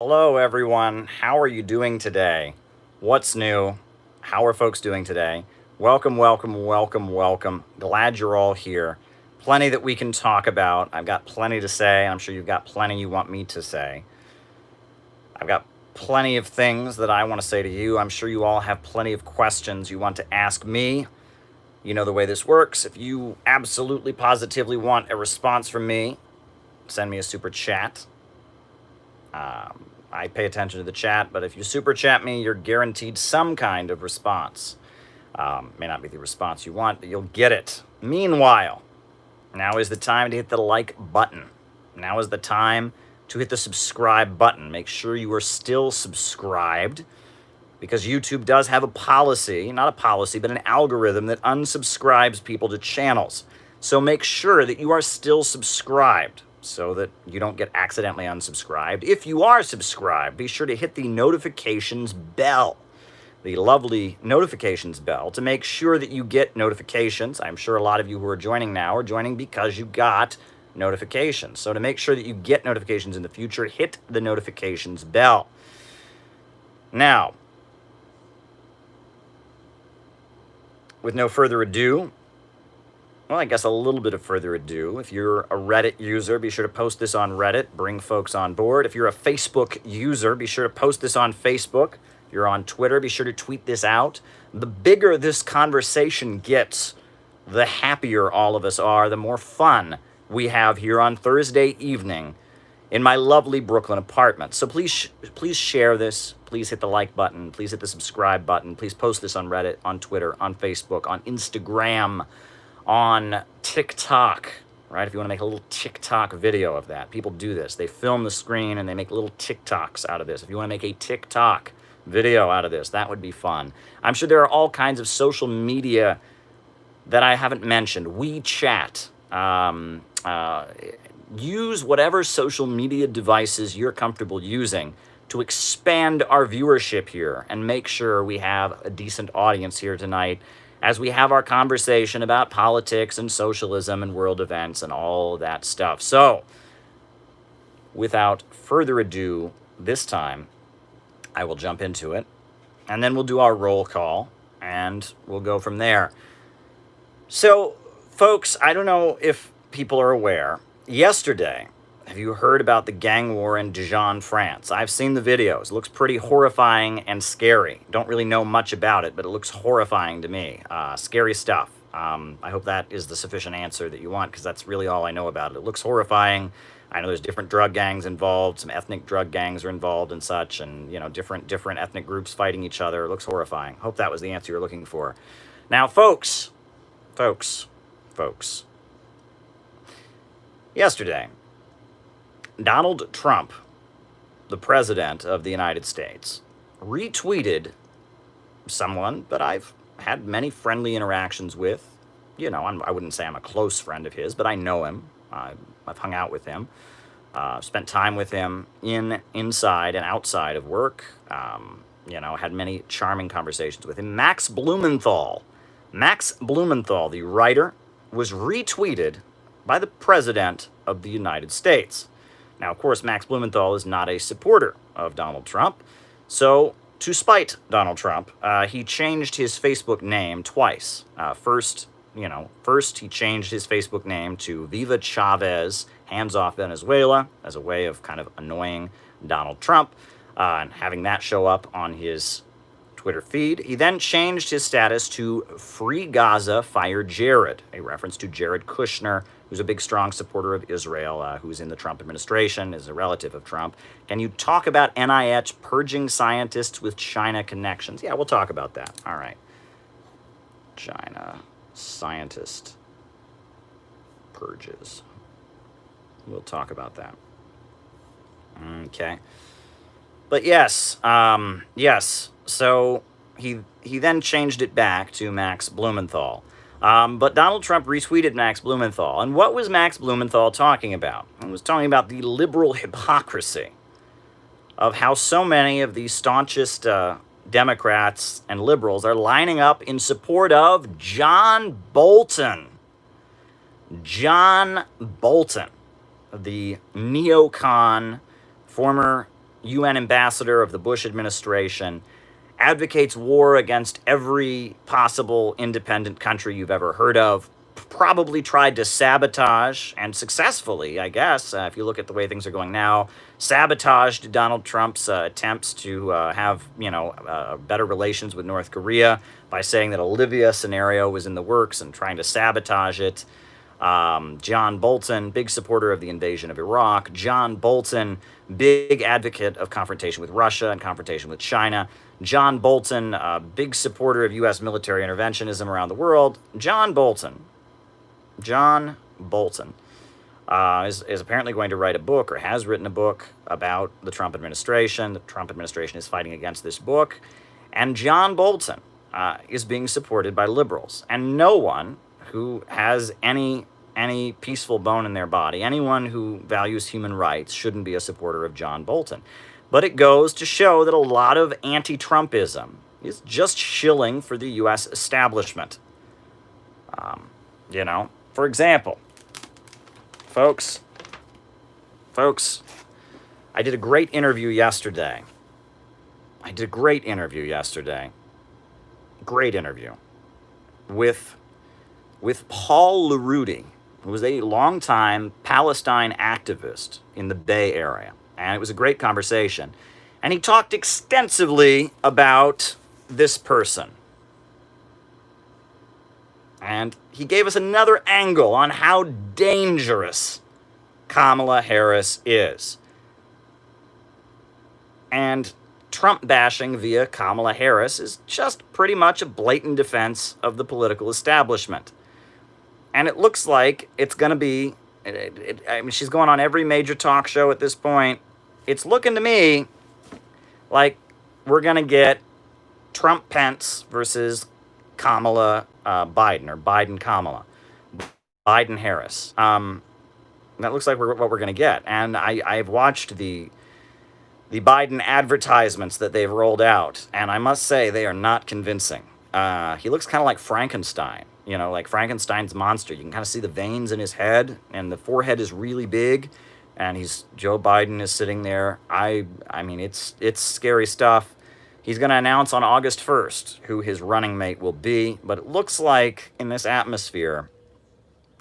Hello, everyone. How are you doing today? What's new? How are folks doing today? Welcome, welcome, welcome, welcome. Glad you're all here. Plenty that we can talk about. I've got plenty to say. I'm sure you've got plenty you want me to say. I've got plenty of things that I want to say to you. I'm sure you all have plenty of questions you want to ask me. You know the way this works. If you absolutely positively want a response from me, send me a super chat. I pay attention to the chat, but if you super chat me, you're guaranteed some kind of response. May not be the response you want, but you'll get it. Meanwhile, now is the time to hit the like button. Now is the time to hit the subscribe button. Make sure you are still subscribed, because YouTube does have a policy, not a policy, but an algorithm that unsubscribes people to channels. So make sure that you are still subscribed so that you don't get accidentally unsubscribed. If you are subscribed, be sure to hit the notifications bell, the lovely notifications bell, to make sure that you get notifications. I'm sure a lot of you who are joining now are joining because you got notifications. So to make sure that you get notifications in the future, hit the notifications bell. Now, with no further ado, well, I guess a little bit of further ado, if you're a Reddit user, be sure to post this on Reddit, bring folks on board. If you're a Facebook user, be sure to post this on Facebook. If you're on Twitter, be sure to tweet this out. The bigger this conversation gets, the happier all of us are, the more fun we have here on Thursday evening in my lovely Brooklyn apartment. So please share this. Please hit the like button. Please hit the subscribe button. Please post this on Reddit, on Twitter, on Facebook, on Instagram, on TikTok, right? If you want to make a little TikTok video of that, people do this. They film the screen and they make little TikToks out of this. If you want to make a TikTok video out of this, that would be fun. I'm sure there are all kinds of social media that I haven't mentioned. WeChat. Use whatever social media devices you're comfortable using to expand our viewership here and make sure we have a decent audience here tonight as we have our conversation about politics and socialism and world events and all that stuff. So, without further ado, this time, I will jump into it, and then we'll do our roll call, and we'll go from there. So, folks, I don't know if people are aware. Yesterday, have you heard about the gang war in Dijon, France? I've seen the videos. It looks pretty horrifying and scary. Don't really know much about it, but it looks horrifying to me. Scary stuff. I hope that is the sufficient answer that you want, because that's really all I know about it. It looks horrifying. I know there's different drug gangs involved. Some ethnic drug gangs are involved and such, and different ethnic groups fighting each other. It looks horrifying. Hope that was the answer you're looking for. Now, folks. Yesterday, Donald Trump, the president of the United States, retweeted someone that I've had many friendly interactions with. I wouldn't say I'm a close friend of his, but I know him. I've hung out with him, spent time with him inside and outside of work. Had many charming conversations with him. Max Blumenthal, the writer, was retweeted by the President of the United States. Now, of course, Max Blumenthal is not a supporter of Donald Trump, so to spite Donald Trump, he changed his Facebook name twice. First he changed his Facebook name to Viva CHAZ, Hands Off Venezuela, as a way of kind of annoying Donald Trump and having that show up on his Twitter feed. He then changed his status to Free Gaza, Fire Jared, a reference to Jared Kushner, who's a big, strong supporter of Israel, who's in the Trump administration, is a relative of Trump. Can you talk about NIH purging scientists with China connections? Yeah, we'll talk about that. All right. China scientist purges. We'll talk about that. Okay. But yes. So he then changed it back to Max Blumenthal. But Donald Trump retweeted Max Blumenthal. And what was Max Blumenthal talking about? He was talking about the liberal hypocrisy of how so many of the staunchest Democrats and liberals are lining up in support of John Bolton. John Bolton, the neocon, former UN ambassador of the Bush administration, advocates war against every possible independent country you've ever heard of, probably tried to sabotage, and successfully, I guess, if you look at the way things are going now, sabotaged Donald Trump's attempts to have, better relations with North Korea by saying that a Libya scenario was in the works and trying to sabotage it. John Bolton, big supporter of the invasion of Iraq. John Bolton, big advocate of confrontation with Russia and confrontation with China. John Bolton, big supporter of U.S. military interventionism around the world. John Bolton is apparently going to write a book, or has written a book, about the Trump administration. The Trump administration is fighting against this book. And John Bolton is being supported by liberals. And no one who has any peaceful bone in their body, anyone who values human rights, shouldn't be a supporter of John Bolton. But it goes to show that a lot of anti-Trumpism is just shilling for the U.S. establishment. For example, folks, I did a great interview yesterday. Great interview with Paul LaRudy, who was a longtime Palestine activist in the Bay Area. And it was a great conversation. And he talked extensively about this person. And he gave us another angle on how dangerous Kamala Harris is. And Trump bashing via Kamala Harris is just pretty much a blatant defense of the political establishment. And it looks like it's going to be, she's going on every major talk show at this point. It's looking to me like we're going to get Trump Pence versus Kamala Biden, or Biden Kamala, Biden Harris. That looks like what we're going to get. And I've watched the Biden advertisements that they've rolled out, and I must say they are not convincing. He looks kind of like Frankenstein, like Frankenstein's monster. You can kind of see the veins in his head, and the forehead is really big, and Joe Biden is sitting there. I mean, it's scary stuff. He's going to announce on August 1st who his running mate will be, but it looks like in this atmosphere,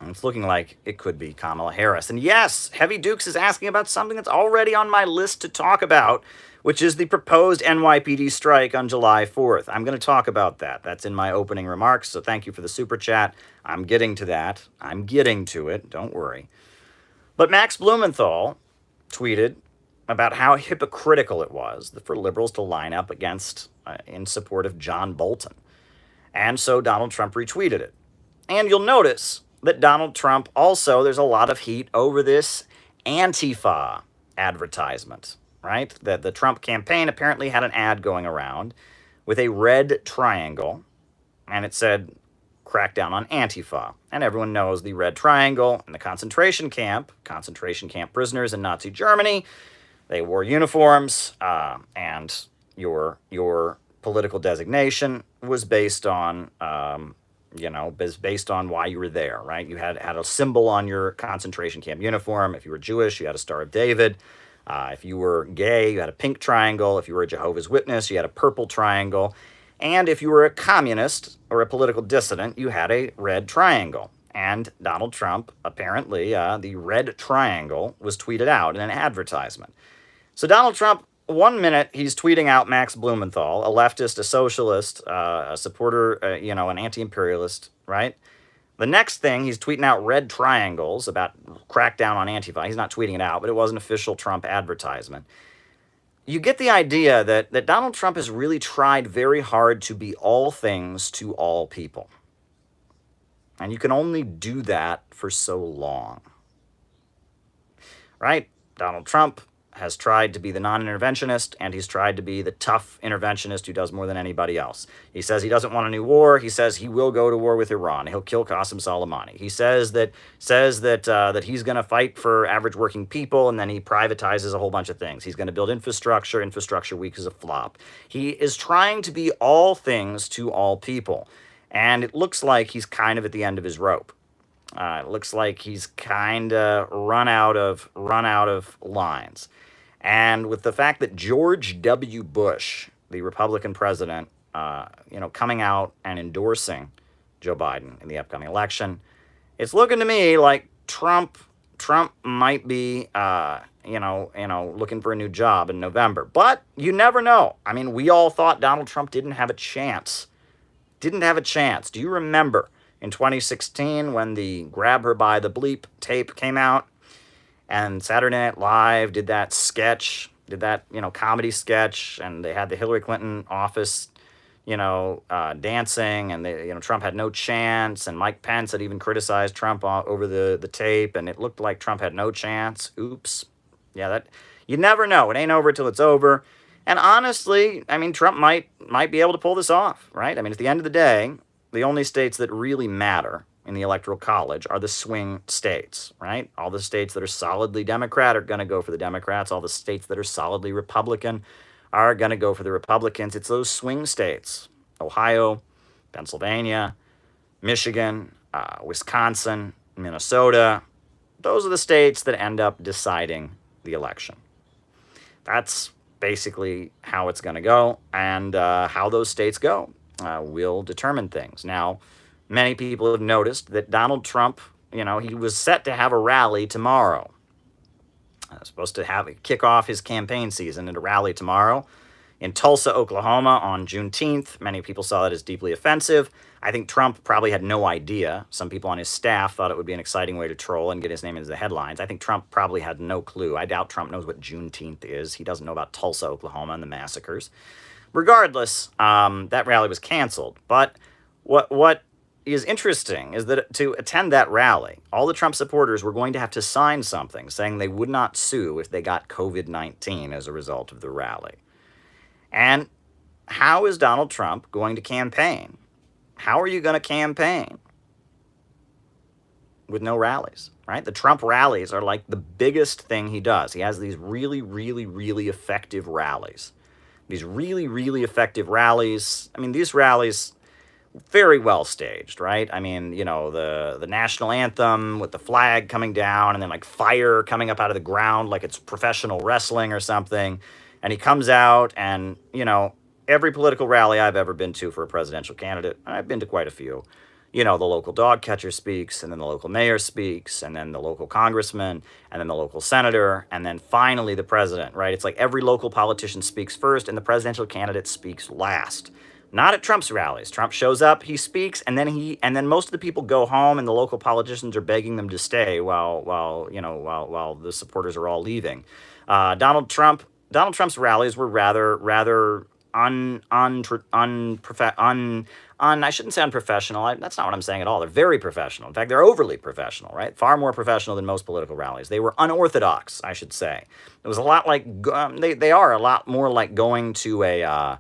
it's looking like it could be Kamala Harris. And yes, Heavy Dukes is asking about something that's already on my list to talk about, which is the proposed NYPD strike on July 4th. I'm going to talk about that. That's in my opening remarks, so thank you for the super chat. I'm getting to that. I'm getting to it. Don't worry. But Max Blumenthal tweeted about how hypocritical it was for liberals to line up against, in support of John Bolton. And so Donald Trump retweeted it. And you'll notice that Donald Trump also, there's a lot of heat over this Antifa advertisement, right? That the Trump campaign apparently had an ad going around with a red triangle, and it said, crack down on Antifa. And everyone knows the red triangle in the concentration camp prisoners in Nazi Germany. They wore uniforms, and your political designation was based on, based on why you were there, right? You had a symbol on your concentration camp uniform. If you were Jewish, you had a Star of David. If you were gay, you had a pink triangle. If you were a Jehovah's Witness, you had a purple triangle. And if you were a communist or a political dissident, you had a red triangle. And Donald Trump, apparently, the red triangle was tweeted out in an advertisement. So Donald Trump, 1 minute, he's tweeting out Max Blumenthal, a leftist, a socialist, a supporter, an anti-imperialist, right? The next thing, he's tweeting out red triangles about crackdown on Antifa. He's not tweeting it out, but it was an official Trump advertisement. You get the idea that Donald Trump has really tried very hard to be all things to all people. And you can only do that for so long. Right? Donald Trump has tried to be the non-interventionist, and he's tried to be the tough interventionist who does more than anybody else. He says he doesn't want a new war. He says he will go to war with Iran. He'll kill Qasem Soleimani. He says that he's going to fight for average working people, and then he privatizes a whole bunch of things. He's going to build infrastructure. Infrastructure Week is a flop. He is trying to be all things to all people, and it looks like he's kind of at the end of his rope. It looks like he's kind of run out of lines. And with the fact that George W. Bush, the Republican president, coming out and endorsing Joe Biden in the upcoming election, it's looking to me like Trump might be, looking for a new job in November. But you never know. I mean, we all thought Donald Trump didn't have a chance. Didn't have a chance. Do you remember in 2016 when the Grab Her by the Bleep tape came out and Saturday Night Live did that sketch, comedy sketch, and they had the Hillary Clinton office, dancing, and Trump had no chance, and Mike Pence had even criticized Trump over the tape, and it looked like Trump had no chance. Oops. Yeah, that you never know. It ain't over till it's over. And honestly, I mean, Trump might be able to pull this off, right? I mean, at the end of the day, the only states that really matter in the Electoral College are the swing states, right? All the states that are solidly Democrat are going to go for the Democrats. All the states that are solidly Republican are going to go for the Republicans. It's those swing states, Ohio, Pennsylvania, Michigan, Wisconsin, Minnesota. Those are the states that end up deciding the election. That's basically how it's going to go, and how those states go will determine things. Now, many people have noticed that Donald Trump, he was set to have a rally tomorrow. Supposed to kick off his campaign season at a rally tomorrow in Tulsa, Oklahoma on Juneteenth. Many people saw that as deeply offensive. I think Trump probably had no idea. Some people on his staff thought it would be an exciting way to troll and get his name into the headlines. I think Trump probably had no clue. I doubt Trump knows what Juneteenth is. He doesn't know about Tulsa, Oklahoma and the massacres. Regardless, that rally was canceled. But what is interesting is that to attend that rally, all the Trump supporters were going to have to sign something saying they would not sue if they got COVID-19 as a result of the rally. And how is Donald Trump going to campaign? How are you going to campaign with no rallies, right? The Trump rallies are like the biggest thing he does. He has these really, really, really effective rallies. These really, really effective rallies. I mean, these rallies, very well staged, right? I mean, the national anthem with the flag coming down and then like fire coming up out of the ground like it's professional wrestling or something. And he comes out and, every political rally I've ever been to for a presidential candidate, and I've been to quite a few, the local dog catcher speaks, and then the local mayor speaks, and then the local congressman, and then the local senator, and then finally the president, right? It's like every local politician speaks first, and the presidential candidate speaks last. Not at Trump's rallies. Trump shows up, he speaks, and then most of the people go home, and the local politicians are begging them to stay while the supporters are all leaving. Donald Trump's rallies were rather I shouldn't say unprofessional. That's not what I'm saying at all. They're very professional. In fact, they're overly professional, right? Far more professional than most political rallies. They were unorthodox, I should say. It was a lot like, they are a lot more like going to a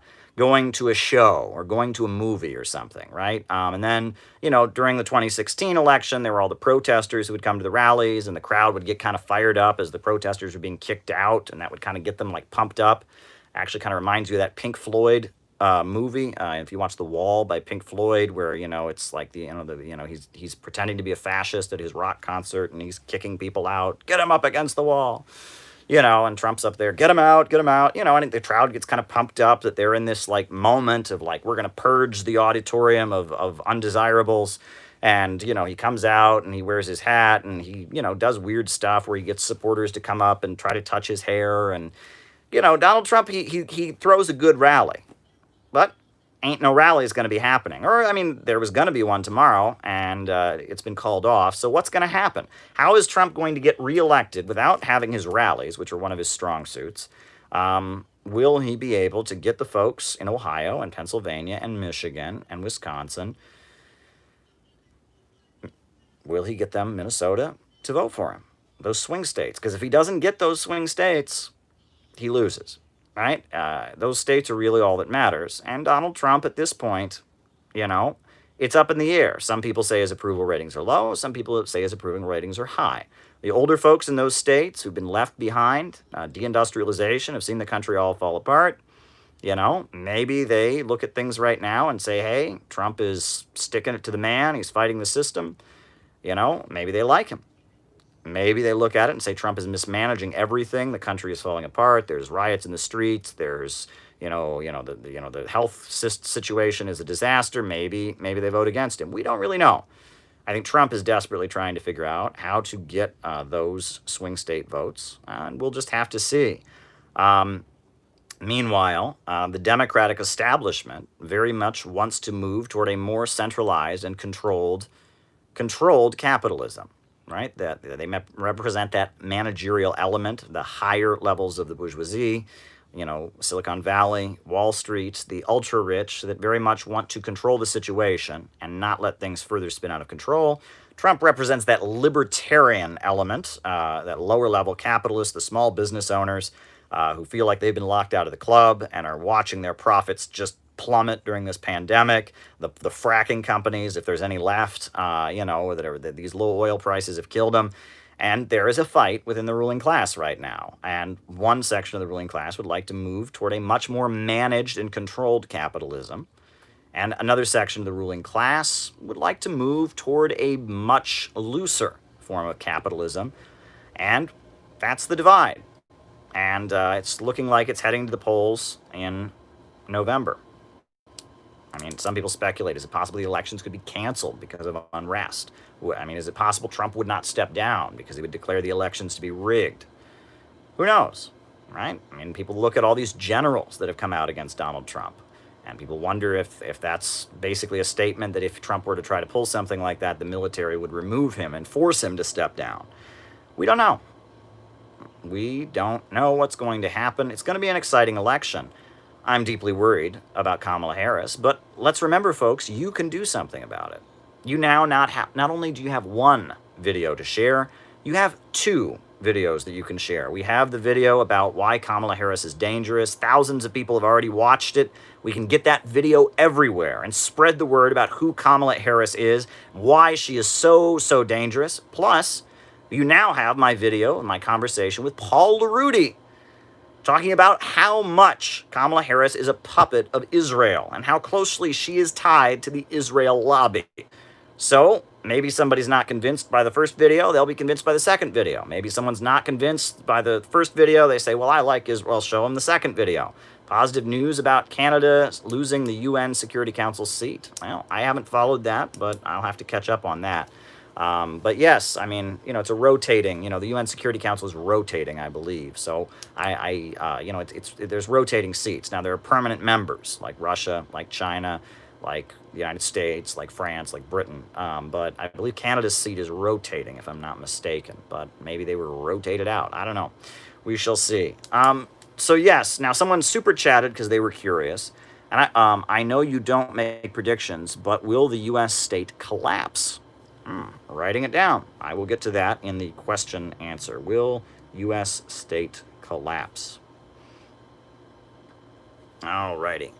show or going to a movie or something, right? And then, during the 2016 election, there were all the protesters who would come to the rallies, and the crowd would get kind of fired up as the protesters were being kicked out, and that would kind of get them like pumped up. Actually kind of reminds you of that Pink Floyd movie. If you watch The Wall by Pink Floyd, where, it's like he's pretending to be a fascist at his rock concert and he's kicking people out. Get him up against the wall. And Trump's up there, get him out. And the crowd gets kind of pumped up that they're in this like moment of like, we're going to purge the auditorium of undesirables. And, he comes out and he wears his hat and he, does weird stuff where he gets supporters to come up and try to touch his hair. And, Donald Trump, he throws a good rally, but ain't no rally is going to be happening. Or, I mean, there was going to be one tomorrow, and it's been called off. So what's going to happen? How is Trump going to get reelected without having his rallies, which are one of his strong suits? Will he be able to get the folks in Ohio and Pennsylvania and Michigan and Wisconsin? Will he get them, Minnesota, to vote for him? Those swing states. Because if he doesn't get those swing states, he loses. Right? Those states are really all that matters. And Donald Trump at this point, it's up in the air. Some people say his approval ratings are low. Some people say his approval ratings are high. The older folks in those states who've been left behind, deindustrialization, have seen the country all fall apart. Maybe they look at things right now and say, hey, Trump is sticking it to the man. He's fighting the system. Maybe they like him. Maybe they look at it and say Trump is mismanaging everything. The country is falling apart. There's riots in the streets. There's the health situation is a disaster. Maybe they vote against him. We don't really know. I think Trump is desperately trying to figure out how to get those swing state votes, and we'll just have to see. Meanwhile, the Democratic establishment very much wants to move toward a more centralized and controlled capitalism, right? That they represent that managerial element, the higher levels of the bourgeoisie, Silicon Valley, Wall Street, the ultra-rich that very much want to control the situation and not let things further spin out of control. Trump represents that libertarian element, that lower-level capitalists, the small business owners who feel like they've been locked out of the club and are watching their profits just plummet during this pandemic. The fracking companies, if there's any left, these low oil prices have killed them. And there is a fight within the ruling class right now. And one section of the ruling class would like to move toward a much more managed and controlled capitalism. And another section of the ruling class would like to move toward a much looser form of capitalism. And that's the divide. And it's looking like it's heading to the polls in November. I mean, some people speculate, is it possible the elections could be canceled because of unrest? I mean, is it possible Trump would not step down because he would declare the elections to be rigged? Who knows, right? I mean, people look at all these generals that have come out against Donald Trump, and people wonder if that's basically a statement that if Trump were to try to pull something like that, the military would remove him and force him to step down. We don't know. We don't know what's going to happen. It's going to be an exciting election. I'm deeply worried about Kamala Harris, but let's remember, folks, you can do something about it. You now not only do you have one video to share, you have two videos that you can share. We have the video about why Kamala Harris is dangerous. Thousands of people have already watched it. We can get that video everywhere and spread the word about who Kamala Harris is, why she is so dangerous. Plus, you now have my video and my conversation with Paul LaRudy, talking about how much Kamala Harris is a puppet of Israel and how closely she is tied to the Israel lobby. So maybe somebody's not convinced by the first video, they'll be convinced by the second video. Maybe someone's not convinced by the first video, they say, well, I like Israel, show them the second video. Positive news about Canada losing the UN Security Council seat. Well, I haven't followed that, but I'll have to catch up on that. But yes, I mean, it's a rotating, the UN Security Council is rotating, I believe. So there's rotating seats. Now, there are permanent members like Russia, like China, like the United States, like France, like Britain. But I believe Canada's seat is rotating, if I'm not mistaken. But maybe they were rotated out. I don't know. We shall see. So yes, now someone super chatted because they were curious. And I know you don't make predictions, but will the U.S. state collapse? Writing it down. I will get to that in the question answer. Will U.S. state collapse? Alrighty.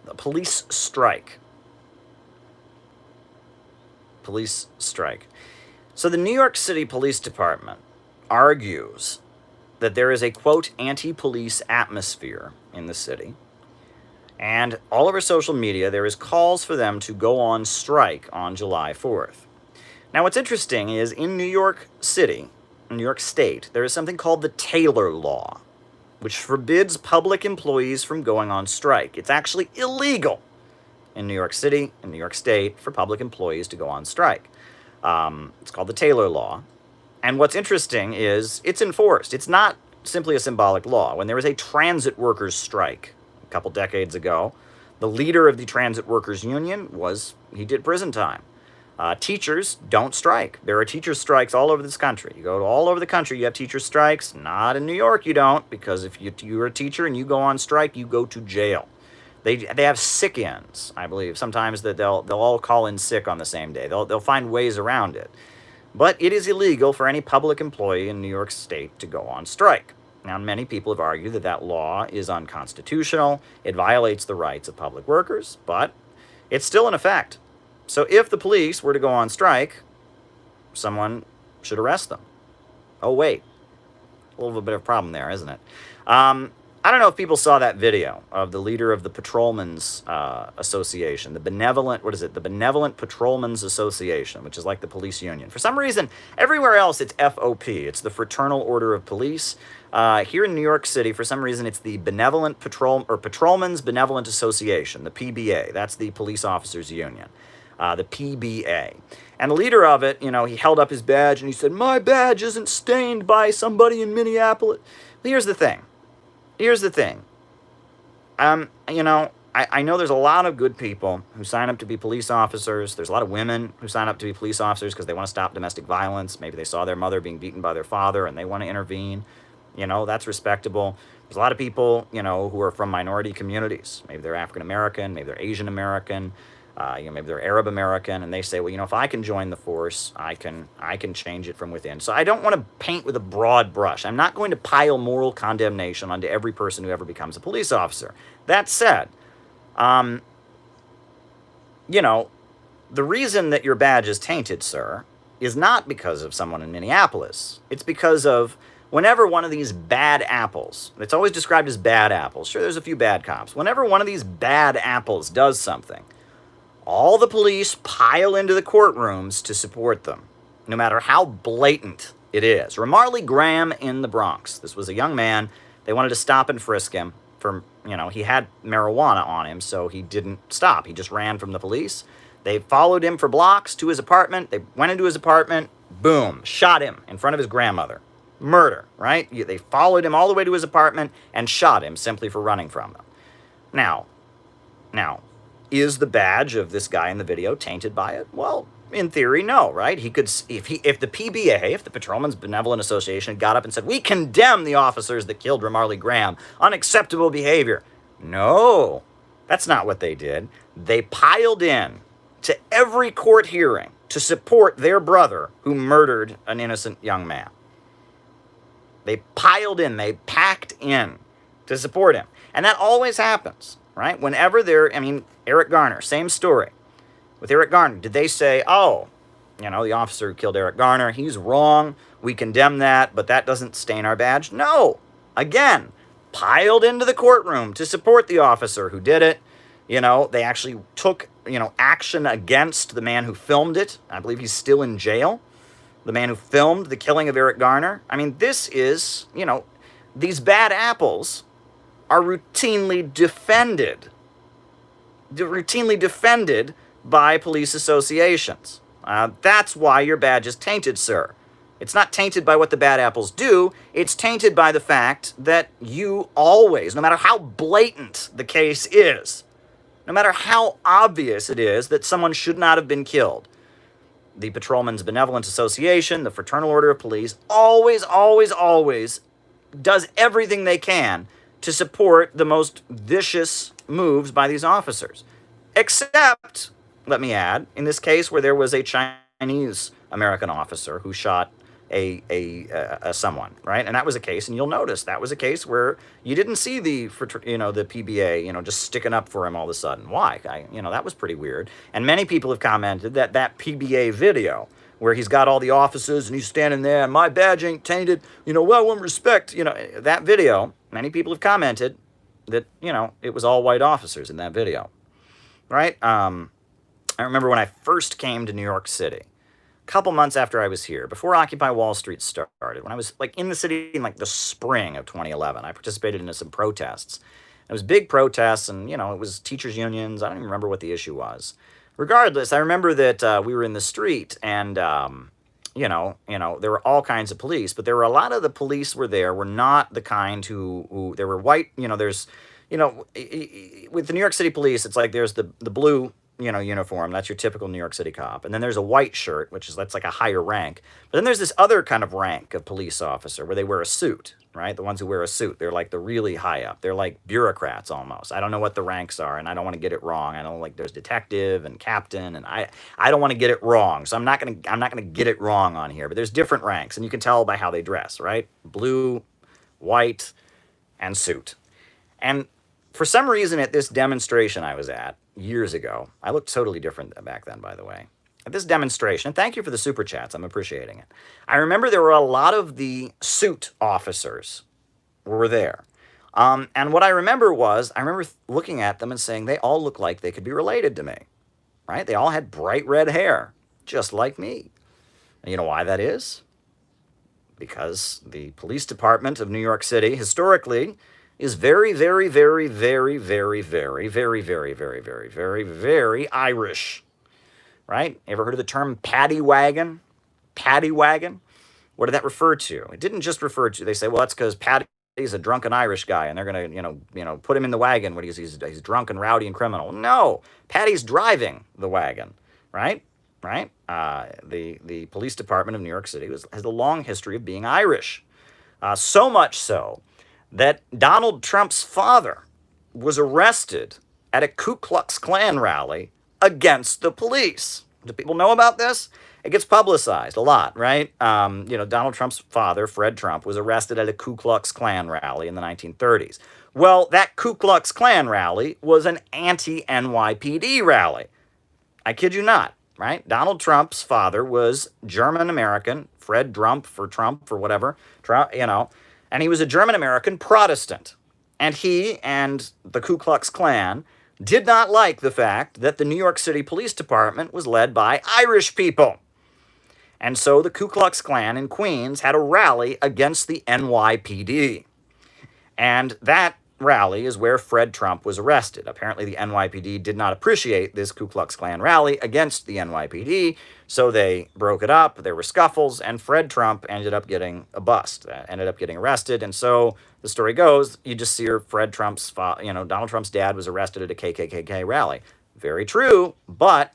The police strike. Police strike. So the New York City Police Department argues that there is a, quote, anti-police atmosphere in the city. And all over social media, there is calls for them to go on strike on July 4th. Now, what's interesting is in New York City, in New York State, there is something called the Taylor Law, which forbids public employees from going on strike. It's actually illegal in New York City, in New York State, for public employees to go on strike. It's called the Taylor Law. And what's interesting is it's enforced. It's not simply a symbolic law. When there was a transit workers' strike a couple decades ago, the leader of the transit workers union he did prison time. Teachers don't strike. There are teacher strikes all over this country. You go to all over the country, you have teacher strikes. Not in New York, you don't, because if you're a teacher and you go on strike, you go to jail. They have sick-ins, I believe. Sometimes that they'll all call in sick on the same day. They'll find ways around it. But it is illegal for any public employee in New York State to go on strike. Now, many people have argued that that law is unconstitutional. It violates the rights of public workers, but it's still in effect. So if the police were to go on strike, someone should arrest them. Oh, wait. A little bit of a problem there, isn't it? I don't know if people saw that video of the leader of the Patrolmen's Association, the benevolent, what is it? The Benevolent Patrolmen's Association, which is like the police union. For some reason, everywhere else it's FOP. It's the Fraternal Order of Police. Here in New York City, for some reason, it's the Benevolent Patrolmen's Benevolent Association, the PBA. That's the police officers union, the PBA. And the leader of it, he held up his badge and he said, "My badge isn't stained by somebody in Minneapolis." Here's the thing. I know there's a lot of good people who sign up to be police officers. There's a lot of women who sign up to be police officers because they want to stop domestic violence. Maybe they saw their mother being beaten by their father and they want to intervene. That's respectable. There's a lot of people, who are from minority communities. Maybe they're African American, maybe they're Asian American, maybe they're Arab American, and they say, well, if I can join the force, I can change it from within. So I don't want to paint with a broad brush. I'm not going to pile moral condemnation onto every person who ever becomes a police officer. That said, the reason that your badge is tainted, sir, is not because of someone in Minneapolis. It's because of whenever one of these bad apples, it's always described as bad apples. Sure, there's a few bad cops. Whenever one of these bad apples does something, all the police pile into the courtrooms to support them, no matter how blatant it is. Ramarley Graham in the Bronx. This was a young man. They wanted to stop and frisk him for, he had marijuana on him, so he didn't stop. He just ran from the police. They followed him for blocks to his apartment. They went into his apartment, boom, shot him in front of his grandmother. Murder, right? They followed him all the way to his apartment and shot him simply for running from them. Now, is the badge of this guy in the video tainted by it? Well, in theory, no, right? He could, if the PBA, if the Patrolmen's Benevolent Association got up and said, "We condemn the officers that killed Ramarley Graham, unacceptable behavior." No, that's not what they did. They piled in to every court hearing to support their brother who murdered an innocent young man. They piled in, they packed in to support him. And that always happens, right? Whenever Eric Garner, same story. With Eric Garner, did they say, "Oh, the officer who killed Eric Garner, he's wrong, we condemn that, but that doesn't stain our badge"? No. Again, piled into the courtroom to support the officer who did it. They actually took, action against the man who filmed it. I believe he's still in jail. The man who filmed the killing of Eric Garner. This is, these bad apples are routinely defended by police associations. That's why your badge is tainted, sir. It's not tainted by what the bad apples do. It's tainted by the fact that you always, no matter how blatant the case is, no matter how obvious it is that someone should not have been killed, the Patrolmen's Benevolent Association, the Fraternal Order of Police, always does everything they can to support the most vicious moves by these officers. Except, let me add, in this case where there was a Chinese American officer who shot a someone, right? And that was a case, and you'll notice that was a case where you didn't see the PBA, just sticking up for him all of a sudden. Why? That was pretty weird. And many people have commented that PBA video where he's got all the officers and he's standing there and my badge ain't tainted, well, one respect, that video, many people have commented that, it was all white officers in that video, right? I remember when I first came to New York City, a couple months after I was here, before Occupy Wall Street started, when I was in the city in the spring of 2011, I participated in some protests. It was big protests, and it was teachers unions. I don't even remember what the issue was. Regardless, I remember that we were in the street, and there were all kinds of police, but there were a lot of the police were not the kind who they were white. There's with the New York City police, it's there's the blue uniform. That's your typical New York City cop. And then there's a white shirt, that's like a higher rank. But then there's this other kind of rank of police officer where they wear a suit, right? The ones who wear a suit, they're the really high up. They're like bureaucrats almost. I don't know what the ranks are, and I don't want to get it wrong. I know there's detective and captain, and I don't want to get it wrong. So I'm not gonna get it wrong on here. But there's different ranks, and you can tell by how they dress, right? Blue, white, and suit. And for some reason at this demonstration I was at years ago, I looked totally different back then, by the way. At this demonstration, and thank you for the super chats, I'm appreciating it. I remember there were a lot of the suit officers were there. And what I remember was, I remember looking at them and saying, they all look like they could be related to me, right? They all had bright red hair, just like me. And you know why that is? Because the police department of New York City, historically, is very, very, very, very, very, very, very, very, very, very, very, very Irish, right? Ever heard of the term paddy wagon? Paddy wagon? What did that refer to? It didn't just refer to, they say, well, that's because Paddy's a drunken Irish guy, and they're going to, put him in the wagon when he's drunk and rowdy and criminal. No, Paddy's driving the wagon, right? Right? The police department of New York City has a long history of being Irish. So much so that Donald Trump's father was arrested at a Ku Klux Klan rally against the police. Do people know about this? It gets publicized a lot, right? Donald Trump's father, Fred Trump, was arrested at a Ku Klux Klan rally in the 1930s. Well, that Ku Klux Klan rally was an anti-NYPD rally. I kid you not, right? Donald Trump's father was German-American, Fred Trump for whatever, and he was a German-American Protestant. And he and the Ku Klux Klan did not like the fact that the New York City Police Department was led by Irish people. And so the Ku Klux Klan in Queens had a rally against the NYPD. And that rally is where Fred Trump was arrested. Apparently the NYPD did not appreciate this Ku Klux Klan rally against the NYPD, so they broke it up, there were scuffles, and Fred Trump ended up getting a bust, ended up getting arrested. And so the story goes, you just see Donald Trump's dad was arrested at a KKK rally. Very true, but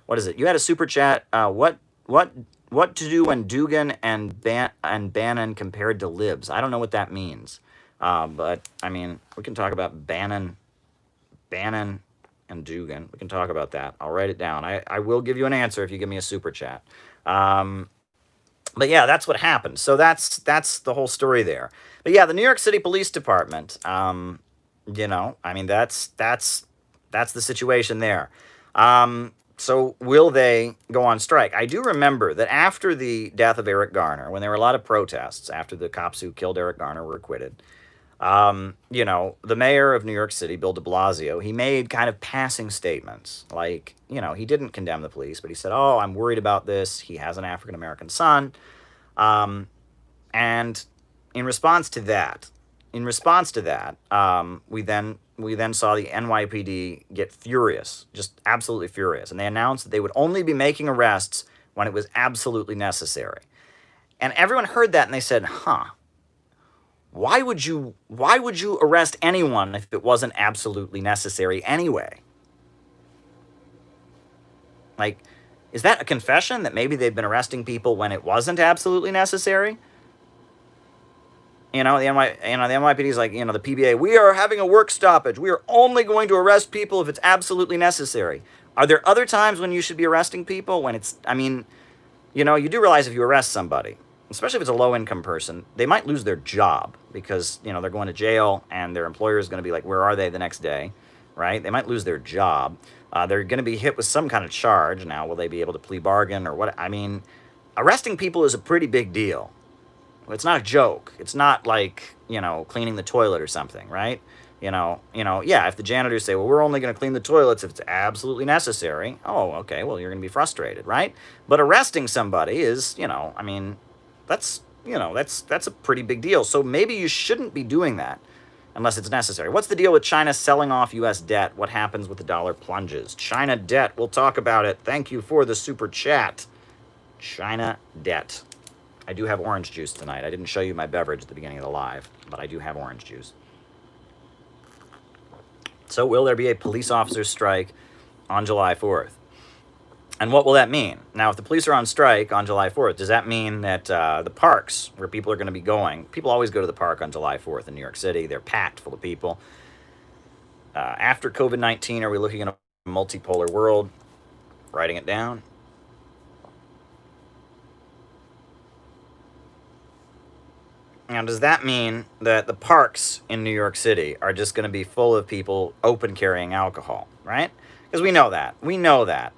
what is it? You had a super chat. What to do when Dugan and Bannon compared to libs? I don't know what that means. But, I mean, we can talk about Bannon and Dugan. We can talk about that. I'll write it down. I will give you an answer if you give me a super chat. But yeah, that's what happened. So that's the whole story there. But yeah, the New York City Police Department, that's the situation there. So will they go on strike? I do remember that after the death of Eric Garner, when there were a lot of protests after the cops who killed Eric Garner were acquitted, the mayor of New York City, Bill de Blasio, he made kind of passing statements. Like, he didn't condemn the police, but he said, oh, I'm worried about this. He has an African-American son. And in response to that, we then saw the NYPD get furious, just absolutely furious. And they announced that they would only be making arrests when it was absolutely necessary. And everyone heard that and they said, why would you arrest anyone if it wasn't absolutely necessary anyway? Like, is that a confession that maybe they've been arresting people when it wasn't absolutely necessary? The NYPD is like, the PBA, we are having a work stoppage. We are only going to arrest people if it's absolutely necessary. Are there other times when you should be arresting people when it's, you do realize if you arrest somebody, especially if it's a low-income person, they might lose their job because, they're going to jail and their employer is going to be like, where are they the next day, right? They might lose their job. They're going to be hit with some kind of charge. Now, will they be able to plea bargain or what? Arresting people is a pretty big deal. It's not a joke. It's not like, cleaning the toilet or something, right? If the janitors say, well, we're only going to clean the toilets if it's absolutely necessary. Oh, okay, well, you're going to be frustrated, right? But arresting somebody is, that's a pretty big deal. So maybe you shouldn't be doing that unless it's necessary. What's the deal with China selling off U.S. debt? What happens with the dollar plunges? China debt, we'll talk about it. Thank you for the super chat. China debt. I do have orange juice tonight. I didn't show you my beverage at the beginning of the live, but I do have orange juice. So will there be a police officers' strike on July 4th? And what will that mean? Now, if the police are on strike on July 4th, does that mean that the parks where people are going to be going, people always go to the park on July 4th in New York City. They're packed full of people. After COVID-19, are we looking at a multipolar world? Writing it down. Now, does that mean that the parks in New York City are just going to be full of people open carrying alcohol, right? Because we know that. We know that,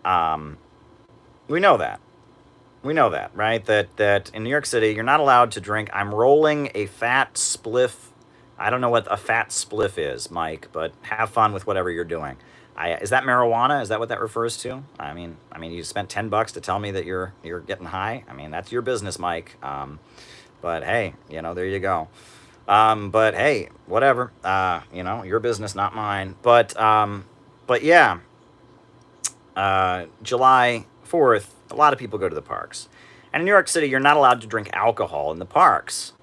right? That in New York City, you're not allowed to drink. I'm rolling a fat spliff I don't know what a fat spliff is, Mike, but have fun with whatever you're doing. Is that marijuana? Is that what that refers to? I mean, you spent $10 to tell me that you're getting high. I mean, that's your business, Mike. But hey, there you go. But hey, whatever. Your business, not mine. But yeah, July 4th, a lot of people go to the parks. And in New York City, you're not allowed to drink alcohol in the parks.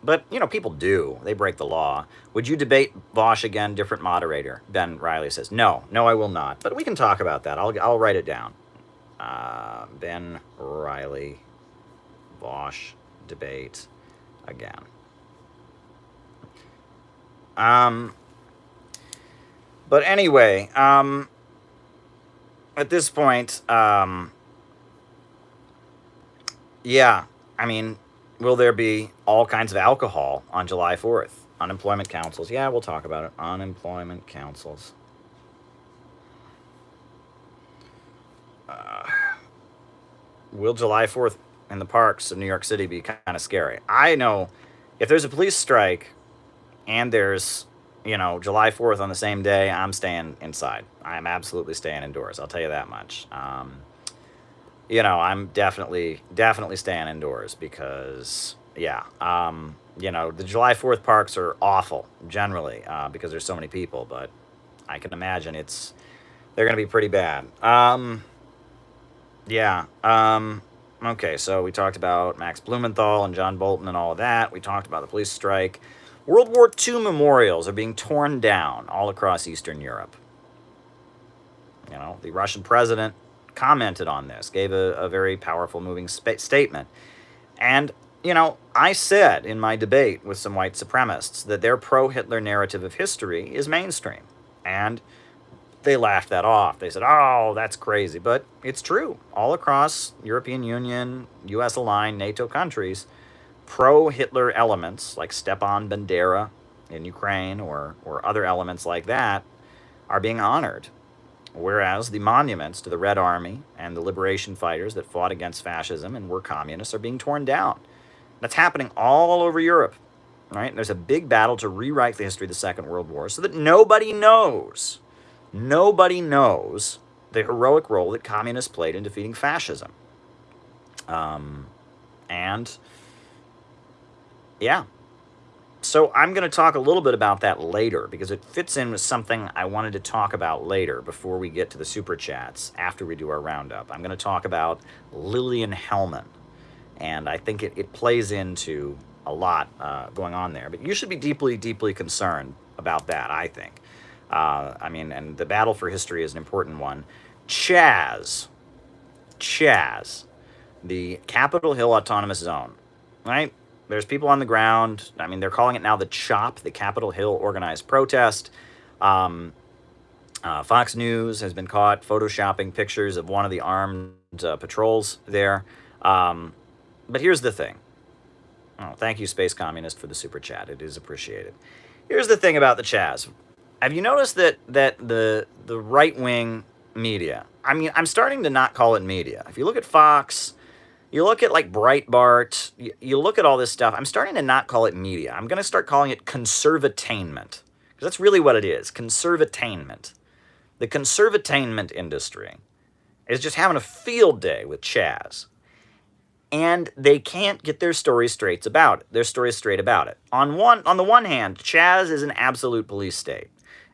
But, people do. They break the law. Would you debate Vosh again? Different moderator. Ben Riley says, no, I will not. But we can talk about that. I'll write it down. Ben Riley, Vosh, debate again. But anyway, at this point, yeah, I mean, will there be all kinds of alcohol on July 4th? Unemployment councils. Yeah, we'll talk about it. Unemployment councils. Will July 4th in the parks of New York City be kind of scary? I know if there's a police strike and there's, July 4th on the same day, I'm staying inside. I'm absolutely staying indoors. I'll tell you that much. I'm definitely staying indoors because, yeah, the July 4th parks are awful generally because there's so many people, but I can imagine they're going to be pretty bad. Yeah. Okay, so we talked about Max Blumenthal and John Bolton and all of that. We talked about the police strike. World War II memorials are being torn down all across Eastern Europe. The Russian president commented on this, gave a very powerful, moving statement. And, I said in my debate with some white supremacists that their pro-Hitler narrative of history is mainstream. And they laughed that off. They said, oh, that's crazy. But it's true. All across European Union, US-aligned NATO countries, pro-Hitler elements like Stepan Bandera in Ukraine or other elements like that are being honored. Whereas the monuments to the Red Army and the liberation fighters that fought against fascism and were communists are being torn down. That's happening all over Europe, right? And there's a big battle to rewrite the history of the Second World War so that nobody knows the heroic role that communists played in defeating fascism. And yeah. So I'm going to talk a little bit about that later because it fits in with something I wanted to talk about later before we get to the super chats after we do our roundup. I'm going to talk about Lillian Hellman, and I think it plays into a lot going on there. But you should be deeply, deeply concerned about that, I think. And the battle for history is an important one. CHAZ, the Capitol Hill Autonomous Zone, right? There's people on the ground. I mean, they're calling it now the CHOP, the Capitol Hill Organized Protest. Fox News has been caught photoshopping pictures of one of the armed patrols there. But here's the thing. Oh, thank you, Space Communist, for the super chat. It is appreciated. Here's the thing about the CHAZ. Have you noticed that the right-wing media, I mean, I'm starting to not call it media. If you look at Fox, you look at like Breitbart, you look at all this stuff, I'm starting to not call it media. I'm going to start calling it conservatainment. Because that's really what it is, conservatainment. The conservatainment industry is just having a field day with CHAZ. And they can't get their story straight about it. On the one hand, CHAZ is an absolute police state.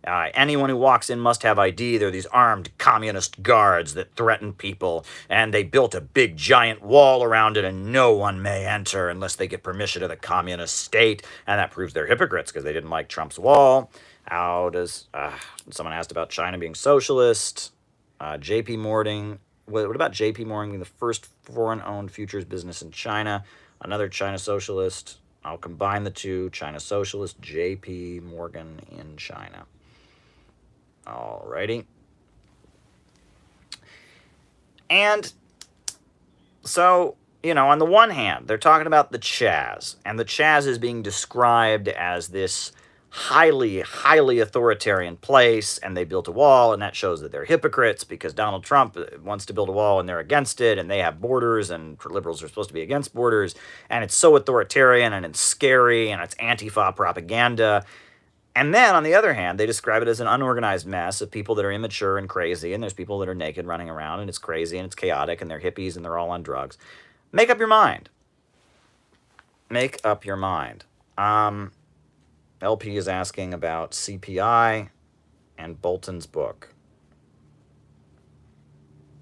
Anyone who walks in must have ID. They're these armed communist guards that threaten people, and they built a big giant wall around it, and no one may enter unless they get permission of the communist state, and that proves they're hypocrites because they didn't like Trump's wall. How does someone asked about China being socialist? J.P. Morgan. What about J.P. Morgan being the first foreign-owned futures business in China? Another China socialist. I'll combine the two. China socialist, J.P. Morgan in China. Alrighty. And so, on the one hand, they're talking about the CHAZ, and the CHAZ is being described as this highly, highly authoritarian place, and they built a wall, and that shows that they're hypocrites because Donald Trump wants to build a wall and they're against it, and they have borders, and liberals are supposed to be against borders, and it's so authoritarian, and it's scary, and it's Antifa propaganda. And then, on the other hand, they describe it as an unorganized mess of people that are immature and crazy, and there's people that are naked running around, and it's crazy, and it's chaotic, and they're hippies, and they're all on drugs. Make up your mind. Make up your mind. LP is asking about CPI and Bolton's book.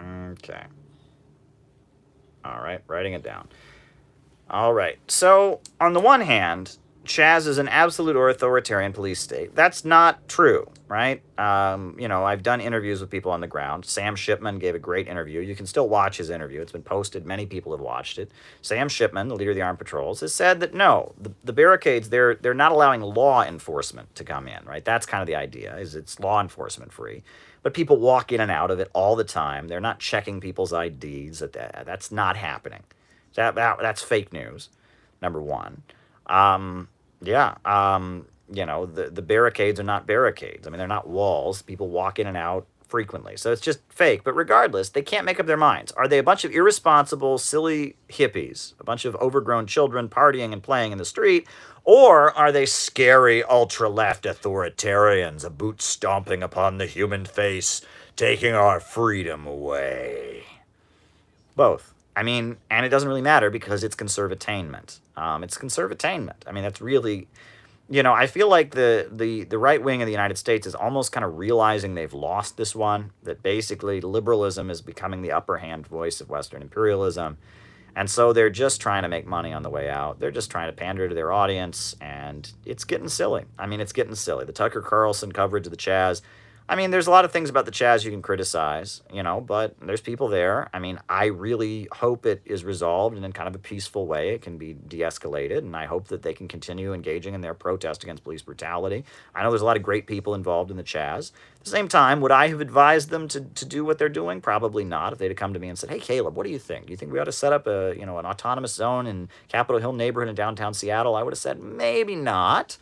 Okay. All right, writing it down. All right. So, on the one hand, CHAZ is an absolute or authoritarian police state. That's not true, right? I've done interviews with people on the ground. Sam Shipman gave a great interview. You can still watch his interview. It's been posted. Many people have watched it. Sam Shipman, the leader of the armed patrols, has said that no, the barricades, they're not allowing law enforcement to come in, right? That's kind of the idea, is it's law enforcement free. But people walk in and out of it all the time. They're not checking people's IDs. That's not happening. That's fake news, number one. The barricades are not barricades. I mean, they're not walls. People walk in and out frequently. So it's just fake. But regardless, they can't make up their minds. Are they a bunch of irresponsible, silly hippies, a bunch of overgrown children partying and playing in the street? Or are they scary, ultra-left authoritarians, a boot stomping upon the human face, taking our freedom away? Both. I mean, and it doesn't really matter because it's conservatainment. It's conservatainment. I mean, that's really, I feel like the right wing of the United States is almost kind of realizing they've lost this one, that basically liberalism is becoming the upper hand voice of Western imperialism. And so they're just trying to make money on the way out. They're just trying to pander to their audience, and it's getting silly. I mean, it's getting silly. The Tucker Carlson coverage of the CHAZ, I mean, there's a lot of things about the CHAZ you can criticize, but there's people there. I mean, I really hope it is resolved in kind of a peaceful way. It can be de-escalated, and I hope that they can continue engaging in their protest against police brutality. I know there's a lot of great people involved in the CHAZ. At the same time, would I have advised them to do what they're doing? Probably not. If they'd have come to me and said, hey, Caleb, what do you think? Do you think we ought to set up an autonomous zone in Capitol Hill neighborhood in downtown Seattle? I would have said, maybe not.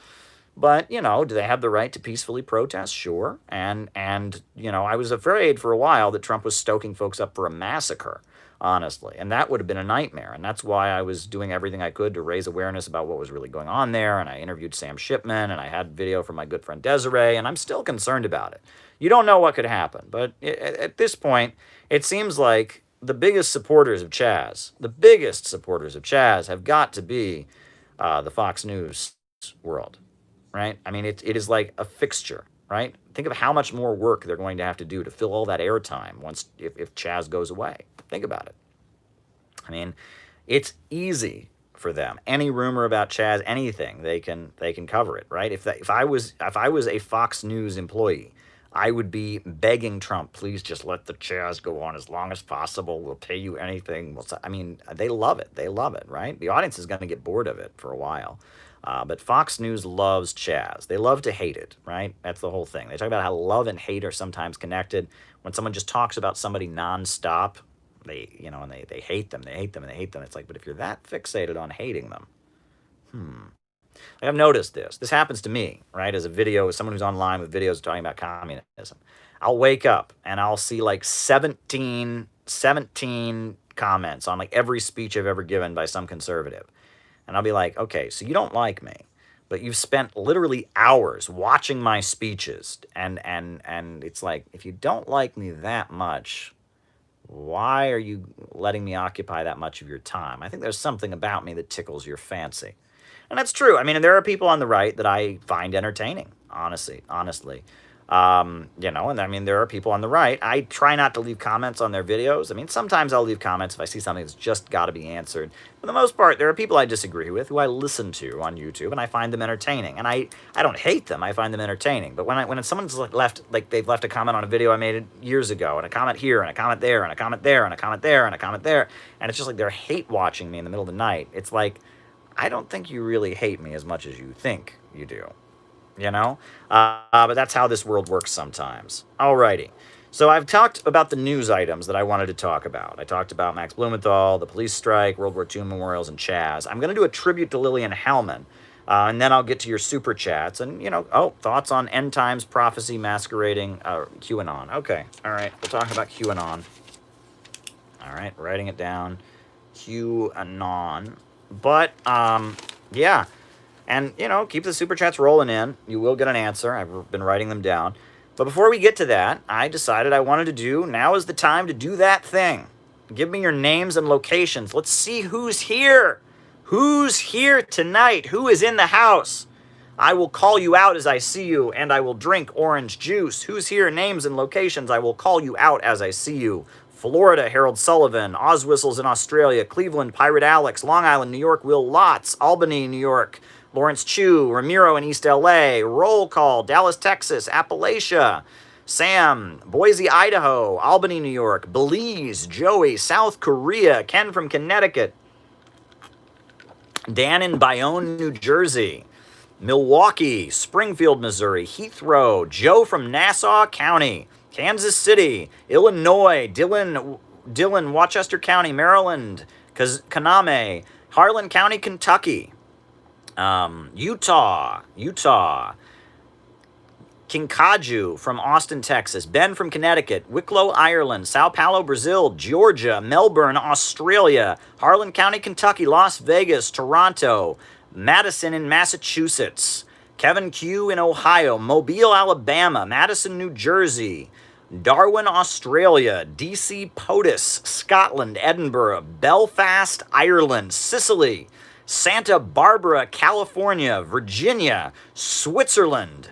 But, do they have the right to peacefully protest? Sure. And I was afraid for a while that Trump was stoking folks up for a massacre, honestly. And that would have been a nightmare. And that's why I was doing everything I could to raise awareness about what was really going on there. And I interviewed Sam Shipman, and I had video from my good friend Desiree, and I'm still concerned about it. You don't know what could happen. But at this point, it seems like the biggest supporters of CHAZ have got to be the Fox News world. Right? I mean, it is like a fixture, right? Think of how much more work they're going to have to do to fill all that airtime if CHAZ goes away. Think about it. I mean, it's easy for them. Any rumor about CHAZ, anything, they can cover it, right? If I was a Fox News employee, I would be begging Trump, please just let the CHAZ go on as long as possible. We'll pay you anything. I mean, they love it. They love it, right? The audience is going to get bored of it for a while. But Fox News loves CHAZ. They love to hate it, right? That's the whole thing. They talk about how love and hate are sometimes connected. When someone just talks about somebody nonstop, they hate them, they hate them, and they hate them. It's like, but if you're that fixated on hating them, Like, I've noticed this. This happens to me, right? As someone who's online with videos talking about communism. I'll wake up and I'll see like 17 comments on like every speech I've ever given by some conservative. And I'll be like, okay, so you don't like me, but you've spent literally hours watching my speeches. And it's like, if you don't like me that much, why are you letting me occupy that much of your time? I think there's something about me that tickles your fancy. And that's true. I mean, there are people on the right that I find entertaining, honestly. And I mean, there are people on the right. I try not to leave comments on their videos. I mean, sometimes I'll leave comments if I see something that's just got to be answered. For the most part, there are people I disagree with who I listen to on YouTube, and I find them entertaining. And I don't hate them. I find them entertaining. But when someone's they've left a comment on a video I made years ago, and a comment here, and a comment there, and a comment there, and a comment there, and a comment there, and it's just like they're hate watching me in the middle of the night. It's like, I don't think you really hate me as much as you think you do. But that's how this world works sometimes. Alrighty. So I've talked about the news items that I wanted to talk about. I talked about Max Blumenthal, the police strike, World War II memorials, and CHAZ. I'm going to do a tribute to Lillian Hellman And then I'll get to your super chats. And, thoughts on end times prophecy masquerading QAnon. Okay. All right. We'll talk about QAnon. All right. Writing it down. QAnon. But, yeah. And, keep the super chats rolling in. You will get an answer. I've been writing them down. But before we get to that, I decided I wanted to do, now is the time to do that thing. Give me your names and locations. Let's see who's here. Who's here tonight? Who is in the house? I will call you out as I see you, and I will drink orange juice. Who's here? Names and locations. I will call you out as I see you. Florida, Harold Sullivan. Oswistles in Australia. Cleveland, Pirate Alex. Long Island, New York, Will Lotz. Albany, New York, Lawrence Chu. Ramiro in East LA. Roll Call, Dallas, Texas. Appalachia. Sam, Boise, Idaho. Albany, New York. Belize, Joey, South Korea. Ken from Connecticut. Dan in Bayonne, New Jersey. Milwaukee, Springfield, Missouri. Heathrow. Joe from Nassau County. Kansas City. Illinois. Dylan, Westchester County, Maryland. Kaname. Harlan County, Kentucky. Utah. Kinkaju from Austin, Texas. Ben from Connecticut. Wicklow, Ireland. Sao Paulo, Brazil. Georgia. Melbourne, Australia. Harlan County, Kentucky. Las Vegas. Toronto. Madison in Massachusetts. Kevin Q in Ohio. Mobile, Alabama. Madison, New Jersey. Darwin, Australia. DC POTUS, Scotland. Edinburgh. Belfast, Ireland. Sicily. Santa Barbara, California. Virginia. Switzerland.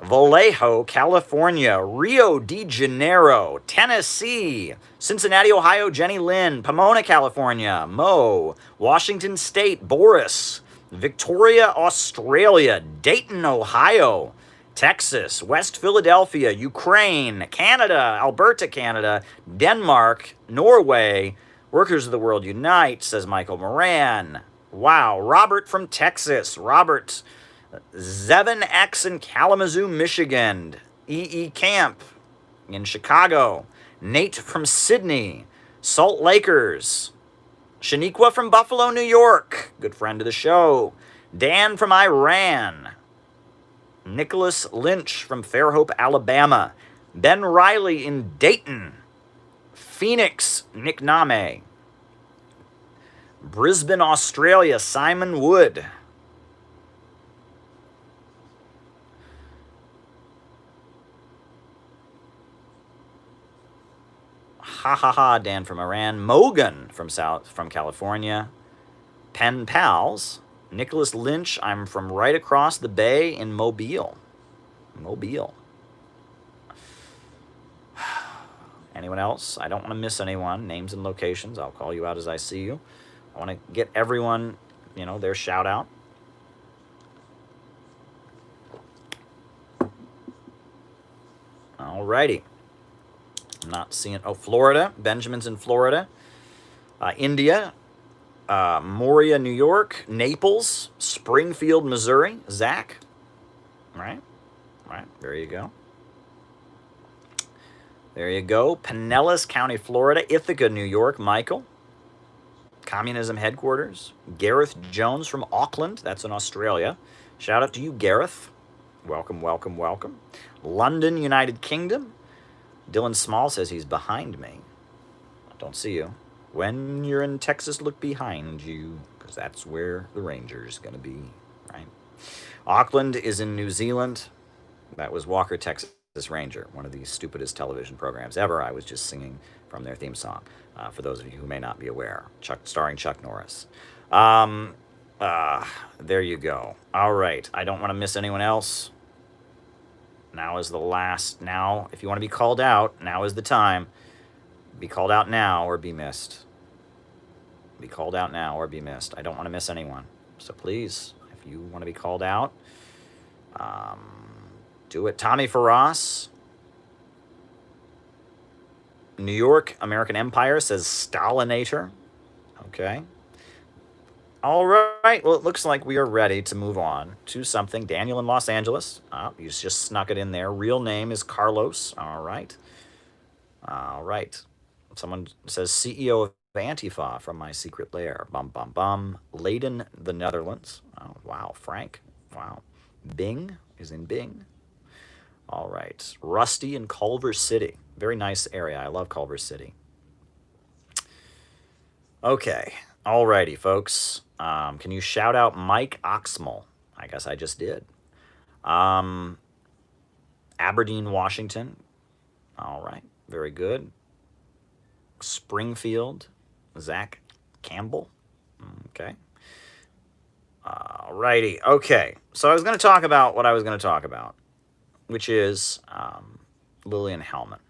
Vallejo, California. Rio de Janeiro. Tennessee. Cincinnati, Ohio. Jenny Lynn. Pomona, California. Mo. Washington State. Boris. Victoria, Australia. Dayton, Ohio. Texas. West Philadelphia. Ukraine. Canada. Alberta, Canada. Denmark. Norway. Workers of the World Unite, says Michael Moran. Wow. Robert from Texas. Robert. Zevin X in Kalamazoo, Michigan. E.E. Camp in Chicago. Nate from Sydney. Salt Lakers. Shaniqua from Buffalo, New York. Good friend of the show. Dan from Iran. Nicholas Lynch from Fairhope, Alabama. Ben Riley in Dayton. Phoenix, Nick Name. Brisbane, Australia. Simon Wood. Dan from Iran. Mogan from California. Pen Pals. Nicholas Lynch, I'm from right across the bay in Mobile. Anyone else? I don't want to miss anyone. Names and locations. I'll call you out as I see you. I want to get everyone, their shout out. Alrighty. I'm not seeing... Oh, Florida. Benjamin's in Florida. India. Moria, New York. Naples. Springfield, Missouri. Zach. Right. There you go. Pinellas County, Florida. Ithaca, New York. Michael. Communism Headquarters. Gareth Jones from Auckland. That's in Australia. Shout out to you, Gareth. Welcome. London, United Kingdom. Dylan Small says he's behind me. I don't see you. When you're in Texas, look behind you, because that's where the Ranger's going to be, right? Auckland is in New Zealand. That was Walker, Texas Ranger, one of the stupidest television programs ever. I was just singing from their theme song, for those of you who may not be aware, starring Chuck Norris. There you go. All right. I don't want to miss anyone else. Now is the last. Now, if you want to be called out, now is the time. Be called out now or be missed. I don't want to miss anyone. So please, if you want to be called out, do it. Tommy Farras. New York, American Empire, says Stalinator. Okay. All right. Well, it looks like we are ready to move on to something. Daniel in Los Angeles. You just snuck it in there. Real name is Carlos. All right. Someone says CEO of Antifa from my secret lair. Bum, bum, bum. Leiden, the Netherlands. Oh, wow. Frank. Wow. Bing is in Bing. All right. Rusty in Culver City. Very nice area. I love Culver City. Okay. Alrighty, folks. Can you shout out Mike Oxmal? I guess I just did. Aberdeen, Washington. All right. Very good. Springfield. Zach Campbell. Okay. Alrighty. Okay. So I was going to talk about what I was going to talk about, which is Lillian Hellman.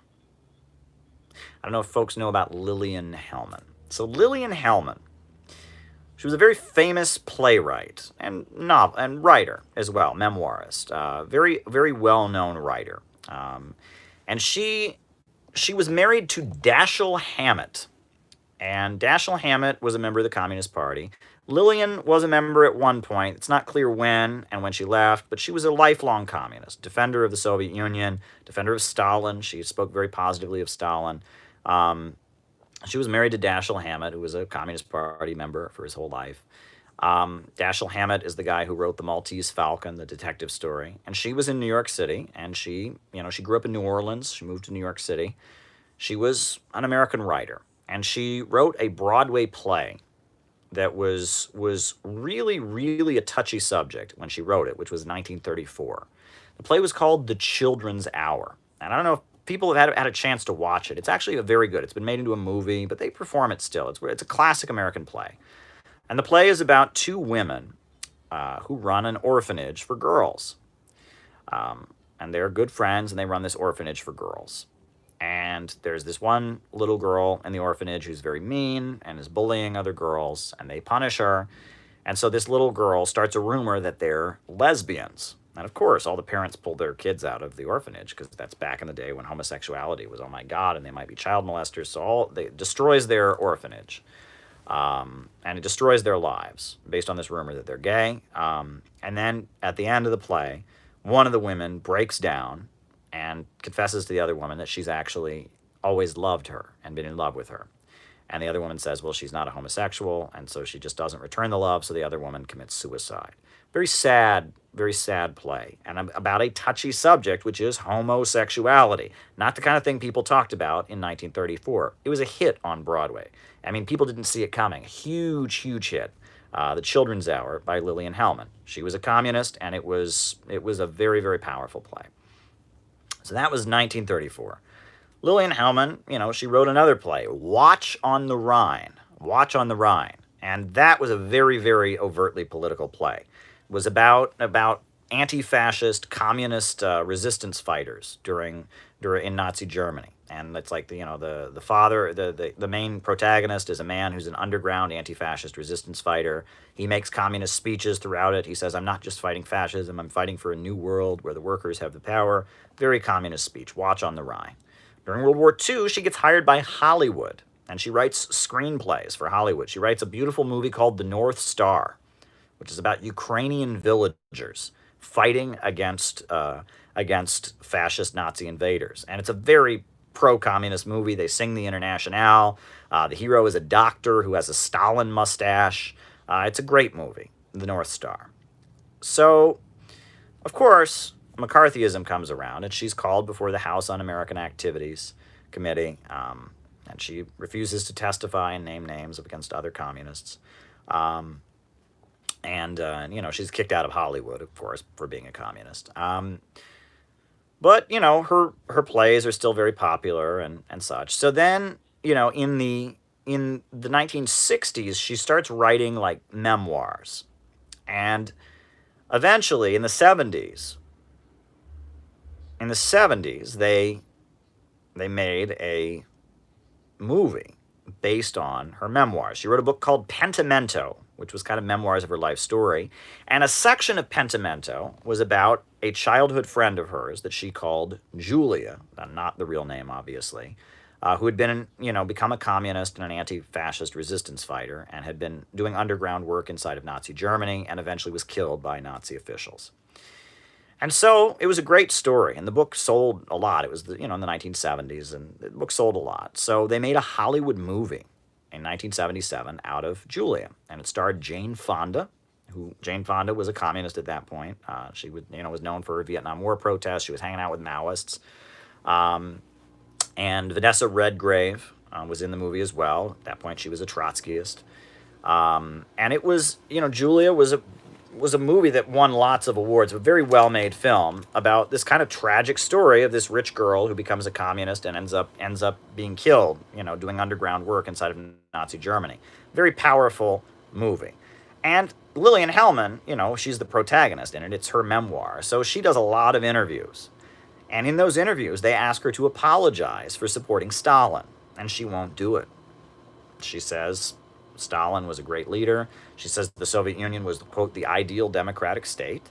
I don't know if folks know about Lillian Hellman. So Lillian Hellman, she was a very famous playwright and writer as well, memoirist, very, very well-known writer. And she was married to Dashiell Hammett. And Dashiell Hammett was a member of the Communist Party. Lillian was a member at one point. It's not clear when and when she left, but she was a lifelong communist, defender of the Soviet Union, defender of Stalin. She spoke very positively of Stalin. She was married to Dashiell Hammett, who was a Communist Party member for his whole life. Dashiell Hammett is the guy who wrote The Maltese Falcon, the detective story. And she was in New York City, and she grew up in New Orleans. She moved to New York City. She was an American writer, and she wrote a Broadway play that was really, really a touchy subject when she wrote it, which was 1934. The play was called The Children's Hour. And I don't know if people have had a chance to watch it. It's actually very good. It's been made into a movie, but they perform it still. It's a classic American play. And the play is about two women who run an orphanage for girls. And they're good friends, and they run this orphanage for girls. And there's this one little girl in the orphanage who's very mean and is bullying other girls, and they punish her. And so this little girl starts a rumor that they're lesbians. And of course, all the parents pull their kids out of the orphanage because that's back in the day when homosexuality was, oh my God, and they might be child molesters. So it destroys their orphanage. And it destroys their lives based on this rumor that they're gay. And then at the end of the play, one of the women breaks down and confesses to the other woman that she's actually always loved her and been in love with her. And the other woman says, well, she's not a homosexual, and so she just doesn't return the love, so the other woman commits suicide. Very sad play, and about a touchy subject, which is homosexuality. Not the kind of thing people talked about in 1934. It was a hit on Broadway. I mean, people didn't see it coming. Huge, huge hit. The Children's Hour by Lillian Hellman. She was a communist, and it was a very, very powerful play. So that was 1934. Lillian Hellman, she wrote another play, Watch on the Rhine. Watch on the Rhine. And that was a very, very overtly political play. It was about anti-fascist, communist resistance fighters in Nazi Germany. And it's like, the father, the main protagonist is a man who's an underground anti-fascist resistance fighter. He makes communist speeches throughout it. He says, I'm not just fighting fascism, I'm fighting for a new world where the workers have the power. Very communist speech. Watch on the Rhine. During World War II, she gets hired by Hollywood, and she writes screenplays for Hollywood. She writes a beautiful movie called The North Star, which is about Ukrainian villagers fighting against fascist Nazi invaders. And it's a very pro-communist movie. They sing the Internationale. The hero is a doctor who has a Stalin mustache. It's a great movie, The North Star. So, of course, McCarthyism comes around, and she's called before the House Un-American Activities Committee, and she refuses to testify and name names against other communists. She's kicked out of Hollywood, of course, for being a communist. But her plays are still very popular and such. So then, in the 1960s, she starts writing like memoirs. And eventually, in the 70s, they made a movie based on her memoirs. She wrote a book called Pentimento, which was kind of memoirs of her life story. And a section of Pentimento was about a childhood friend of hers that she called Julia, not the real name, obviously, who had been, become a communist and an anti-fascist resistance fighter and had been doing underground work inside of Nazi Germany and eventually was killed by Nazi officials. And so it was a great story, and the book sold a lot. It was, in the 1970s, and the book sold a lot. So they made a Hollywood movie, in 1977 out of Julia, and it starred Jane Fonda. Jane Fonda was a communist at that point. She was known for her Vietnam War protests. She was hanging out with Maoists. And Vanessa Redgrave was in the movie as well. At that point, she was a Trotskyist. And it was, Julia was a movie that won lots of awards, a very well-made film about this kind of tragic story of this rich girl who becomes a communist and ends up being killed, doing underground work inside of Nazi Germany. Very powerful movie. And Lillian Hellman, she's the protagonist in it. It's her memoir. So she does a lot of interviews. And in those interviews, they ask her to apologize for supporting Stalin. And she won't do it. She says Stalin was a great leader. She says the Soviet Union was, quote, the ideal democratic state.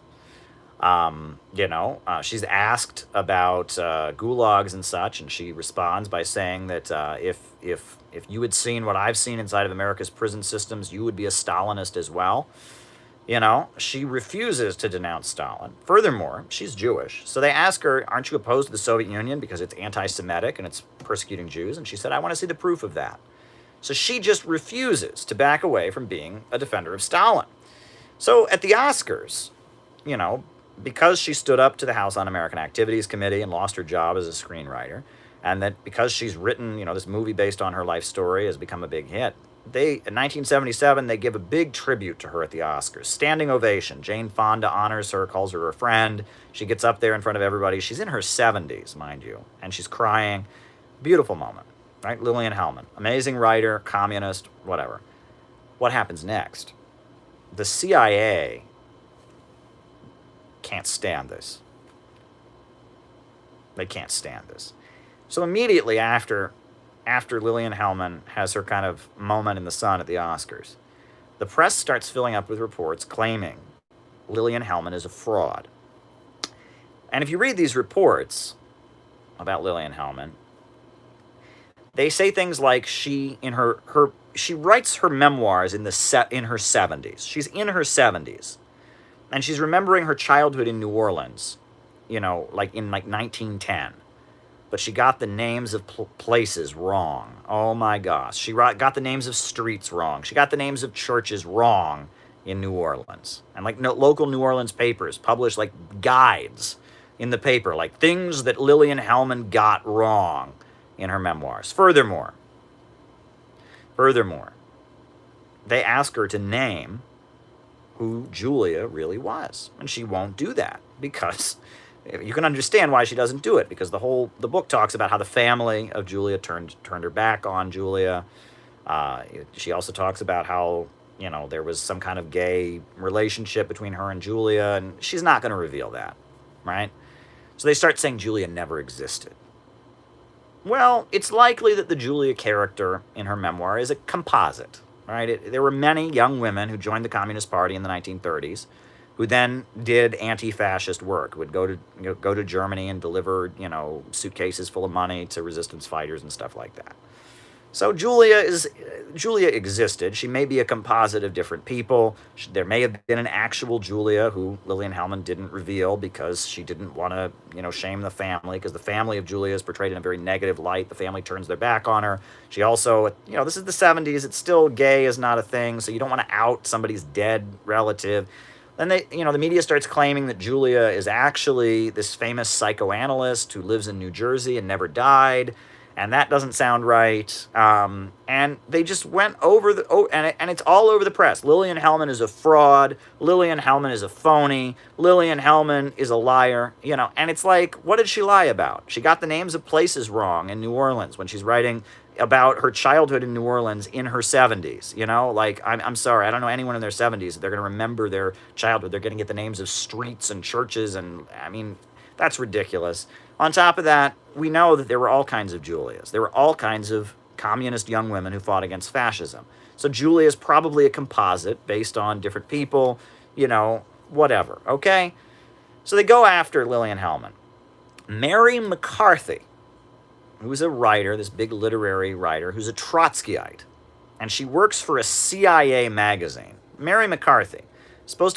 She's asked about gulags and such, and she responds by saying that if you had seen what I've seen inside of America's prison systems, you would be a Stalinist as well. She refuses to denounce Stalin. Furthermore, she's Jewish. So they ask her, aren't you opposed to the Soviet Union because it's anti-Semitic and it's persecuting Jews? And she said, I want to see the proof of that. So she just refuses to back away from being a defender of Stalin. So at the Oscars, because she stood up to the House Un-American Activities Committee and lost her job as a screenwriter, and that because she's written, this movie based on her life story has become a big hit, in 1977, they give a big tribute to her at the Oscars. Standing ovation. Jane Fonda honors her, calls her a friend. She gets up there in front of everybody. She's in her 70s, mind you, and she's crying. Beautiful moment, right? Lillian Hellman, amazing writer, communist, whatever. What happens next? The CIA can't stand this. They can't stand this. So immediately after Lillian Hellman has her kind of moment in the sun at the Oscars, the press starts filling up with reports claiming Lillian Hellman is a fraud. And if you read these reports about Lillian Hellman, they say things like she writes her memoirs in her 70s. She's in her 70s. And she's remembering her childhood in New Orleans, like in 1910. But she got the names of places wrong. Oh my gosh. She got the names of streets wrong. She got the names of churches wrong in New Orleans. And local New Orleans papers published guides in the paper, things that Lillian Hellman got wrong in her memoirs. Furthermore, they ask her to name who Julia really was. And she won't do that because you can understand why she doesn't do it, because the book talks about how the family of Julia turned her back on Julia. She also talks about how, there was some kind of gay relationship between her and Julia, and she's not going to reveal that, right? So they start saying Julia never existed. Well, it's likely that the Julia character in her memoir is a composite, right? There were many young women who joined the Communist Party in the 1930s who then did anti-fascist work, would go to Germany and deliver, suitcases full of money to resistance fighters and stuff like that. So Julia existed. She may be a composite of different people. There may have been an actual Julia who Lillian Hellman didn't reveal because she didn't want to, shame the family, because the family of Julia is portrayed in a very negative light. The family turns their back on her. She also, this is the 70s. It's still gay is not a thing, so you don't want to out somebody's dead relative. Then the media starts claiming that Julia is actually this famous psychoanalyst who lives in New Jersey and never died, and that doesn't sound right. And they just went over and it's all over the press. Lillian Hellman is a fraud. Lillian Hellman is a phony. Lillian Hellman is a liar. And it's like, what did she lie about? She got the names of places wrong in New Orleans when she's writing about her childhood in New Orleans in her 70s, I'm sorry, I don't know anyone in their 70s. They're going to remember their childhood. They're going to get the names of streets and churches, and that's ridiculous. On top of that, we know that there were all kinds of Julias. There were all kinds of communist young women who fought against fascism. So Julia is probably a composite based on different people, whatever, okay? So they go after Lillian Hellman. Mary McCarthy, who's a writer, this big literary writer, who's a Trotskyite, and she works for a CIA magazine. Mary McCarthy,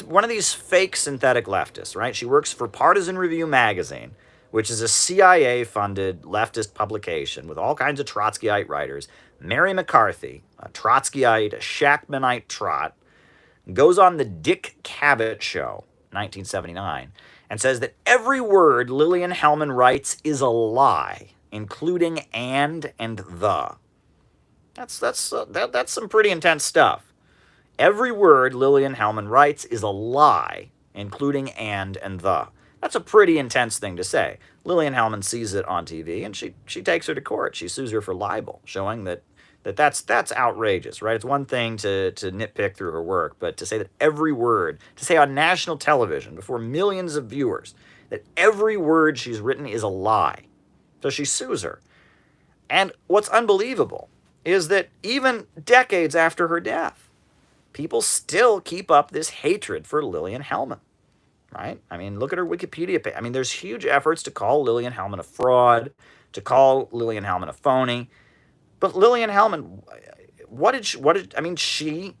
one of these fake synthetic leftists, right? She works for Partisan Review magazine, which is a CIA-funded leftist publication with all kinds of Trotskyite writers. Mary McCarthy, a Trotskyite, a Shachtmanite trot, goes on the Dick Cavett Show, 1979, and says that every word Lillian Hellman writes is a lie, including and the. That's some pretty intense stuff. Every word Lillian Hellman writes is a lie, including and the. That's a pretty intense thing to say. Lillian Hellman sees it on TV, and she takes her to court. She sues her for libel, showing that's outrageous, right? It's one thing to nitpick through her work, but to say that every word, to say on national television before millions of viewers, that every word she's written is a lie. So she sues her. And what's unbelievable is that even decades after her death, people still keep up this hatred for Lillian Hellman, right? I mean, look at her Wikipedia page. I mean, there's huge efforts to call Lillian Hellman a fraud, to call Lillian Hellman a phony. But Lillian Hellman, she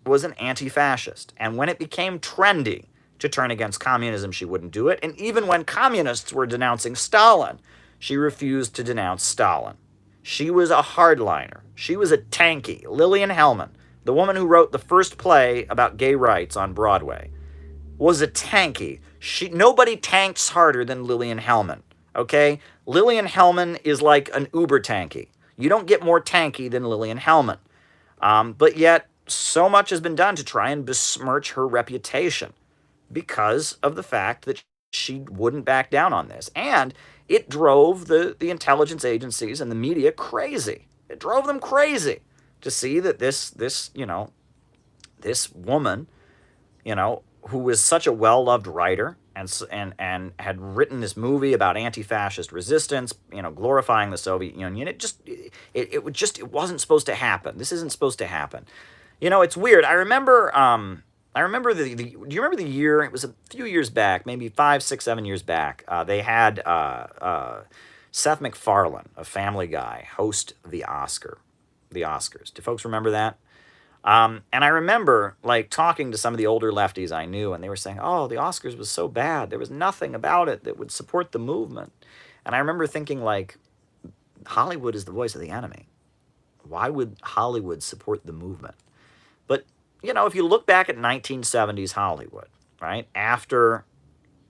was an anti-fascist. And when it became trendy to turn against communism, she wouldn't do it. And even when communists were denouncing Stalin, she refused to denounce Stalin. She was a hardliner. She was a tanky. Lillian Hellman, the woman who wrote the first play about gay rights on Broadway, was a tanky. Nobody tanks harder than Lillian Hellman, okay? Lillian Hellman is like an uber tanky. You don't get more tanky than Lillian Hellman. But yet, so much has been done to try and besmirch her reputation because of the fact that she wouldn't back down on this. And it drove the intelligence agencies and the media crazy. It drove them crazy to see that this woman, who was such a well-loved writer and had written this movie about anti-fascist resistance, glorifying the Soviet Union. It wasn't supposed to happen. This isn't supposed to happen. It's weird. I remember do you remember the year? It was a few years back, maybe 5, 6, 7 years back. They had Seth MacFarlane, a Family Guy, host the Oscars. Do folks remember that? And I remember talking to some of the older lefties I knew, and they were saying, oh, the Oscars was so bad. There was nothing about it that would support the movement. And I remember thinking, Hollywood is the voice of the enemy. Why would Hollywood support the movement? But, if you look back at 1970s Hollywood, right, after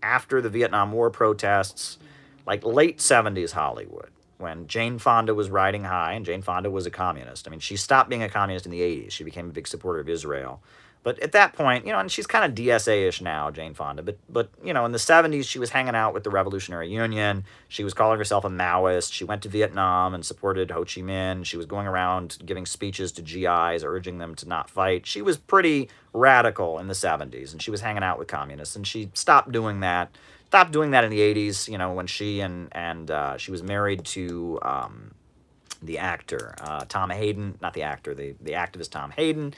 the Vietnam War protests, late 70s Hollywood, when Jane Fonda was riding high, and Jane Fonda was a communist. I mean, she stopped being a communist in the 80s. She became a big supporter of Israel. But at that point, and she's kind of DSA-ish now, Jane Fonda, but in the 70s, she was hanging out with the Revolutionary Union. She was calling herself a Maoist. She went to Vietnam and supported Ho Chi Minh. She was going around giving speeches to GIs, urging them to not fight. She was pretty radical in the 70s, and she was hanging out with communists, and she stopped doing that in the 80s, when she and she was married to the actor, Tom Hayden, not the actor, the activist Tom Hayden.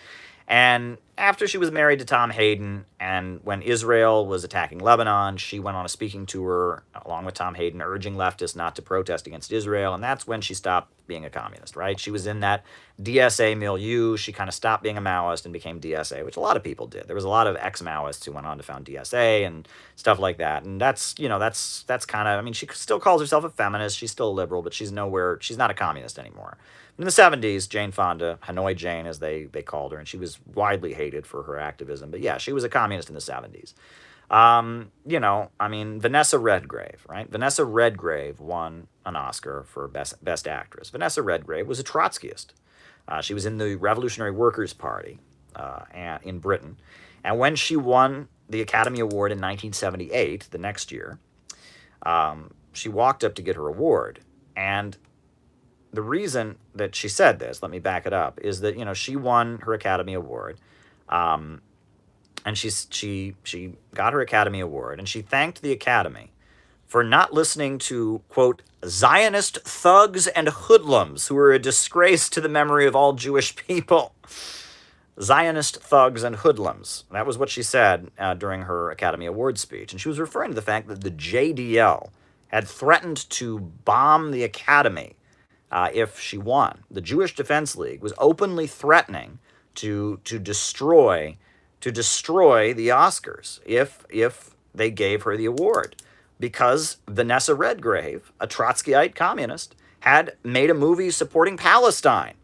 And after she was married to Tom Hayden, and when Israel was attacking Lebanon, she went on a speaking tour along with Tom Hayden, urging leftists not to protest against Israel, and that's when she stopped being a communist, right? She was in that DSA milieu. She kind of stopped being a Maoist and became DSA, which a lot of people did. There was a lot of ex-Maoists who went on to found DSA and stuff like that, and that's kind of, she still calls herself a feminist, she's still a liberal, but she's not a communist anymore. In the 70s, Jane Fonda, Hanoi Jane as they called her, and she was widely hated for her activism. But yeah, she was a communist in the 70s. Vanessa Redgrave, right? Vanessa Redgrave won an Oscar for Best Actress. Vanessa Redgrave was a Trotskyist. She was in the Revolutionary Workers' Party in Britain. And when she won the Academy Award in 1978, the next year, she walked up to get her award. And the reason that she said this, let me back it up, is that, she won her Academy Award, and she got her Academy Award, and she thanked the Academy for not listening to, quote, Zionist thugs and hoodlums who are a disgrace to the memory of all Jewish people. Zionist thugs and hoodlums. That was what she said during her Academy Award speech, and she was referring to the fact that the JDL had threatened to bomb the Academy if she won. The Jewish Defense League was openly threatening to destroy the Oscars if they gave her the award. because Vanessa Redgrave, a Trotskyite communist, had made a movie supporting Palestine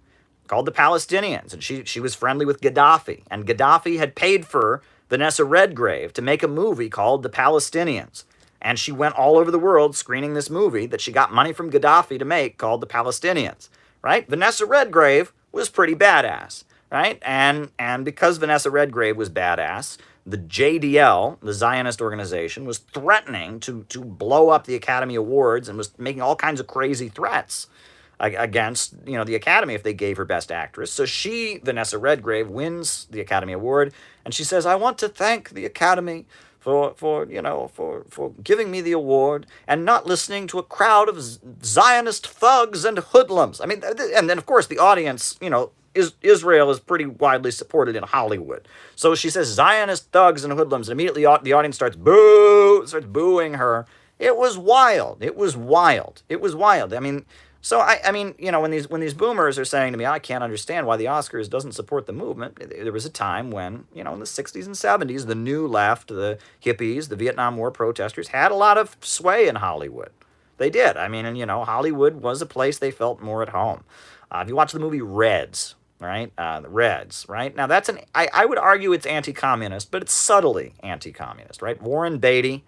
called The Palestinians, and she was friendly with Gaddafi, and Gaddafi had paid for Vanessa Redgrave to make a movie called The Palestinians, and she went all over the world screening this movie that she got money from Gaddafi to make called The Palestinians, right? Vanessa Redgrave was pretty badass, right? And because Vanessa Redgrave was badass, the JDL, the Zionist organization, was threatening to blow up the Academy Awards and was making all kinds of crazy threats against, the Academy if they gave her Best Actress. So she, Vanessa Redgrave, wins the Academy Award, and she says, "I want to thank the Academy for giving me the award and not listening to a crowd of Zionist thugs and hoodlums." I mean, and then of course the audience, Israel is pretty widely supported in Hollywood. So she says Zionist thugs and hoodlums, and immediately the audience starts booing her. It was wild. It was wild. It was wild. I mean, so I mean, when these boomers are saying to me, "I can't understand why the Oscars doesn't support the movement," there was a time when, in the 60s and 70s, the new left, the hippies, the Vietnam War protesters had a lot of sway in Hollywood. They did. I mean, and Hollywood was a place they felt more at home. If you watch the movie Reds, right? The Reds, right? Now that's I would argue it's anti-communist, but it's subtly anti-communist, right? Warren Beatty,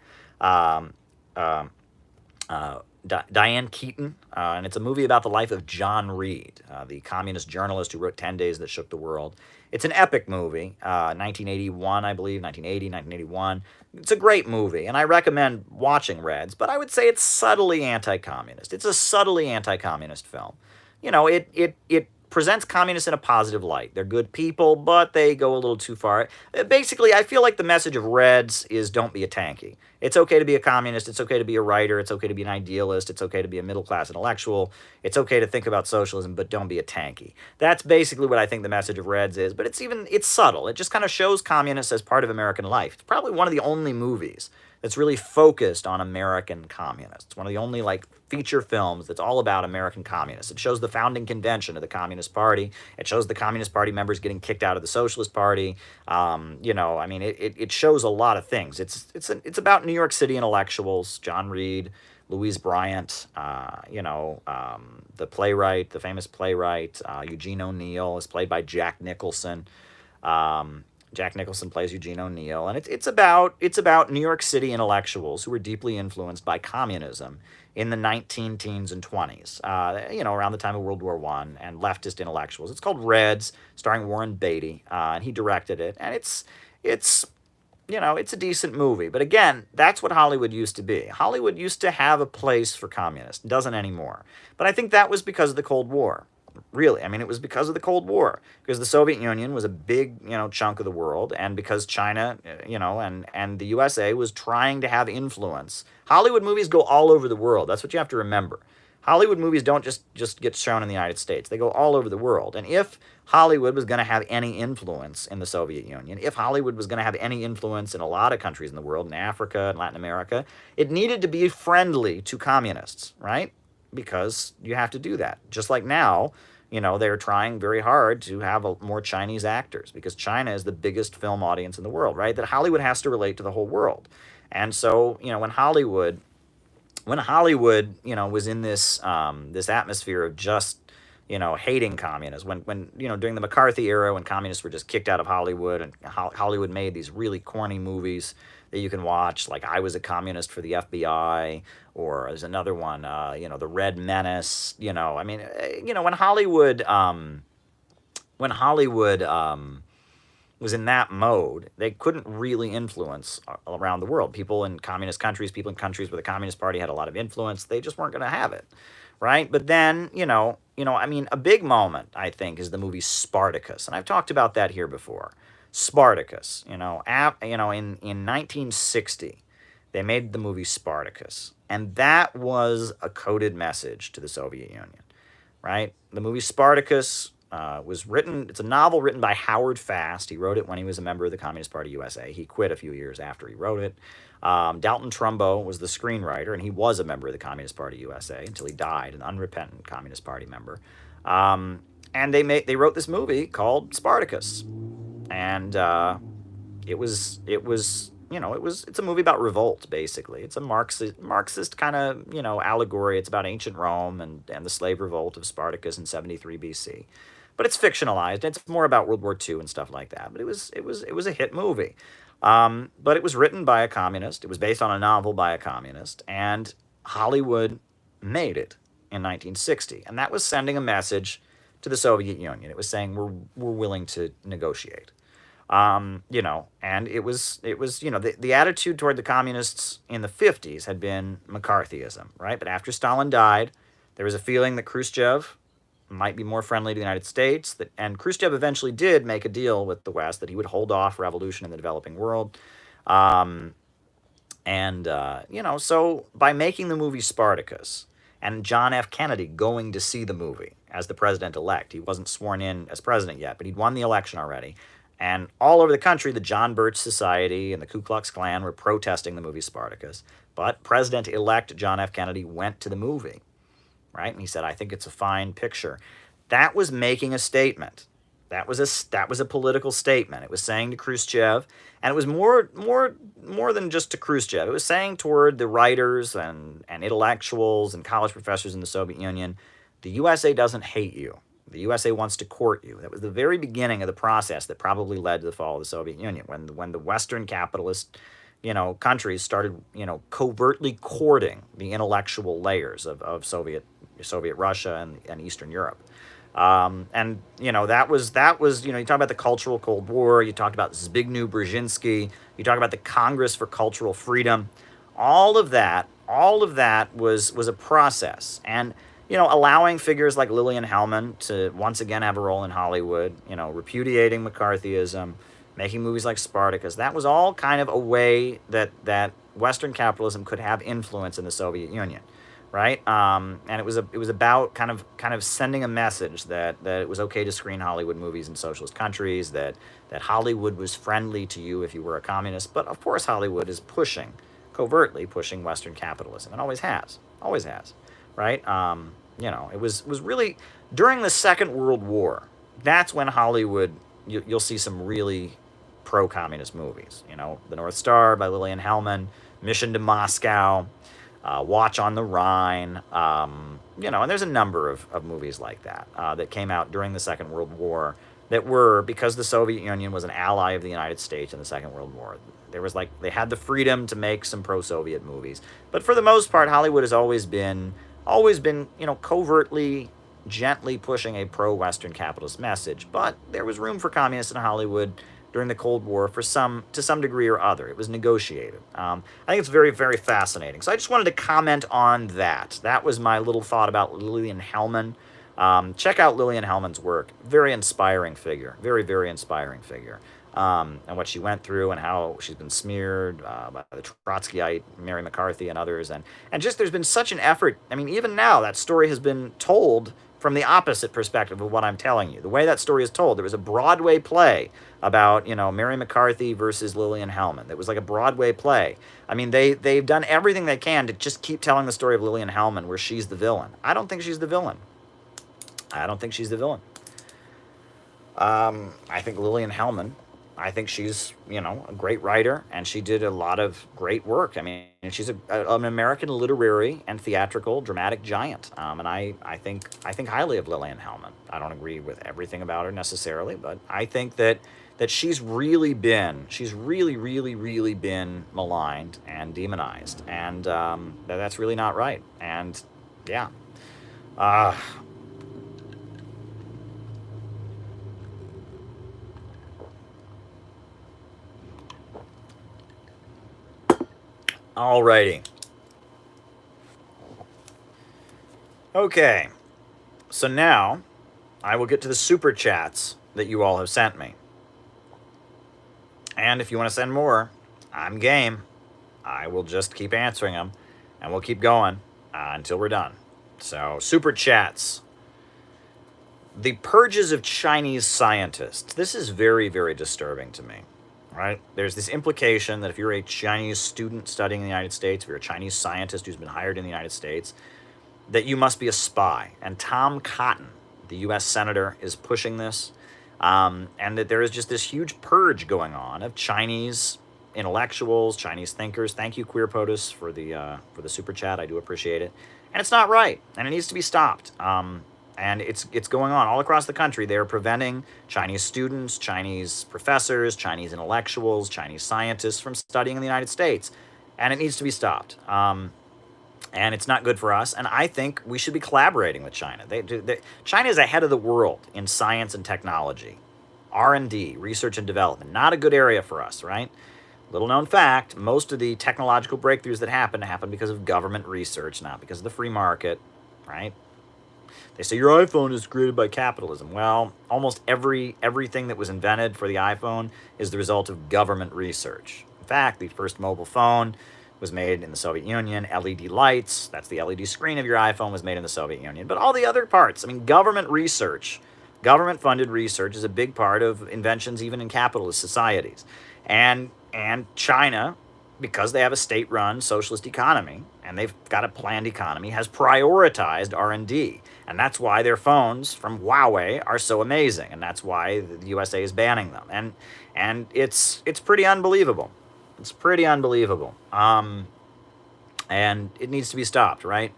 Diane Keaton, and it's a movie about the life of John Reed, the communist journalist who wrote 10 Days That Shook the World. It's an epic movie, 1981, I believe, 1980, 1981. It's a great movie, and I recommend watching Reds, but I would say it's subtly anti-communist. It's a subtly anti-communist film. It presents communists in a positive light. They're good people, but they go a little too far. Basically, I feel like the message of Reds is don't be a tanky. It's okay to be a communist. It's okay to be a writer. It's okay to be an idealist. It's okay to be a middle-class intellectual. It's okay to think about socialism, but don't be a tanky. That's basically what I think the message of Reds is, but it's subtle. It just kind of shows communists as part of American life. It's probably one of the only movies that's really focused on American communists. One of the only feature films that's all about American communists. It shows the founding convention of the Communist Party. It shows the Communist Party members getting kicked out of the Socialist Party. It shows a lot of things. It's about New York City intellectuals, John Reed, Louise Bryant, the playwright, the famous playwright, Eugene O'Neill is played by Jack Nicholson. Jack Nicholson plays Eugene O'Neill, and it's about New York City intellectuals who were deeply influenced by communism in the 19-teens and 20s, around the time of World War I, and leftist intellectuals. It's called Reds, starring Warren Beatty, and he directed it, and it's a decent movie. But again, that's what Hollywood used to be. Hollywood used to have a place for communists. It doesn't anymore. But I think that was because of the Cold War. Really, I mean, it was because of the Cold War, because the Soviet Union was a big, chunk of the world, and because China, and the USA was trying to have influence. Hollywood movies go all over the world. That's what you have to remember. Hollywood movies don't just get shown in the United States. They go all over the world. And if Hollywood was going to have any influence in the Soviet Union, if Hollywood was going to have any influence in a lot of countries in the world, in Africa and Latin America, it needed to be friendly to communists, right? Because you have to do that. Just like now, they're trying very hard to have more Chinese actors because China is the biggest film audience in the world, right? That Hollywood has to relate to the whole world. And so, when Hollywood, was in this this atmosphere of just, hating communists, when during the McCarthy era, when communists were just kicked out of Hollywood, and Hollywood made these really corny movies that you can watch, like I Was a Communist for the FBI, or there's another one, The Red Menace. When Hollywood, was in that mode, they couldn't really influence around the world. People in communist countries, people in countries where the Communist Party had a lot of influence, they just weren't going to have it, right? But then, a big moment, I think, is the movie Spartacus, and I've talked about that here before. Spartacus, in 1960, they made the movie Spartacus, and that was a coded message to the Soviet Union, right? The movie Spartacus was written, it's a novel written by Howard Fast. He wrote it when he was a member of the Communist Party USA. He quit a few years after he wrote it. Dalton Trumbo was the screenwriter, and he was a member of the Communist Party USA until he died, an unrepentant Communist Party member. And they wrote this movie called Spartacus. And it was it's a movie about revolt, basically. It's a Marxist kind of, allegory. It's about ancient Rome and the slave revolt of Spartacus in 73 BC. But it's fictionalized. It's more about World War II and stuff like that. But it was a hit movie. But it was written by a communist. It was based on a novel by a communist, and Hollywood made it in 1960, and that was sending a message to the Soviet Union. It was saying we're willing to negotiate. And it was the attitude toward the communists in the 50s had been McCarthyism, right? But after Stalin died, there was a feeling that Khrushchev might be more friendly to the United States. And Khrushchev eventually did make a deal with the West that he would hold off revolution in the developing world. Um, so by making the movie Spartacus and John F. Kennedy going to see the movie as the president-elect, he wasn't sworn in as president yet, but he'd won the election already. And all over the country, the John Birch Society and the Ku Klux Klan were protesting the movie Spartacus. But President-elect John F. Kennedy went to the movie, right? And he said, I think it's a fine picture. That was making a statement. That was a political statement. It was saying to Khrushchev, and it was more than just to Khrushchev. It was saying toward the writers and intellectuals and college professors in the Soviet Union, the USA doesn't hate you. The USA wants to court you. That was the very beginning of the process that probably led to the fall of the Soviet Union, when the Western capitalist, countries started, covertly courting the intellectual layers of Soviet Russia and Eastern Europe. You talk about the Cultural Cold War, you talked about Zbigniew Brzezinski, you talk about the Congress for Cultural Freedom. All of that was a process. And, allowing figures like Lillian Hellman to once again have a role in Hollywood, repudiating McCarthyism, making movies like Spartacus, that was all kind of a way that Western capitalism could have influence in the Soviet Union. Right, and it was about kind of sending a message that it was okay to screen Hollywood movies in socialist countries, that Hollywood was friendly to you if you were a communist. But of course, Hollywood is covertly pushing Western capitalism, and always has, right? It was really during the Second World War. That's when Hollywood, you'll see some really pro-communist movies. The North Star by Lillian Hellman, Mission to Moscow. Watch on the Rhine, and there's a number of movies like that that came out during the Second World War that were, because the Soviet Union was an ally of the United States in the Second World War. They had the freedom to make some pro-Soviet movies, but for the most part, Hollywood has always been, covertly, gently pushing a pro-Western capitalist message. But there was room for communists in Hollywood during the Cold War to some degree or other. It was negotiated. I think it's very, very fascinating. So I just wanted to comment on that. That was my little thought about Lillian Hellman. Check out Lillian Hellman's work. Very inspiring figure. Very, very inspiring figure. And what she went through and how she's been smeared by the Trotskyite, Mary McCarthy, and others. And just there's been such an effort. I mean, even now, that story has been told from the opposite perspective of what I'm telling you. The way that story is told, there was a Broadway play about, Mary McCarthy versus Lillian Hellman. It was like a Broadway play. I mean, they've done everything they can to just keep telling the story of Lillian Hellman where she's the villain. I don't think she's the villain. I think Lillian Hellman, I think she's, a great writer, and she did a lot of great work. I mean, she's an American literary and theatrical dramatic giant. And I think highly of Lillian Hellman. I don't agree with everything about her necessarily, but I think that she's really, really been maligned and demonized, and that's really not right. And yeah. Alrighty. Okay. So now I will get to the super chats that you all have sent me. And if you want to send more, I'm game. I will just keep answering them, and we'll keep going until we're done. So, super chats. The purges of Chinese scientists. This is very, very disturbing to me. Right? There's this implication that if you're a Chinese student studying in the United States, if you're a Chinese scientist who's been hired in the United States, that you must be a spy. And Tom Cotton, the U.S. Senator, is pushing this, and that there is just this huge purge going on of Chinese intellectuals, Chinese thinkers. Thank you, Queer POTUS, for the super chat. I do appreciate it. And it's not right, and it needs to be stopped. And it's going on all across the country. They are preventing Chinese students, Chinese professors, Chinese intellectuals, Chinese scientists from studying in the United States, and it needs to be stopped. And it's not good for us. And I think we should be collaborating with China. China is ahead of the world in science and technology, R&D, research and development. Not a good area for us, right? Little known fact, most of the technological breakthroughs that happen because of government research, not because of the free market, right? They say your iPhone is created by capitalism. Well, almost everything that was invented for the iPhone is the result of government research. In fact, the first mobile phone was made in the Soviet Union. LED lights, that's the LED screen of your iPhone, was made in the Soviet Union. But all the other parts, I mean, government research, government-funded research is a big part of inventions even in capitalist societies. And China, because they have a state-run socialist economy, and they've got a planned economy, has prioritized R&D. And that's why their phones from Huawei are so amazing. And that's why the USA is banning them. And it's pretty unbelievable. It's pretty unbelievable. And it needs to be stopped, right?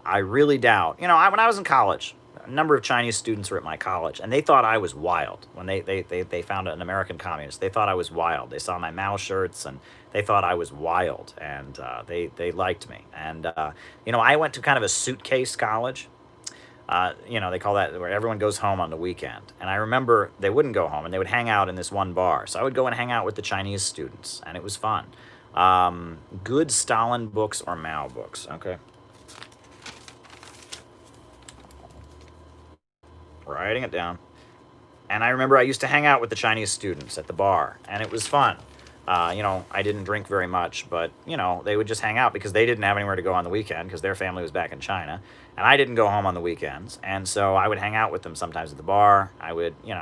I really doubt. When I was in college, a number of Chinese students were at my college, and they thought I was wild. When they found an American communist, they thought I was wild. They saw my Mao shirts, and they thought I was wild, and they liked me. And, I went to kind of a suitcase college. They call that where everyone goes home on the weekend. And I remember they wouldn't go home, and they would hang out in this one bar. So I would go and hang out with the Chinese students, and it was fun. Good Stalin books or Mao books. Okay. Writing it down. And I remember I used to hang out with the Chinese students at the bar, and it was fun. I didn't drink very much, but, they would just hang out because they didn't have anywhere to go on the weekend because their family was back in China. And I didn't go home on the weekends. And so I would hang out with them sometimes at the bar. I would, we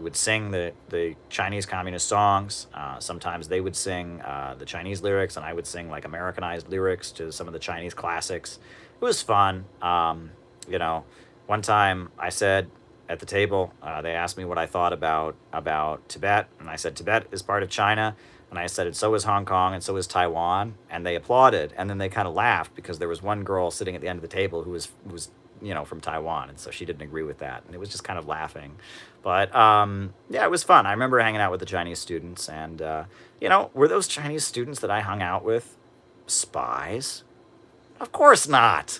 would sing the Chinese communist songs. Sometimes they would sing the Chinese lyrics, and I would sing like Americanized lyrics to some of the Chinese classics. It was fun. One time I said, at the table, they asked me what I thought about Tibet, and I said Tibet is part of China, and I said so is Hong Kong, and so is Taiwan, and they applauded, and then they kind of laughed because there was one girl sitting at the end of the table who was from Taiwan, and so she didn't agree with that, and it was just kind of laughing. But it was fun. I remember hanging out with the Chinese students, and were those Chinese students that I hung out with spies? Of course not.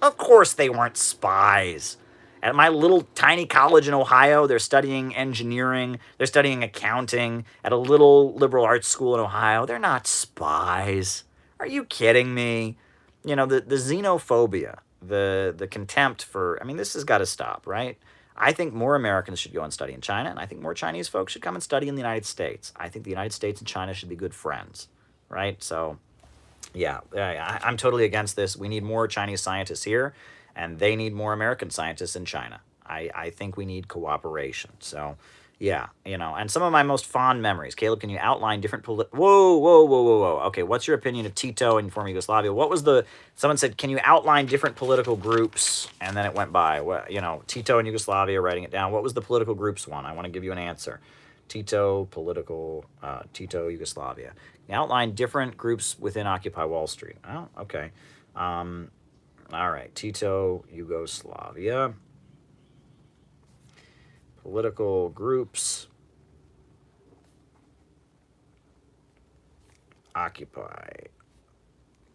Of course they weren't spies. At my little tiny college in Ohio, they're studying engineering. They're studying accounting at a little liberal arts school in Ohio. They're not spies. Are you kidding me? The xenophobia, the contempt for, this has got to stop, right? I think more Americans should go and study in China, and I think more Chinese folks should come and study in the United States. I think the United States and China should be good friends, right? So, yeah, I'm totally against this. We need more Chinese scientists here, and they need more American scientists in China. I think we need cooperation. So, yeah, and some of my most fond memories. Caleb, can you outline different Whoa. Okay, what's your opinion of Tito in former Yugoslavia? Someone said, can you outline different political groups? And then it went by. Tito in Yugoslavia, writing it down. What was the political groups one? I want to give you an answer. Tito, Yugoslavia. You outline different groups within Occupy Wall Street. Oh, okay. All right, Tito, Yugoslavia. Political groups. Occupy.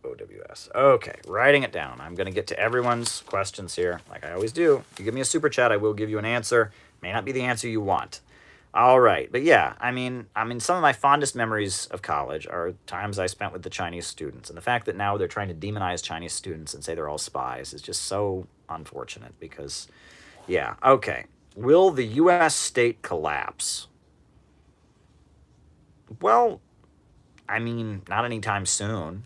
OWS. Okay, writing it down. I'm going to get to everyone's questions here, like I always do. If you give me a super chat, I will give you an answer. May not be the answer you want. All right, but yeah, some of my fondest memories of college are times I spent with the Chinese students, and the fact that now they're trying to demonize Chinese students and say they're all spies is just so unfortunate because, yeah, okay. Will the U.S. state collapse? Well, not anytime soon.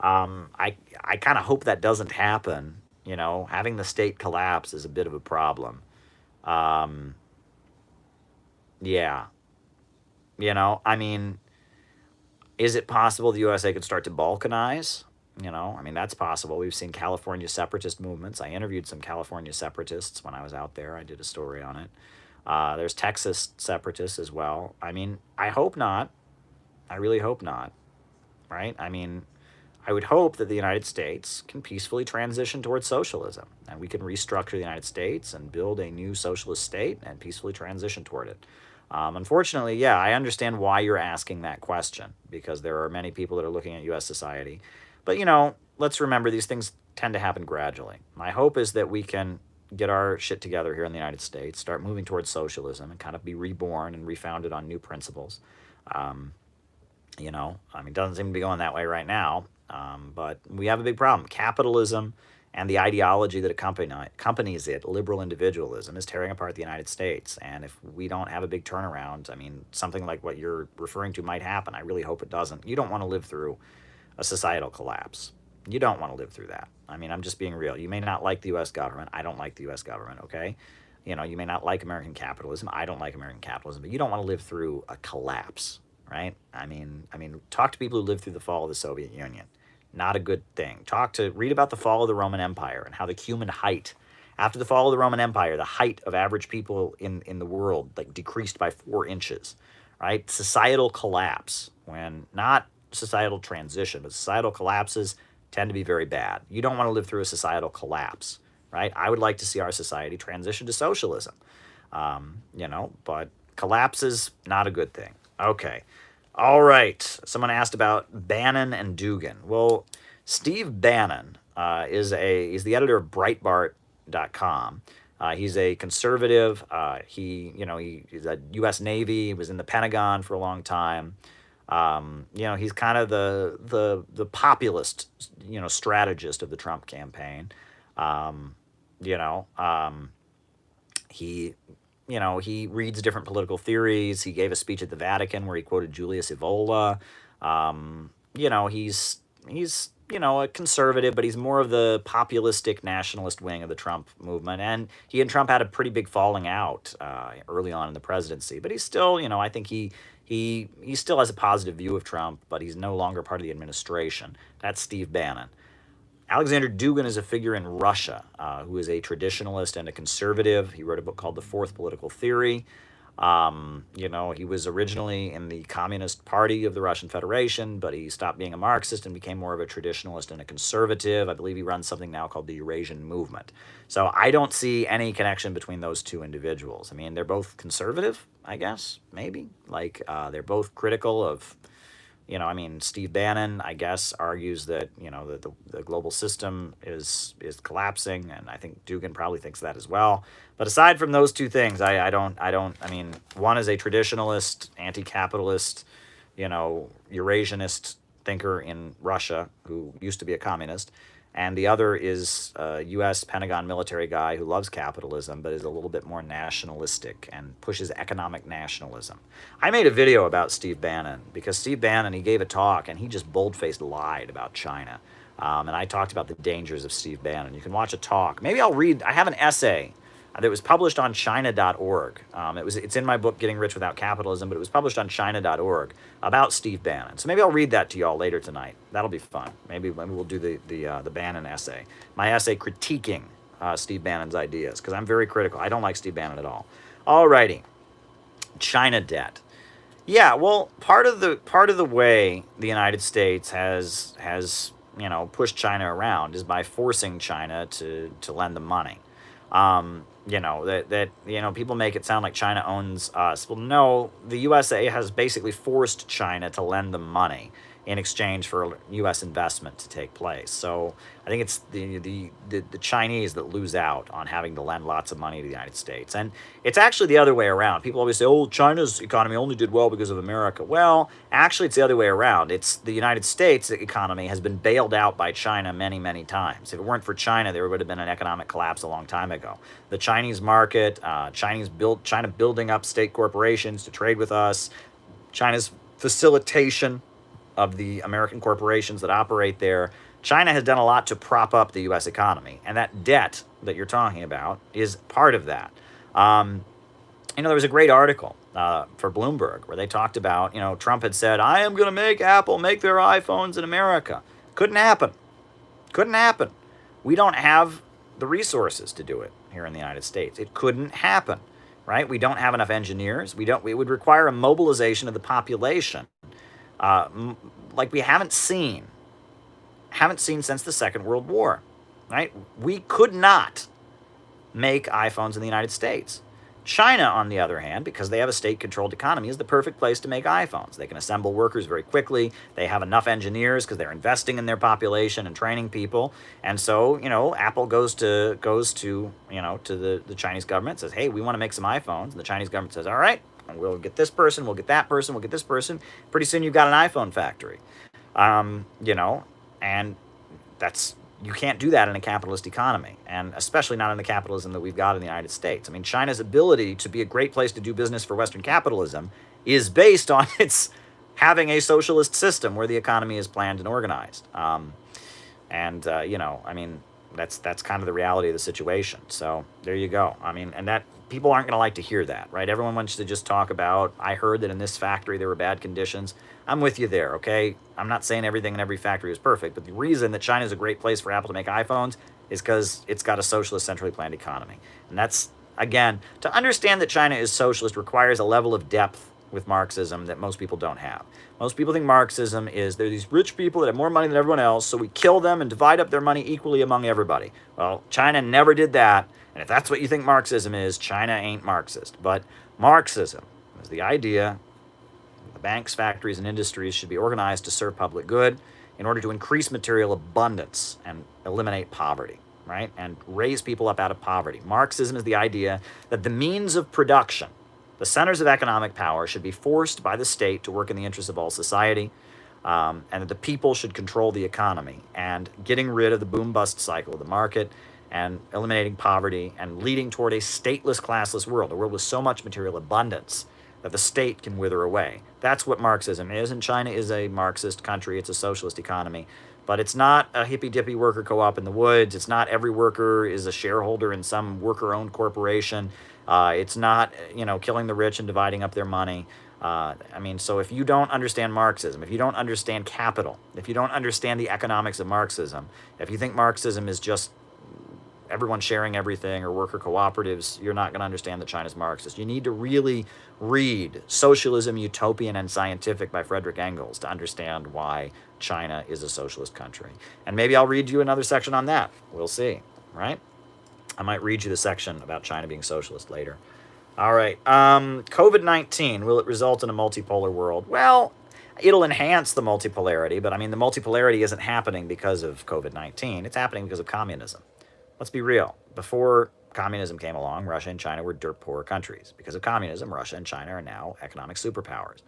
I kind of hope that doesn't happen. Having the state collapse is a bit of a problem. Yeah. Is it possible the USA could start to balkanize? That's possible. We've seen California separatist movements. I interviewed some California separatists when I was out there. I did a story on it. There's Texas separatists as well. I mean, I hope not. I really hope not, right? I mean, I would hope that the United States can peacefully transition towards socialism, and we can restructure the United States and build a new socialist state and peacefully transition toward it. Unfortunately, yeah, I understand why you're asking that question, because there are many people that are looking at U.S. society. But, let's remember these things tend to happen gradually. My hope is that we can get our shit together here in the United States, start moving towards socialism, and kind of be reborn and refounded on new principles. Um, it doesn't seem to be going that way right now, but we have a big problem. Capitalism and the ideology that accompanies it, liberal individualism, is tearing apart the United States. And if we don't have a big turnaround, I mean, something like what you're referring to might happen. I really hope it doesn't. You don't want to live through a societal collapse. You don't want to live through that. I mean, I'm just being real. You may not like the U.S. government. I don't like the U.S. government, okay? You may not like American capitalism. I don't like American capitalism. But you don't want to live through a collapse, right? I mean, talk to people who lived through the fall of the Soviet Union. Not a good thing. Read about the fall of the Roman Empire and how the human height, after the fall of the Roman Empire, the height of average people in the world decreased by 4 inches, right? Societal collapse, when not societal transition, but societal collapses tend to be very bad. You don't want to live through a societal collapse, right? I would like to see our society transition to socialism, but collapse is not a good thing. Okay. All right. Someone asked about Bannon and Dugin. Well, Steve Bannon is the editor of Breitbart.com. He's a conservative. He's a U.S. Navy. He was in the Pentagon for a long time. He's kind of the populist, strategist of the Trump campaign. He reads different political theories. He gave a speech at the Vatican where he quoted Julius Evola. He's a conservative, but he's more of the populistic nationalist wing of the Trump movement. And he and Trump had a pretty big falling out early on in the presidency. But he's still, I think he still has a positive view of Trump, but he's no longer part of the administration. That's Steve Bannon. Alexander Dugin is a figure in Russia who is a traditionalist and a conservative. He wrote a book called The Fourth Political Theory. He was originally in the Communist Party of the Russian Federation, but he stopped being a Marxist and became more of a traditionalist and a conservative. I believe he runs something now called the Eurasian Movement. So I don't see any connection between those two individuals. I mean, they're both conservative, I guess, maybe. They're both critical of... Steve Bannon, I guess, argues that, that the global system is collapsing, and I think Dugin probably thinks that as well. But aside from those two things, one is a traditionalist, anti-capitalist, Eurasianist thinker in Russia who used to be a communist, and the other is a U.S. Pentagon military guy who loves capitalism but is a little bit more nationalistic and pushes economic nationalism. I made a video about Steve Bannon because Steve Bannon, he gave a talk and he just bold-faced lied about China. And I talked about the dangers of Steve Bannon. You can watch a talk. Maybe I'll read. I have an essay that was published on China.org. It's in my book, Getting Rich Without Capitalism, but it was published on China.org about Steve Bannon. So maybe I'll read that to y'all later tonight. That'll be fun. Maybe we'll do the Bannon essay. My essay critiquing Steve Bannon's ideas, because I'm very critical. I don't like Steve Bannon at all. Alrighty. China debt. Yeah, well, part of the way the United States has pushed China around is by forcing China to lend them money. People make it sound like China owns us. Well, no, the USA has basically forced China to lend them money in exchange for U.S. investment to take place. So I think it's the Chinese that lose out on having to lend lots of money to the United States. And it's actually the other way around. People always say, oh, China's economy only did well because of America. Well, actually, it's the other way around. It's the United States economy has been bailed out by China many, many times. If it weren't for China, there would have been an economic collapse a long time ago. The Chinese market, China building up state corporations to trade with us, China's facilitation of the American corporations that operate there. China has done a lot to prop up the U.S. economy, and that debt that you're talking about is part of that. There was a great article for Bloomberg where they talked about, Trump had said, I am going to make Apple make their iPhones in America. Couldn't happen. We don't have the resources to do it here in the United States. It couldn't happen. right? We don't have enough engineers. We would require a mobilization of the population uh, like we haven't seen since the Second World War, right? We could not make iPhones in the United States. China, on the other hand, because they have a state-controlled economy, is the perfect place to make iPhones. They can assemble workers very quickly. They have enough engineers because they're investing in their population and training people. And so, Apple goes to the Chinese government, says, hey, we want to make some iPhones. And the Chinese government says, all right, we'll get this person, we'll get that person, we'll get this person. Pretty soon you've got an iPhone factory. And you can't do that in a capitalist economy, and especially not in the capitalism that we've got in the United States. I mean, China's ability to be a great place to do business for Western capitalism is based on its having a socialist system where the economy is planned and organized. That's kind of the reality of the situation. So there you go. I mean, and that people aren't going to like to hear that, right? Everyone wants to just talk about, I heard that in this factory there were bad conditions. I'm with you there, okay? I'm not saying everything in every factory is perfect, but the reason that China is a great place for Apple to make iPhones is because it's got a socialist, centrally planned economy. And that's, again, to understand that China is socialist requires a level of depth with Marxism that most people don't have. Most people think Marxism is they're these rich people that have more money than everyone else, so we kill them and divide up their money equally among everybody. Well, China never did that, and if that's what you think Marxism is, China ain't Marxist. But Marxism is the idea the banks, factories, and industries should be organized to serve public good in order to increase material abundance and eliminate poverty, right? And raise people up out of poverty. Marxism is the idea that the means of production, the centers of economic power, should be forced by the state to work in the interests of all society, and that the people should control the economy, and getting rid of the boom-bust cycle of the market and eliminating poverty and leading toward a stateless, classless world, a world with so much material abundance that the state can wither away. That's what Marxism is, and China is a Marxist country. It's a socialist economy. But it's not a hippy-dippy worker co-op in the woods. It's not every worker is a shareholder in some worker-owned corporation. It's not, killing the rich and dividing up their money. So if you don't understand Marxism, if you don't understand capital, if you don't understand the economics of Marxism, if you think Marxism is just everyone sharing everything or worker cooperatives, you're not going to understand that China's Marxist. You need to really read Socialism, Utopian, and Scientific by Frederick Engels to understand why China is a socialist country. And maybe I'll read you another section on that. We'll see, right? I might read you the section about China being socialist later. All right. COVID-19, will it result in a multipolar world? Well, it'll enhance the multipolarity, but the multipolarity isn't happening because of COVID-19. It's happening because of communism. Let's be real. Before communism came along, Russia and China were dirt poor countries. Because of communism, Russia and China are now economic superpowers,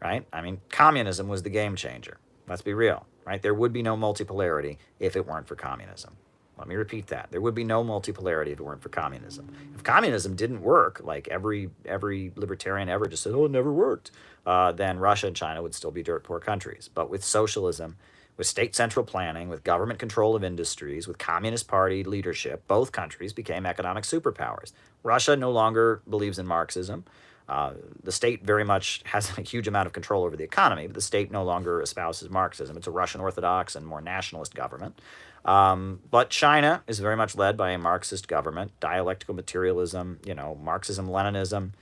right? Communism was the game changer. Let's be real, right? There would be no multipolarity if it weren't for communism. Let me repeat that. There would be no multipolarity if it weren't for communism. If communism didn't work, like every libertarian ever just said, oh, it never worked, then Russia and China would still be dirt poor countries. But with socialism, with state central planning, with government control of industries, with Communist Party leadership, both countries became economic superpowers. Russia no longer believes in Marxism. The state very much has a huge amount of control over the economy, but the state no longer espouses Marxism. It's a Russian Orthodox and more nationalist government. But China is very much led by a Marxist government, dialectical materialism, Marxism-Leninism,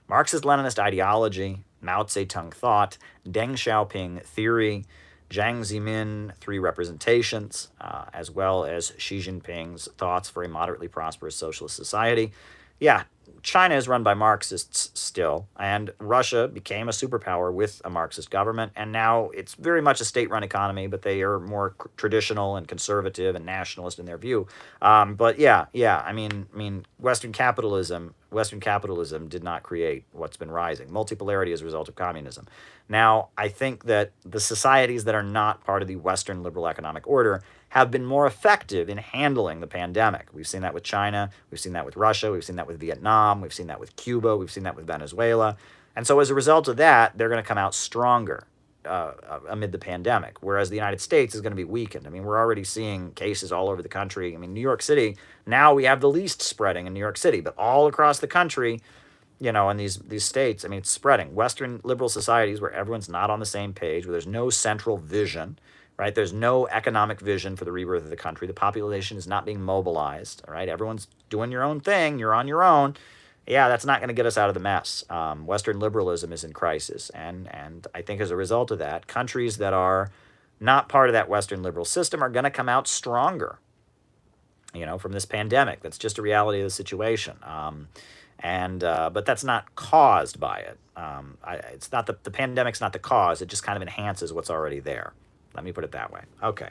Marxist-Leninist ideology, Mao Zedong thought, Deng Xiaoping theory, Jiang Zemin three representations, as well as Xi Jinping's thoughts for a moderately prosperous socialist society. Yeah, China is run by Marxists still, and Russia became a superpower with a Marxist government, and now it's very much a state-run economy, but they are more traditional and conservative and nationalist in their view. Western capitalism did not create what's been rising. Multipolarity is a result of communism. Now, I think that the societies that are not part of the Western liberal economic order have been more effective in handling the pandemic. We've seen that with China, we've seen that with Russia, we've seen that with Vietnam, we've seen that with Cuba, we've seen that with Venezuela. And so as a result of that, they're going to come out stronger amid the pandemic, whereas the United States is going to be weakened. We're already seeing cases all over the country. New York City, now we have the least spreading in New York City, but all across the country, in these states, it's spreading. Western liberal societies where everyone's not on the same page, where there's no central vision, right? There's no economic vision for the rebirth of the country. The population is not being mobilized, all right? Everyone's doing your own thing. You're on your own. yeah, that's not going to get us out of the mess. Western liberalism is in crisis, and I think as a result of that, countries that are not part of that Western liberal system are going to come out stronger, from this pandemic. That's just a reality of the situation. But that's not caused by it. It's not the pandemic's not the cause. It just kind of enhances what's already there. Let me put it that way. Okay.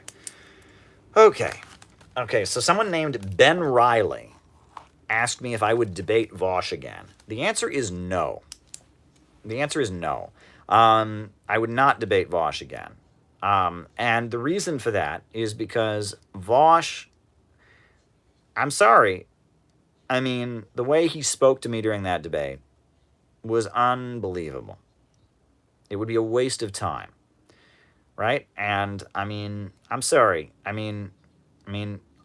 So someone named Ben Riley asked me if I would debate Vosh again. The answer is no. I would not debate Vosh again. And the reason for that is because Vosh, I'm sorry, I mean, the way he spoke to me during that debate was unbelievable. It would be a waste of time, right? And I mean, I'm sorry. I mean,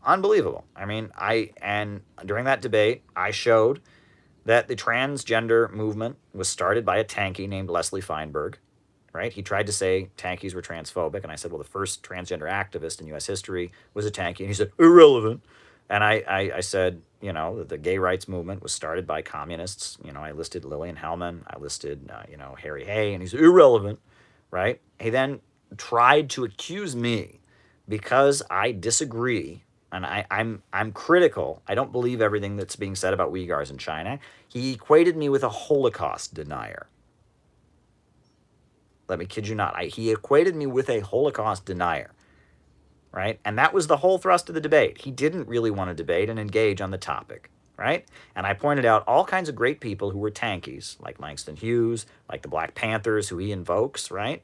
unbelievable. And during that debate, I showed that the transgender movement was started by a tankie named Leslie Feinberg, right? He tried to say tankies were transphobic, and I said, well, the first transgender activist in U.S. history was a tankie, and he said, irrelevant. And I said, that the gay rights movement was started by communists. I listed Lillian Hellman. I listed, Harry Hay, and he's irrelevant, right? He then tried to accuse me because I disagree, and I'm critical. I don't believe everything that's being said about Uyghurs in China. He equated me with a Holocaust denier. Let me kid you not. He equated me with a Holocaust denier. Right? And that was the whole thrust of the debate. He didn't really want to debate and engage on the topic, right? And I pointed out all kinds of great people who were tankies, like Langston Hughes, like the Black Panthers, who he invokes, right?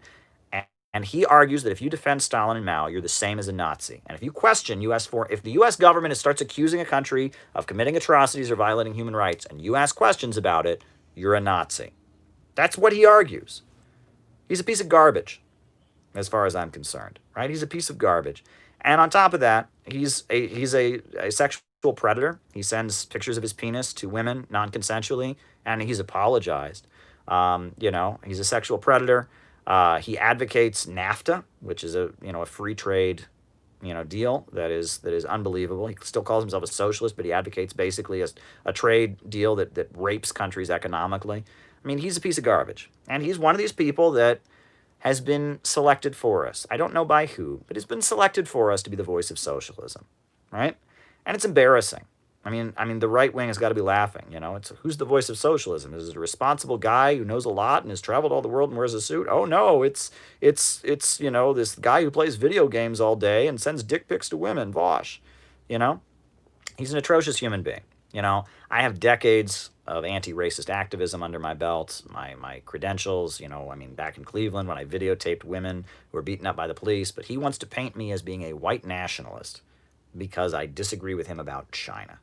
And he argues that if you defend Stalin and Mao, you're the same as a Nazi. And if you question if the U.S. government starts accusing a country of committing atrocities or violating human rights, and you ask questions about it, you're a Nazi. That's what he argues. He's a piece of garbage, as far as I'm concerned, right? He's a piece of garbage. And on top of that, he's a sexual predator. He sends pictures of his penis to women non-consensually, and he's apologized. He's a sexual predator. He advocates NAFTA, which is a free trade deal that is unbelievable. He still calls himself a socialist, but he advocates basically a trade deal that rapes countries economically. I mean, he's a piece of garbage. And he's one of these people that has been selected for us. I don't know by who, but it's been selected for us to be the voice of socialism, right? And it's embarrassing. I mean, the right wing has got to be laughing. It's who's the voice of socialism? Is it a responsible guy who knows a lot and has traveled all the world and wears a suit? Oh no, it's this guy who plays video games all day and sends dick pics to women, Vosh. He's an atrocious human being. I have decades of anti-racist activism under my belt, my credentials, back in Cleveland when I videotaped women who were beaten up by the police, but he wants to paint me as being a white nationalist because I disagree with him about China,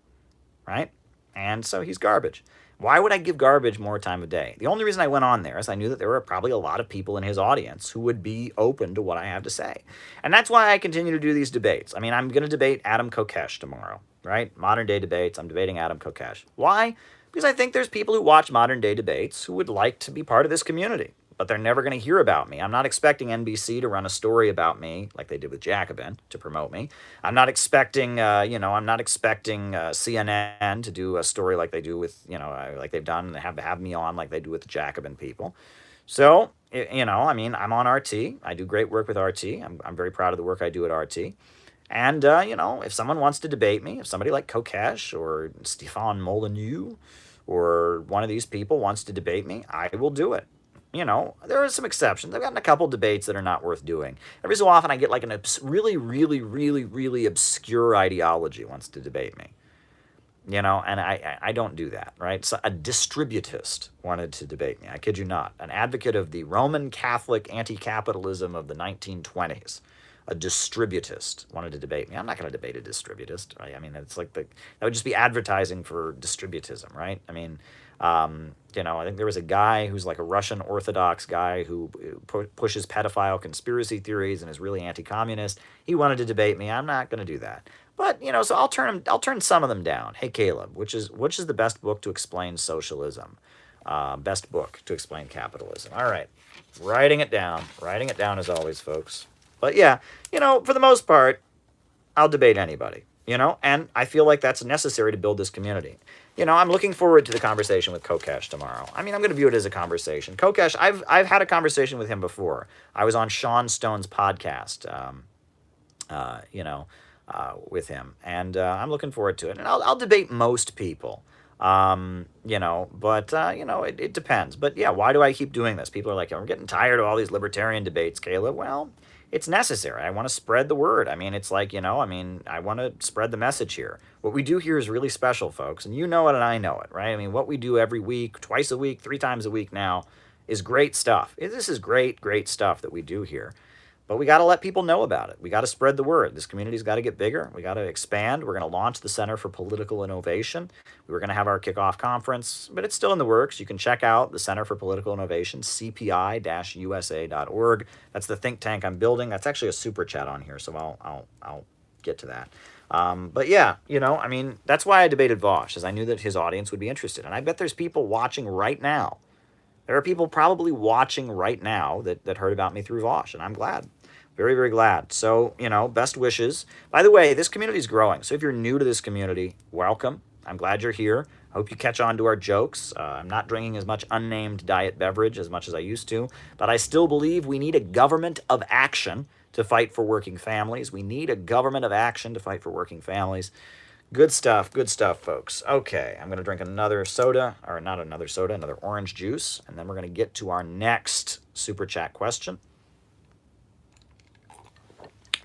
right? And so he's garbage. Why would I give garbage more time of day? The only reason I went on there is I knew that there were probably a lot of people in his audience who would be open to what I have to say. And that's why I continue to do these debates. I'm going to debate Adam Kokesh tomorrow, right? Modern day debates. I'm debating Adam Kokesh. Why? Because I think there's people who watch modern day debates who would like to be part of this community, but they're never going to hear about me. I'm not expecting NBC to run a story about me like they did with Jacobin to promote me. I'm not expecting, CNN to do a story like they do with, like they've done and have me on like they do with the Jacobin people. So, I'm on RT. I do great work with RT. I'm very proud of the work I do at RT. And, if someone wants to debate me, if somebody like Kokesh or Stéphane Molyneux or one of these people wants to debate me, I will do it. There are some exceptions. I've gotten a couple debates that are not worth doing. Every so often I get like an really, really, really, really obscure ideology wants to debate me. And I don't do that, right? So a distributist wanted to debate me. I kid you not. An advocate of the Roman Catholic anti-capitalism of the 1920s. A distributist wanted to debate me. I'm not going to debate a distributist. Right? It's like that would just be advertising for distributism, right? I think there was a guy who's like a Russian Orthodox guy who pushes pedophile conspiracy theories and is really anti-communist. He wanted to debate me. I'm not going to do that. But so I'll turn some of them down. Hey Caleb, which is the best book to explain socialism? Best book to explain capitalism. All right, writing it down as always, folks. But yeah, for the most part, I'll debate anybody. and I feel like that's necessary to build this community. I'm looking forward to the conversation with Kokesh tomorrow. I mean, I'm going to view it as a conversation. Kokesh, I've had a conversation with him before. I was on Sean Stone's podcast, with him, and I'm looking forward to it. And I'll debate most people, but it depends. But yeah, why do I keep doing this? People are like, I'm getting tired of all these libertarian debates, Caleb. Well, it's necessary. I want to spread the word. I mean, it's like, I want to spread the message here. What we do here is really special, folks, and you know it and I know it, right? I mean, what we do every week, twice a week, 3 times a week now is great stuff. This is great, great stuff that we do here. But we got to let people know about it. We got to spread the word. This community's got to get bigger. We got to expand. We're going to launch the Center for Political Innovation. We were going to have our kickoff conference, but it's still in the works. You can check out the Center for Political Innovation, cpi-usa.org. That's the think tank I'm building. That's actually a super chat on here, so I'll get to that. But yeah, that's why I debated Vosh, as I knew that his audience would be interested. And I bet there's people watching right now. There are people probably watching right now that heard about me through Vosh, and I'm glad. Very, very glad. So, best wishes. By the way, this community is growing. So if you're new to this community, welcome. I'm glad you're here. I hope you catch on to our jokes. I'm not drinking as much unnamed diet beverage as much as I used to, but I still believe we need a government of action to fight for working families. We need a government of action to fight for working families. Good stuff, folks. Okay, I'm going to drink another soda, or not another soda, another orange juice, and then we're going to get to our next super chat question.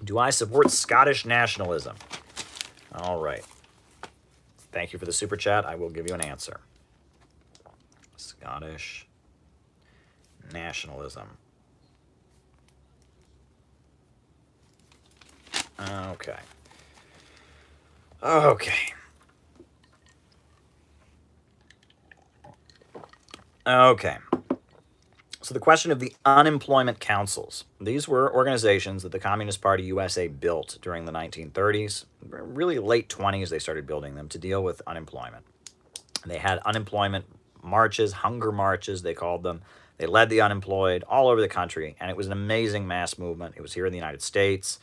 Do I support Scottish nationalism? All right. Thank you for the super chat. I will give you an answer. Scottish nationalism. Okay. So the question of the unemployment councils. These were organizations that the Communist Party USA built during the 1930s. Really late 20s, they started building them to deal with unemployment. They had unemployment marches, hunger marches, they called them. They led the unemployed all over the country, and it was an amazing mass movement. It was here in the United States.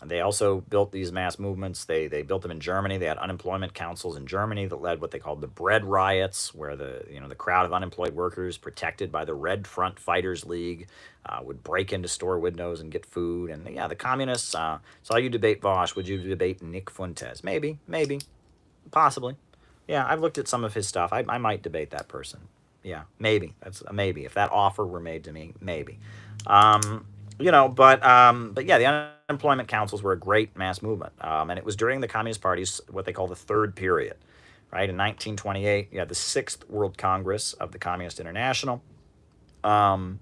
They also built these mass movements. They built them in Germany. They had unemployment councils in Germany that led what they called the bread riots, where the crowd of unemployed workers, protected by the Red Front Fighters League, would break into store windows and get food. And yeah, the communists saw you debate Vosh. Would you debate Nick Fuentes? Maybe, possibly. Yeah, I've looked at some of his stuff. I might debate that person. Yeah, maybe. That's a maybe. If that offer were made to me, maybe. But yeah, the unemployment councils were a great mass movement. And it was during the Communist Party's, what they call the third period, right? In 1928, you had the 6th World Congress of the Communist International. And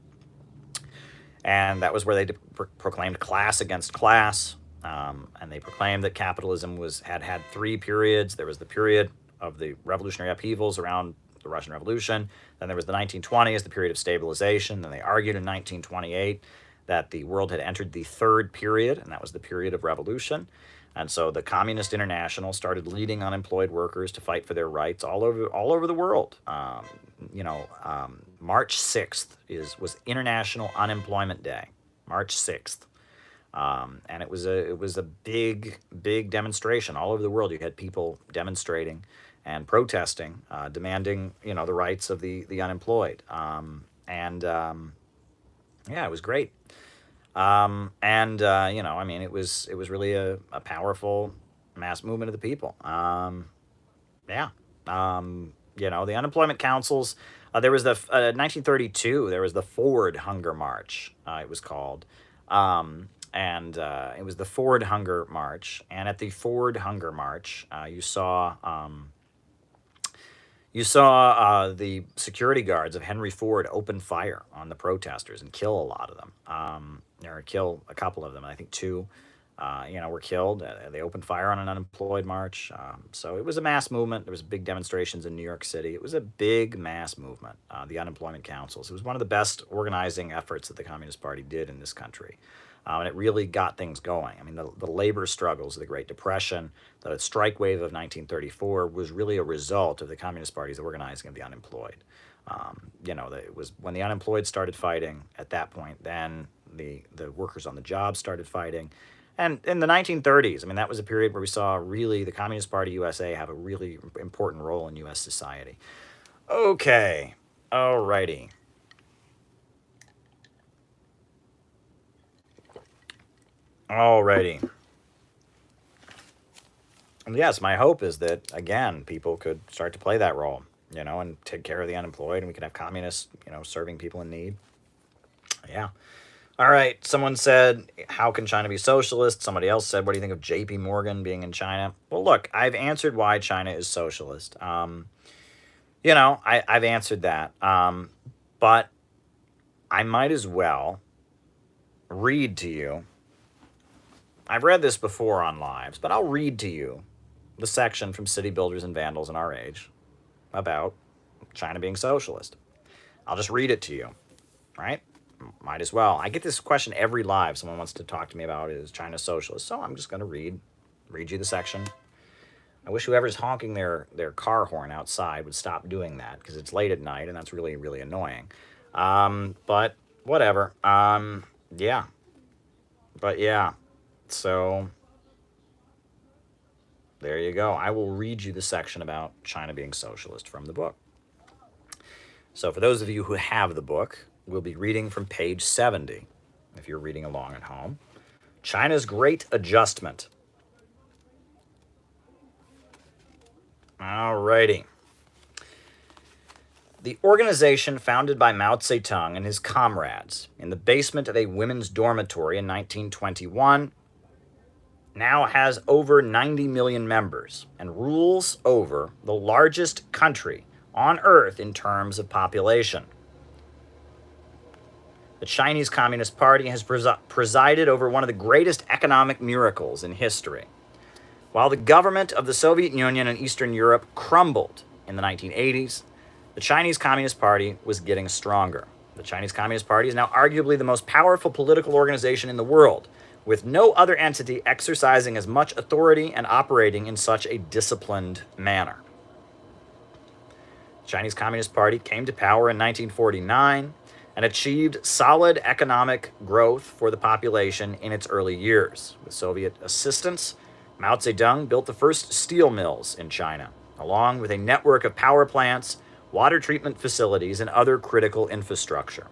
that was where they proclaimed class against class. And they proclaimed that capitalism had 3 periods. There was the period of the revolutionary upheavals around the Russian Revolution. Then there was the 1920s, the period of stabilization. Then they argued in 1928 that the world had entered the 3rd period, and that was the period of revolution. And so the Communist International started leading unemployed workers to fight for their rights all over the world. March 6th was International Unemployment Day, March 6th. And it was a big demonstration all over the world. You had people demonstrating and protesting, demanding the rights of the unemployed. Yeah, it was great. It was really a powerful mass movement of the people. The unemployment councils. There was the 1932. There was the Ford Hunger March. It was called, it was the Ford Hunger March. And at the Ford Hunger March, you saw the security guards of Henry Ford open fire on the protesters and kill a lot of them, or kill a couple of them. I think 2, were killed. They opened fire on an unemployed march. So it was a mass movement. There was big demonstrations in New York City. It was a big mass movement, the unemployment councils. It was one of the best organizing efforts that the Communist Party did in this country. And it really got things going. I mean, the labor struggles of the Great Depression, the strike wave of 1934 was really a result of the Communist Party's organizing of the unemployed. It was when the unemployed started fighting at that point, then the workers on the job started fighting. And in the 1930s, I mean, that was a period where we saw really the Communist Party USA have a really important role in U.S. society. Okay, alrighty. Alrighty. And yes, my hope is that, again, people could start to play that role, and take care of the unemployed, and we could have communists, serving people in need. Yeah. All right. Someone said, how can China be socialist? Somebody else said, what do you think of J.P. Morgan being in China? Well, look, I've answered why China is socialist. I've answered that. But I might as well read to you. I've read this before on lives, but I'll read to you the section from City Builders and Vandals in Our Age about China being socialist. I'll just read it to you, right? Might as well. I get this question every live. Someone wants to talk to me about, is China socialist? So I'm just going to read you the section. I wish whoever's honking their car horn outside would stop doing that, because it's late at night and that's really, really annoying. But whatever. Yeah. But yeah. So there you go. I will read you the section about China being socialist from the book. So for those of you who have the book, we'll be reading from page 70, if you're reading along at home. China's Great Adjustment. Alrighty. The organization founded by Mao Zedong and his comrades in the basement of a women's dormitory in 1921 now has over 90 million members and rules over the largest country on Earth in terms of population. The Chinese Communist Party has presided over one of the greatest economic miracles in history. While the government of the Soviet Union and Eastern Europe crumbled in the 1980s, the Chinese Communist Party was getting stronger. The Chinese Communist Party is now arguably the most powerful political organization in the world, with no other entity exercising as much authority and operating in such a disciplined manner. The Chinese Communist Party came to power in 1949 and achieved solid economic growth for the population in its early years. With Soviet assistance, Mao Zedong built the first steel mills in China, along with a network of power plants, water treatment facilities, and other critical infrastructure.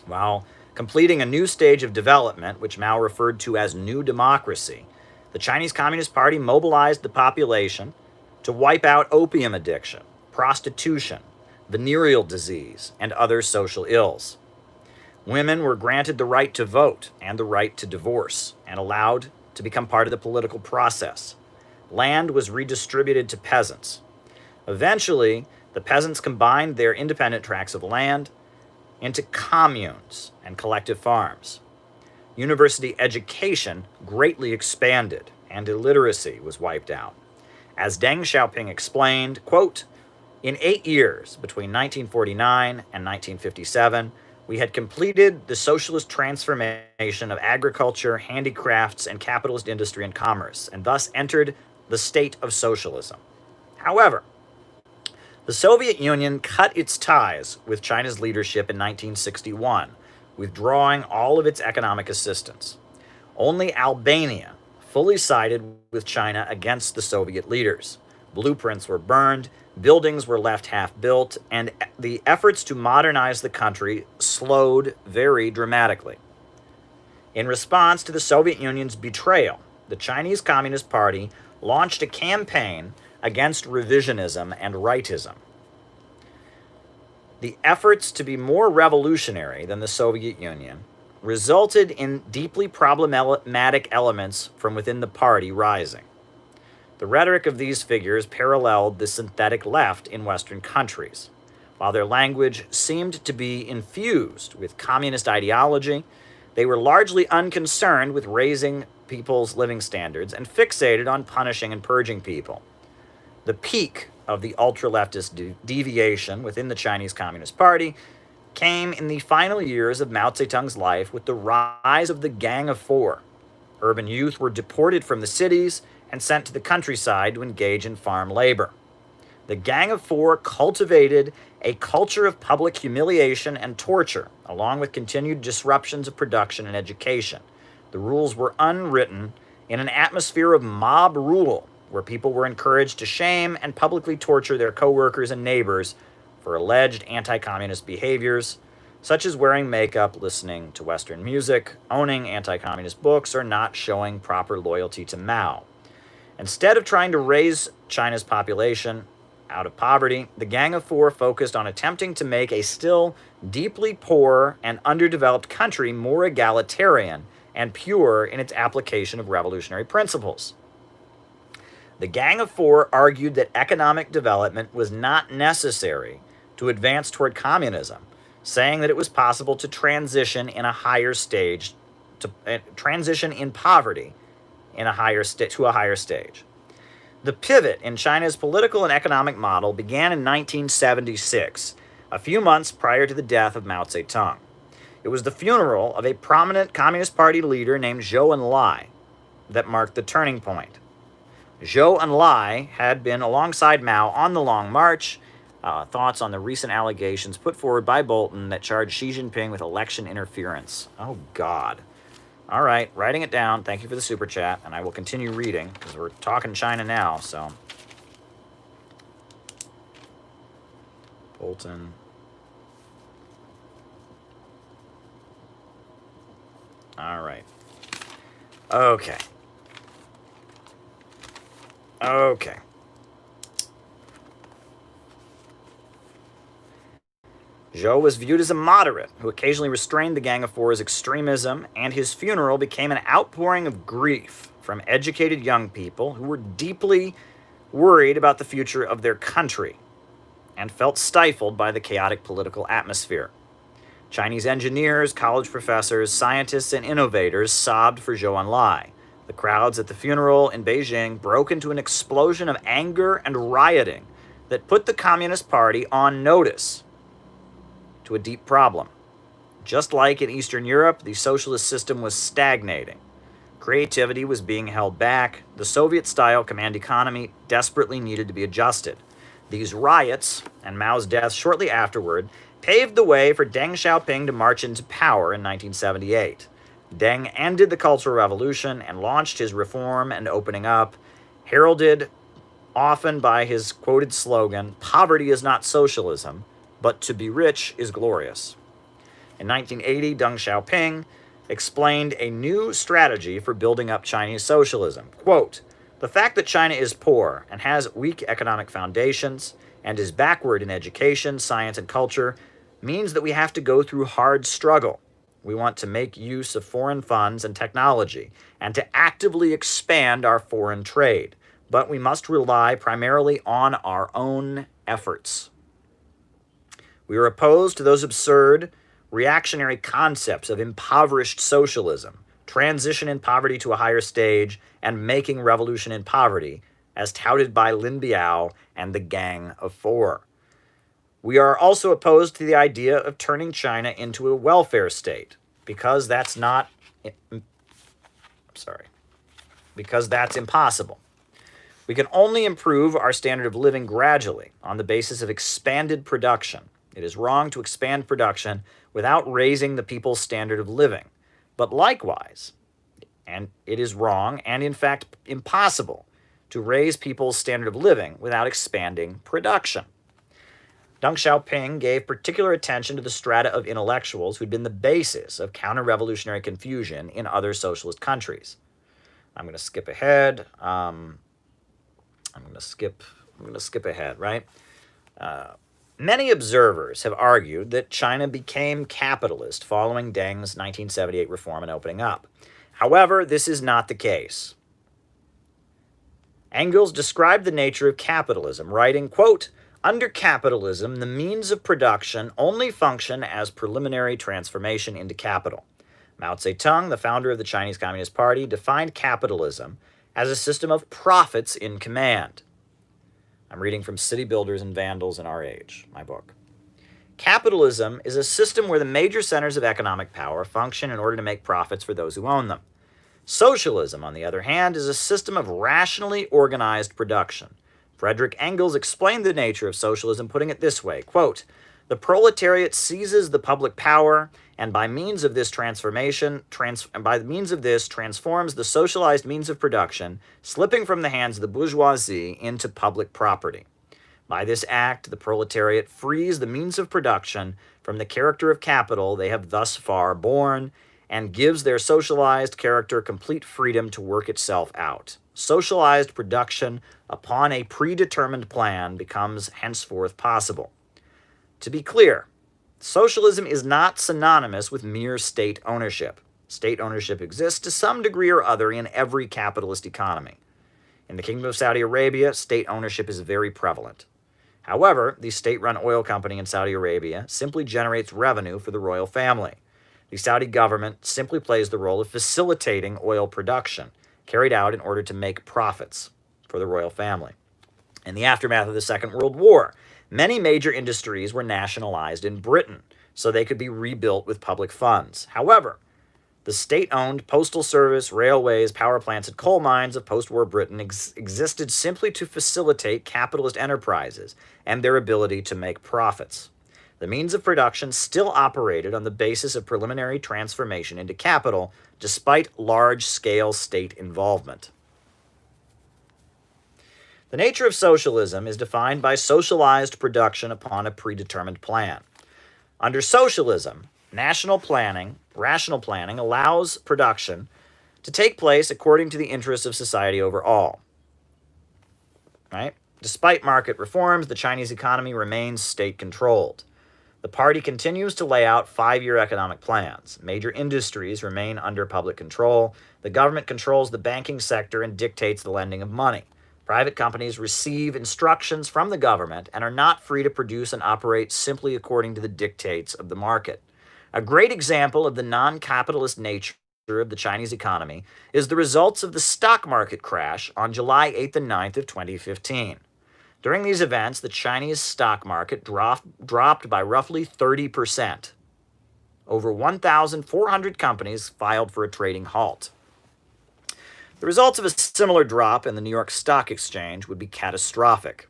While completing a new stage of development, which Mao referred to as New Democracy, the Chinese Communist Party mobilized the population to wipe out opium addiction, prostitution, venereal disease, and other social ills. Women were granted the right to vote and the right to divorce, and allowed to become part of the political process. Land was redistributed to peasants. Eventually, the peasants combined their independent tracts of land into communes and collective farms. University education greatly expanded, and illiteracy was wiped out. As Deng Xiaoping explained, quote, "In 8 years, between 1949 and 1957, we had completed the socialist transformation of agriculture, handicrafts, and capitalist industry and commerce, and thus entered the state of socialism. However, the Soviet Union cut its ties with China's leadership in 1961, withdrawing all of its economic assistance. Only Albania fully sided with China against the Soviet leaders. Blueprints were burned, buildings were left half-built, and the efforts to modernize the country slowed very dramatically. In response to the Soviet Union's betrayal, the Chinese Communist Party launched a campaign against revisionism and rightism. The efforts to be more revolutionary than the Soviet Union resulted in deeply problematic elements from within the party rising. The rhetoric of these figures paralleled the synthetic left in Western countries. While their language seemed to be infused with communist ideology, they were largely unconcerned with raising people's living standards and fixated on punishing and purging people. The peak of the ultra-leftist deviation within the Chinese Communist Party came in the final years of Mao Zedong's life with the rise of the Gang of Four. Urban youth were deported from the cities and sent to the countryside to engage in farm labor. The Gang of Four cultivated a culture of public humiliation and torture, along with continued disruptions of production and education, The rules were unwritten in an atmosphere of mob rule, where people were encouraged to shame and publicly torture their coworkers and neighbors for alleged anti-communist behaviors, such as wearing makeup, listening to Western music, owning anti-communist books, or not showing proper loyalty to Mao. Instead of trying to raise China's population out of poverty, the Gang of Four focused on attempting to make a still deeply poor and underdeveloped country more egalitarian and pure in its application of revolutionary principles. The Gang of Four argued that economic development was not necessary to advance toward communism, saying that it was possible to transition in a higher stage, to transition in poverty in a higher to a higher stage. The pivot in China's political and economic model began in 1976, a few months prior to the death of Mao Zedong. It was the funeral of a prominent Communist Party leader named Zhou Enlai that marked the turning point. Zhou Enlai had been alongside Mao on the Long March. Thoughts on the recent allegations put forward by Bolton that charged Xi Jinping with election interference. Oh, God. All right, writing it down. Thank you for the super chat, and I will continue reading because we're talking China now, so. Bolton. All right. Okay. Zhou was viewed as a moderate who occasionally restrained the Gang of Four's extremism, and his funeral became an outpouring of grief from educated young people who were deeply worried about the future of their country and felt stifled by the chaotic political atmosphere. Chinese engineers, college professors, scientists, and innovators sobbed for Zhou Enlai. The crowds at the funeral in Beijing broke into an explosion of anger and rioting that put the Communist Party on notice to a deep problem. Just like in Eastern Europe, the socialist system was stagnating. Creativity was being held back. The Soviet-style command economy desperately needed to be adjusted. These riots, and Mao's death shortly afterward, paved the way for Deng Xiaoping to march into power in 1978. Deng ended the Cultural Revolution and launched his reform and opening up, heralded often by his quoted slogan, "Poverty is not socialism, but to be rich is glorious." In 1980, Deng Xiaoping explained a new strategy for building up Chinese socialism. Quote, "The fact that China is poor and has weak economic foundations and is backward in education, science, and culture means that we have to go through hard struggle. We want to make use of foreign funds and technology and to actively expand our foreign trade, but we must rely primarily on our own efforts. We are opposed to those absurd, reactionary concepts of impoverished socialism, transition in poverty to a higher stage, and making revolution in poverty, as touted by Lin Biao and the Gang of Four. We are also opposed to the idea of turning China into a welfare state, because that's impossible. We can only improve our standard of living gradually on the basis of expanded production. It is wrong to expand production without raising the people's standard of living. But likewise, and it is wrong and in fact impossible to raise people's standard of living without expanding production." Deng Xiaoping gave particular attention to the strata of intellectuals who'd been the basis of counter-revolutionary confusion in other socialist countries. I'm going to skip ahead. I'm going to skip ahead, right? Many observers have argued that China became capitalist following Deng's 1978 reform and opening up. However, this is not the case. Engels described the nature of capitalism, writing, quote, "Under capitalism, the means of production only function as preliminary transformation into capital." Mao Zedong, the founder of the Chinese Communist Party, defined capitalism as a system of profits in command. I'm reading from City Builders and Vandals in Our Age, my book. Capitalism is a system where the major centers of economic power function in order to make profits for those who own them. Socialism, on the other hand, is a system of rationally organized production. Frederick Engels explained the nature of socialism, putting it this way, quote, "The proletariat seizes the public power and by means of this transforms the socialized means of production, slipping from the hands of the bourgeoisie into public property. By this act, the proletariat frees the means of production from the character of capital they have thus far borne, and gives their socialized character complete freedom to work itself out. Socialized production upon a predetermined plan becomes henceforth possible. To be clear, socialism is not synonymous with mere state ownership. State ownership exists to some degree or other in every capitalist economy. In the Kingdom of Saudi Arabia, state ownership is very prevalent. However, the state-run oil company in Saudi Arabia simply generates revenue for the royal family. The Saudi government simply plays the role of facilitating oil production, carried out in order to make profits for the royal family. In the aftermath of the Second World War, many major industries were nationalized in Britain so they could be rebuilt with public funds. However, the state-owned postal service, railways, power plants, and coal mines of post-war Britain existed simply to facilitate capitalist enterprises and their ability to make profits. The means of production still operated on the basis of preliminary transformation into capital, despite large-scale state involvement. The nature of socialism is defined by socialized production upon a predetermined plan. Under socialism, rational planning allows production to take place according to the interests of society overall. Right? Despite market reforms, the Chinese economy remains state-controlled. The party continues to lay out 5-year economic plans. Major industries remain under public control. The government controls the banking sector and dictates the lending of money. Private companies receive instructions from the government and are not free to produce and operate simply according to the dictates of the market. A great example of the non-capitalist nature of the Chinese economy is the results of the stock market crash on July 8th and 9th of 2015. During these events, the Chinese stock market dropped by roughly 30%. Over 1,400 companies filed for a trading halt. The results of a similar drop in the New York Stock Exchange would be catastrophic.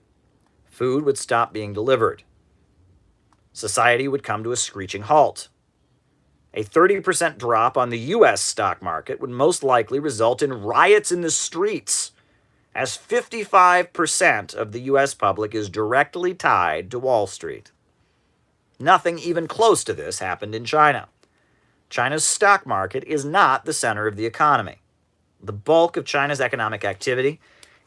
Food would stop being delivered. Society would come to a screeching halt. A 30% drop on the U.S. stock market would most likely result in riots in the streets, as 55% of the U.S. public is directly tied to Wall Street. Nothing even close to this happened in China. China's stock market is not the center of the economy. The bulk of China's economic activity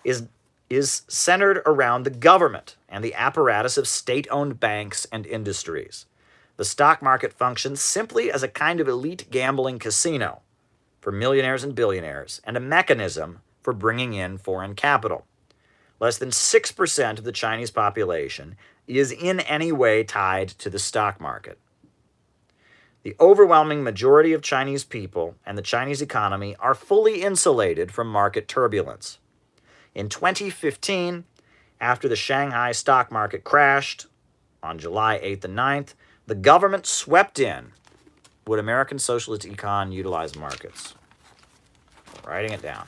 is centered around the government and the apparatus of state-owned banks and industries. The stock market functions simply as a kind of elite gambling casino for millionaires and billionaires, and a mechanism for bringing in foreign capital. Less than 6% of the Chinese population is in any way tied to the stock market. The overwhelming majority of Chinese people and the Chinese economy are fully insulated from market turbulence. In 2015, after the Shanghai stock market crashed on July 8th and 9th, the government swept in. Would American socialist econ utilize markets? Writing it down.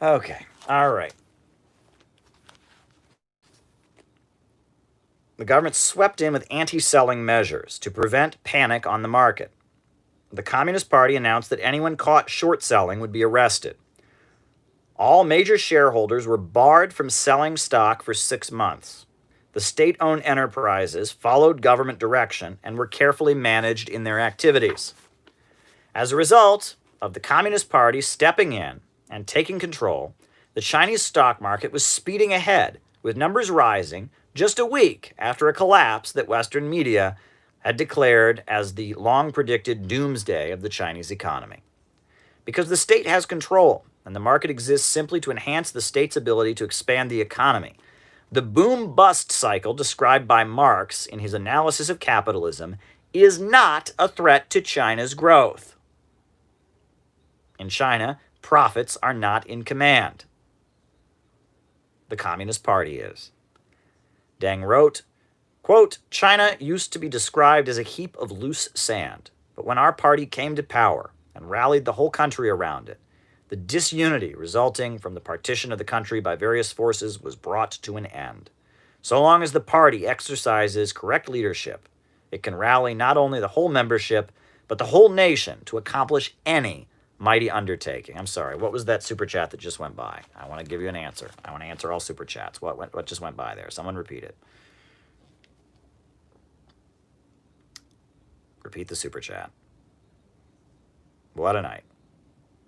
Okay, all right. The government swept in with anti-selling measures to prevent panic on the market. The Communist Party announced that anyone caught short selling would be arrested. All major shareholders were barred from selling stock for 6 months. The state-owned enterprises followed government direction and were carefully managed in their activities. As a result of the Communist Party stepping in and taking control, the Chinese stock market was speeding ahead, with numbers rising just a week after a collapse that Western media had declared as the long-predicted doomsday of the Chinese economy. Because the state has control, and the market exists simply to enhance the state's ability to expand the economy, the boom-bust cycle described by Marx in his analysis of capitalism is not a threat to China's growth. In China, profits are not in command. The Communist Party is. Deng wrote, Quote, China used to be described as a heap of loose sand, but when our party came to power and rallied the whole country around it, the disunity resulting from the partition of the country by various forces was brought to an end. So long as the party exercises correct leadership, it can rally not only the whole membership, but the whole nation to accomplish any mighty undertaking. I'm sorry, what was that super chat that just went by? I want to give you an answer. I want to answer all super chats. What just went by there? Someone repeat it. Repeat the super chat. What a night.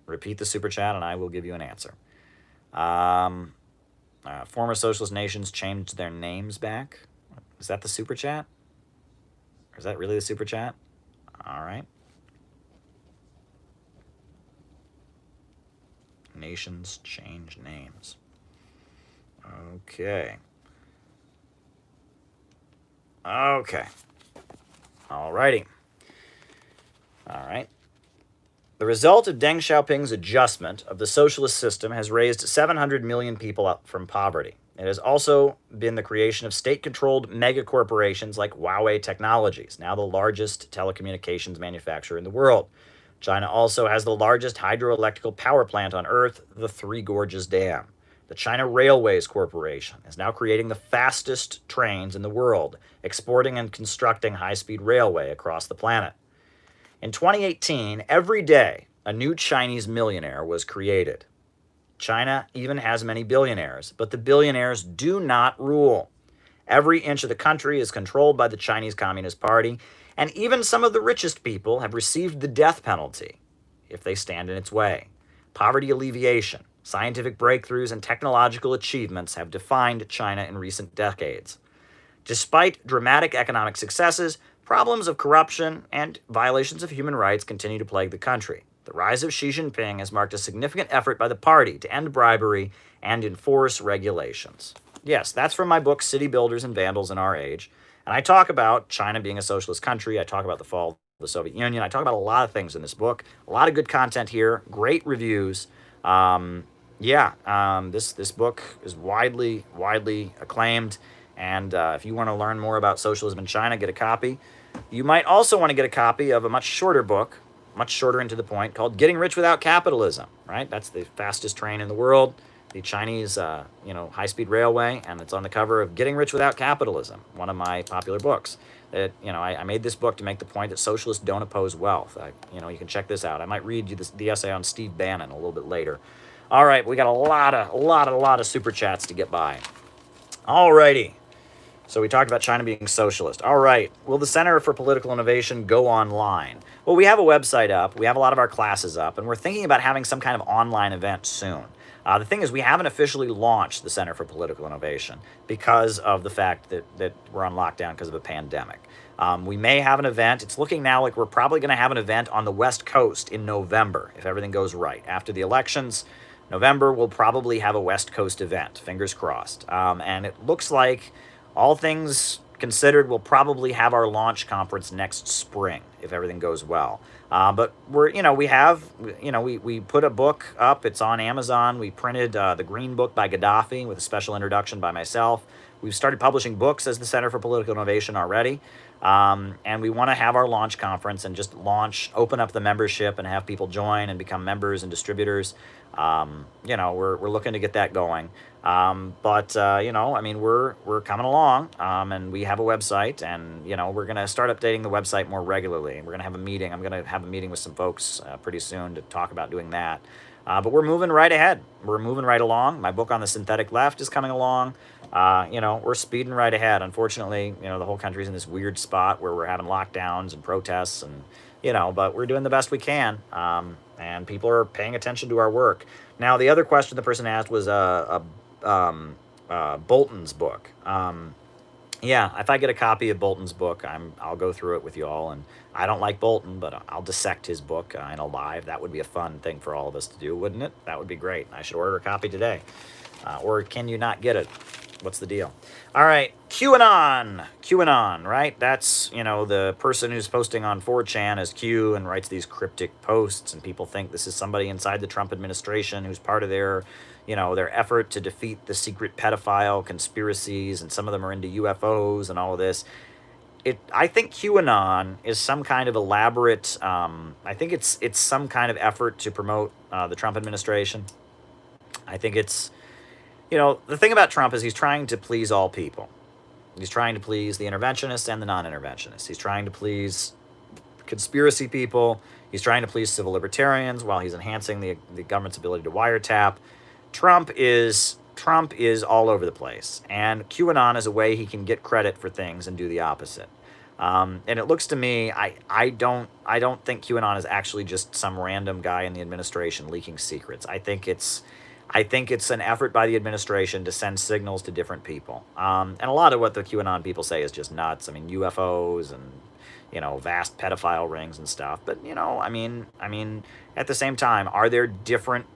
Repeat the super chat and I will give you an answer. Former socialist nations changed their names back. Is that the super chat? Or is that really the super chat? All right. Nations change names. Okay. Okay. All righty. All right. The result of Deng Xiaoping's adjustment of the socialist system has raised 700 million people up from poverty. It has also been the creation of state-controlled megacorporations like WWII Technologies, now the largest telecommunications manufacturer in the world. China also has the largest hydroelectric power plant on Earth, the Three Gorges Dam. The China Railways Corporation is now creating the fastest trains in the world, exporting and constructing high-speed railway across the planet. In 2018, every day, a new Chinese millionaire was created. China even has many billionaires, but the billionaires do not rule. Every inch of the country is controlled by the Chinese Communist Party, and even some of the richest people have received the death penalty if they stand in its way. Poverty alleviation, scientific breakthroughs, and technological achievements have defined China in recent decades. Despite dramatic economic successes, problems of corruption and violations of human rights continue to plague the country. The rise of Xi Jinping has marked a significant effort by the party to end bribery and enforce regulations. Yes, that's from my book, City Builders and Vandals in Our Age. And I talk about China being a socialist country. I talk about the fall of the Soviet Union. I talk about a lot of things in this book. A lot of good content here. Great reviews. This book is widely acclaimed. And if you want to learn more about socialism in China, get a copy. You might also want to get a copy of a much shorter book, much shorter and to the point, called Getting Rich Without Capitalism, right? That's the fastest train in the world, the Chinese, high-speed railway, and it's on the cover of Getting Rich Without Capitalism, one of my popular books. I made this book to make the point that socialists don't oppose wealth. You can check this out. I might read you the essay on Steve Bannon a little bit later. All right, we got a lot of super chats to get by. All righty. So we talked about China being socialist. All right. Will the Center for Political Innovation go online? Well, we have a website up. We have a lot of our classes up, and we're thinking about having some kind of online event soon. The thing is, we haven't officially launched the Center for Political Innovation because of the fact that we're on lockdown because of a pandemic. We may have an event. It's looking now like we're probably going to have an event on the West Coast in November, if everything goes right. After the elections, November, we'll probably have a West Coast event, fingers crossed. And it looks like, all things considered, we'll probably have our launch conference next spring if everything goes well. But we put a book up. It's on Amazon. We printed the Green Book by Gaddafi with a special introduction by myself. We've started publishing books as the Center for Political Innovation already. And we want to have our launch conference and just open up the membership and have people join and become members and distributors. We're looking to get that going. We're coming along, and we have a website, and, we're going to start updating the website more regularly. We're going to have a meeting. I'm going to have a meeting with some folks pretty soon to talk about doing that. But we're moving right ahead. We're moving right along. My book on the synthetic left is coming along. We're speeding right ahead. Unfortunately, the whole country's in this weird spot where we're having lockdowns and protests and, but we're doing the best we can. And people are paying attention to our work. Now, the other question the person asked was Bolton's book. If I get a copy of Bolton's book, I'll go through it with you all. And I don't like Bolton, but I'll dissect his book in a live. That would be a fun thing for all of us to do, wouldn't it? That would be great. I should order a copy today. Or can you not get it? What's the deal? All right, QAnon, right? That's, the person who's posting on 4chan as Q and writes these cryptic posts, and people think this is somebody inside the Trump administration who's part of their effort to defeat the secret pedophile conspiracies, and some of them are into UFOs and all of this. I think QAnon is some kind of elaborate. I think it's some kind of effort to promote the Trump administration. I think it's the thing about Trump is he's trying to please all people. He's trying to please the interventionists and the non-interventionists. He's trying to please conspiracy people. He's trying to please civil libertarians while he's enhancing the government's ability to wiretap. Trump is all over the place, and QAnon is a way he can get credit for things and do the opposite. And it looks to me, I don't think QAnon is actually just some random guy in the administration leaking secrets. I think it's an effort by the administration to send signals to different people. And a lot of what the QAnon people say is just nuts. I mean, UFOs and vast pedophile rings and stuff. But I mean, at the same time, are there different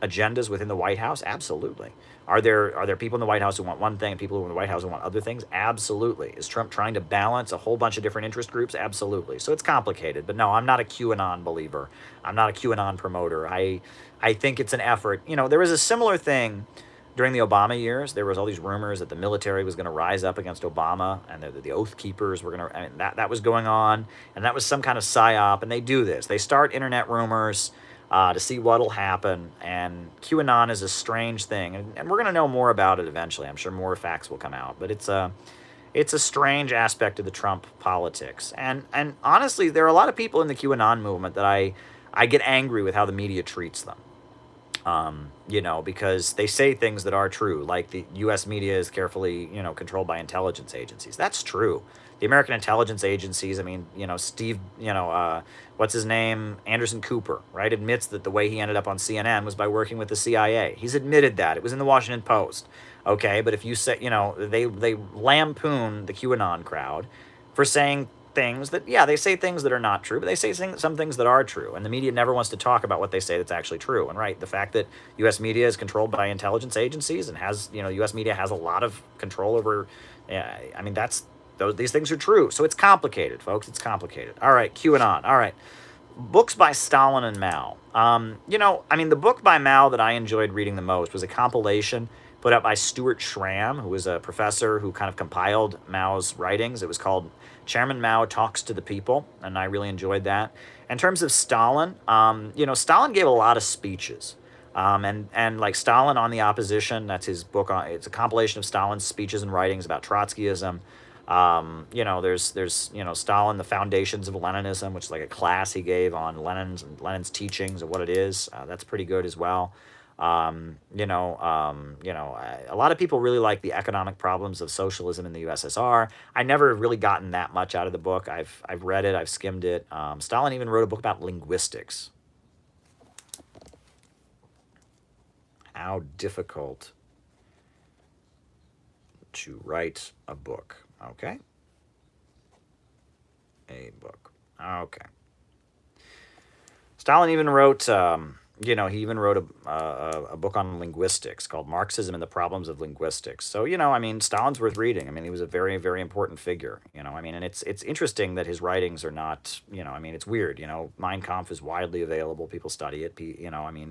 agendas within the White House? Absolutely. Are there people in the White House who want one thing and people in the White House who want other things? Absolutely. Is Trump trying to balance a whole bunch of different interest groups? Absolutely. So it's complicated. But no, I'm not a QAnon believer. I'm not a QAnon promoter. I think it's an effort. There was a similar thing during the Obama years. There was all these rumors that the military was going to rise up against Obama, and that the Oath Keepers were going to. I mean, that was going on, and that was some kind of psyop. And they do this. They start internet rumors to see what'll happen. And QAnon is a strange thing, and we're going to know more about it eventually. I'm sure more facts will come out, but it's a strange aspect of the Trump politics. And honestly, there are a lot of people in the QAnon movement that I get angry with how the media treats them. Because they say things that are true, like the U.S. media is carefully, controlled by intelligence agencies. That's true. The American intelligence agencies, I mean, Steve, what's his name? Anderson Cooper, right? Admits that the way he ended up on CNN was by working with the CIA. He's admitted that. It was in the Washington Post. Okay, but if you say, they lampoon the QAnon crowd for saying things that, they say things that are not true, but they say some things that are true, and the media never wants to talk about what they say that's actually true. And right, the fact that U.S. media is controlled by intelligence agencies and has, U.S. media has a lot of control over, these things are true. So it's complicated, folks. It's complicated. All right, QAnon. All right. Books by Stalin and Mao. The book by Mao that I enjoyed reading the most was a compilation put out by Stuart Schramm, who was a professor who kind of compiled Mao's writings. It was called Chairman Mao Talks to the People, and I really enjoyed that. In terms of Stalin, Stalin gave a lot of speeches. And like Stalin on the Opposition, that's his book. It's a compilation of Stalin's speeches and writings about Trotskyism. There's Stalin, the Foundations of Leninism, which is like a class he gave on Lenin's teachings and what it is. That's pretty good as well. A lot of people really like the economic problems of socialism in the USSR. I never really gotten that much out of the book. I've read it, I've skimmed it. Stalin even wrote a book about linguistics. How difficult to write a book. Okay. A book. Okay. Stalin even wrote, he even wrote a book on linguistics called Marxism and the Problems of Linguistics. So, Stalin's worth reading. He was a very, very important figure, and it's interesting that his writings are not, it's weird, Mein Kampf is widely available. People study it,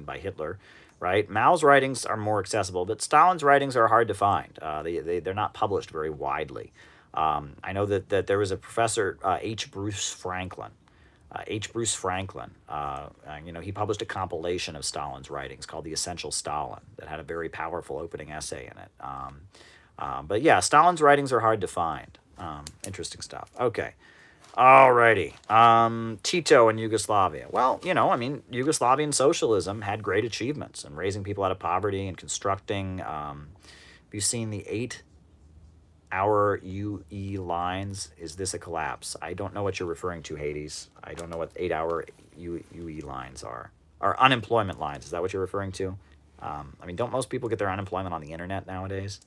by Hitler, right? Mao's writings are more accessible, but Stalin's writings are hard to find. They're not published very widely. I know that there was a professor, H. Bruce Franklin. He published a compilation of Stalin's writings called The Essential Stalin that had a very powerful opening essay in it. But yeah, Stalin's writings are hard to find. Interesting stuff. Okay. Alrighty. Tito and Yugoslavia. Well, Yugoslavian socialism had great achievements in raising people out of poverty and constructing. Have you seen the 8-hour UE lines? Is this a collapse? I don't know what you're referring to, Hades. I don't know what 8-hour UE lines are. Or unemployment lines. Is that what you're referring to? Don't most people get their unemployment on the internet nowadays?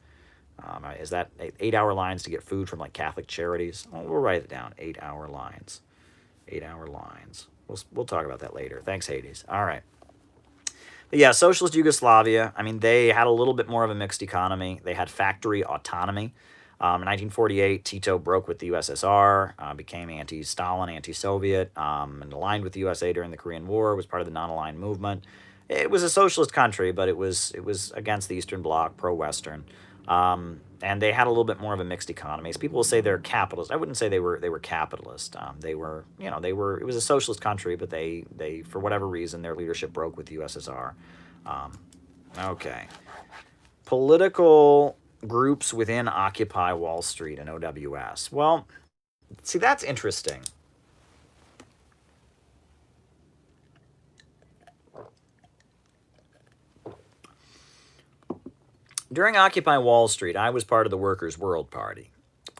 Is that 8-hour lines to get food from like Catholic charities? Well, we'll write it down. 8-hour lines. 8-hour lines. We'll talk about that later. Thanks, Hades. All right. Yeah, socialist Yugoslavia, I mean, they had a little bit more of a mixed economy. They had factory autonomy. In 1948, Tito broke with the USSR, became anti-Stalin, anti-Soviet, and aligned with the USA during the Korean War, was part of the non-aligned movement. It was a socialist country, but it was against the Eastern Bloc, pro-Western. And they had a little bit more of a mixed economy. So people will say they're capitalist. I wouldn't say they were capitalist. They were, it was a socialist country, but they for whatever reason their leadership broke with the USSR. Um, okay, political groups within Occupy Wall Street and OWS. Well, see, that's interesting. During Occupy Wall Street, I was part of the Workers' World Party.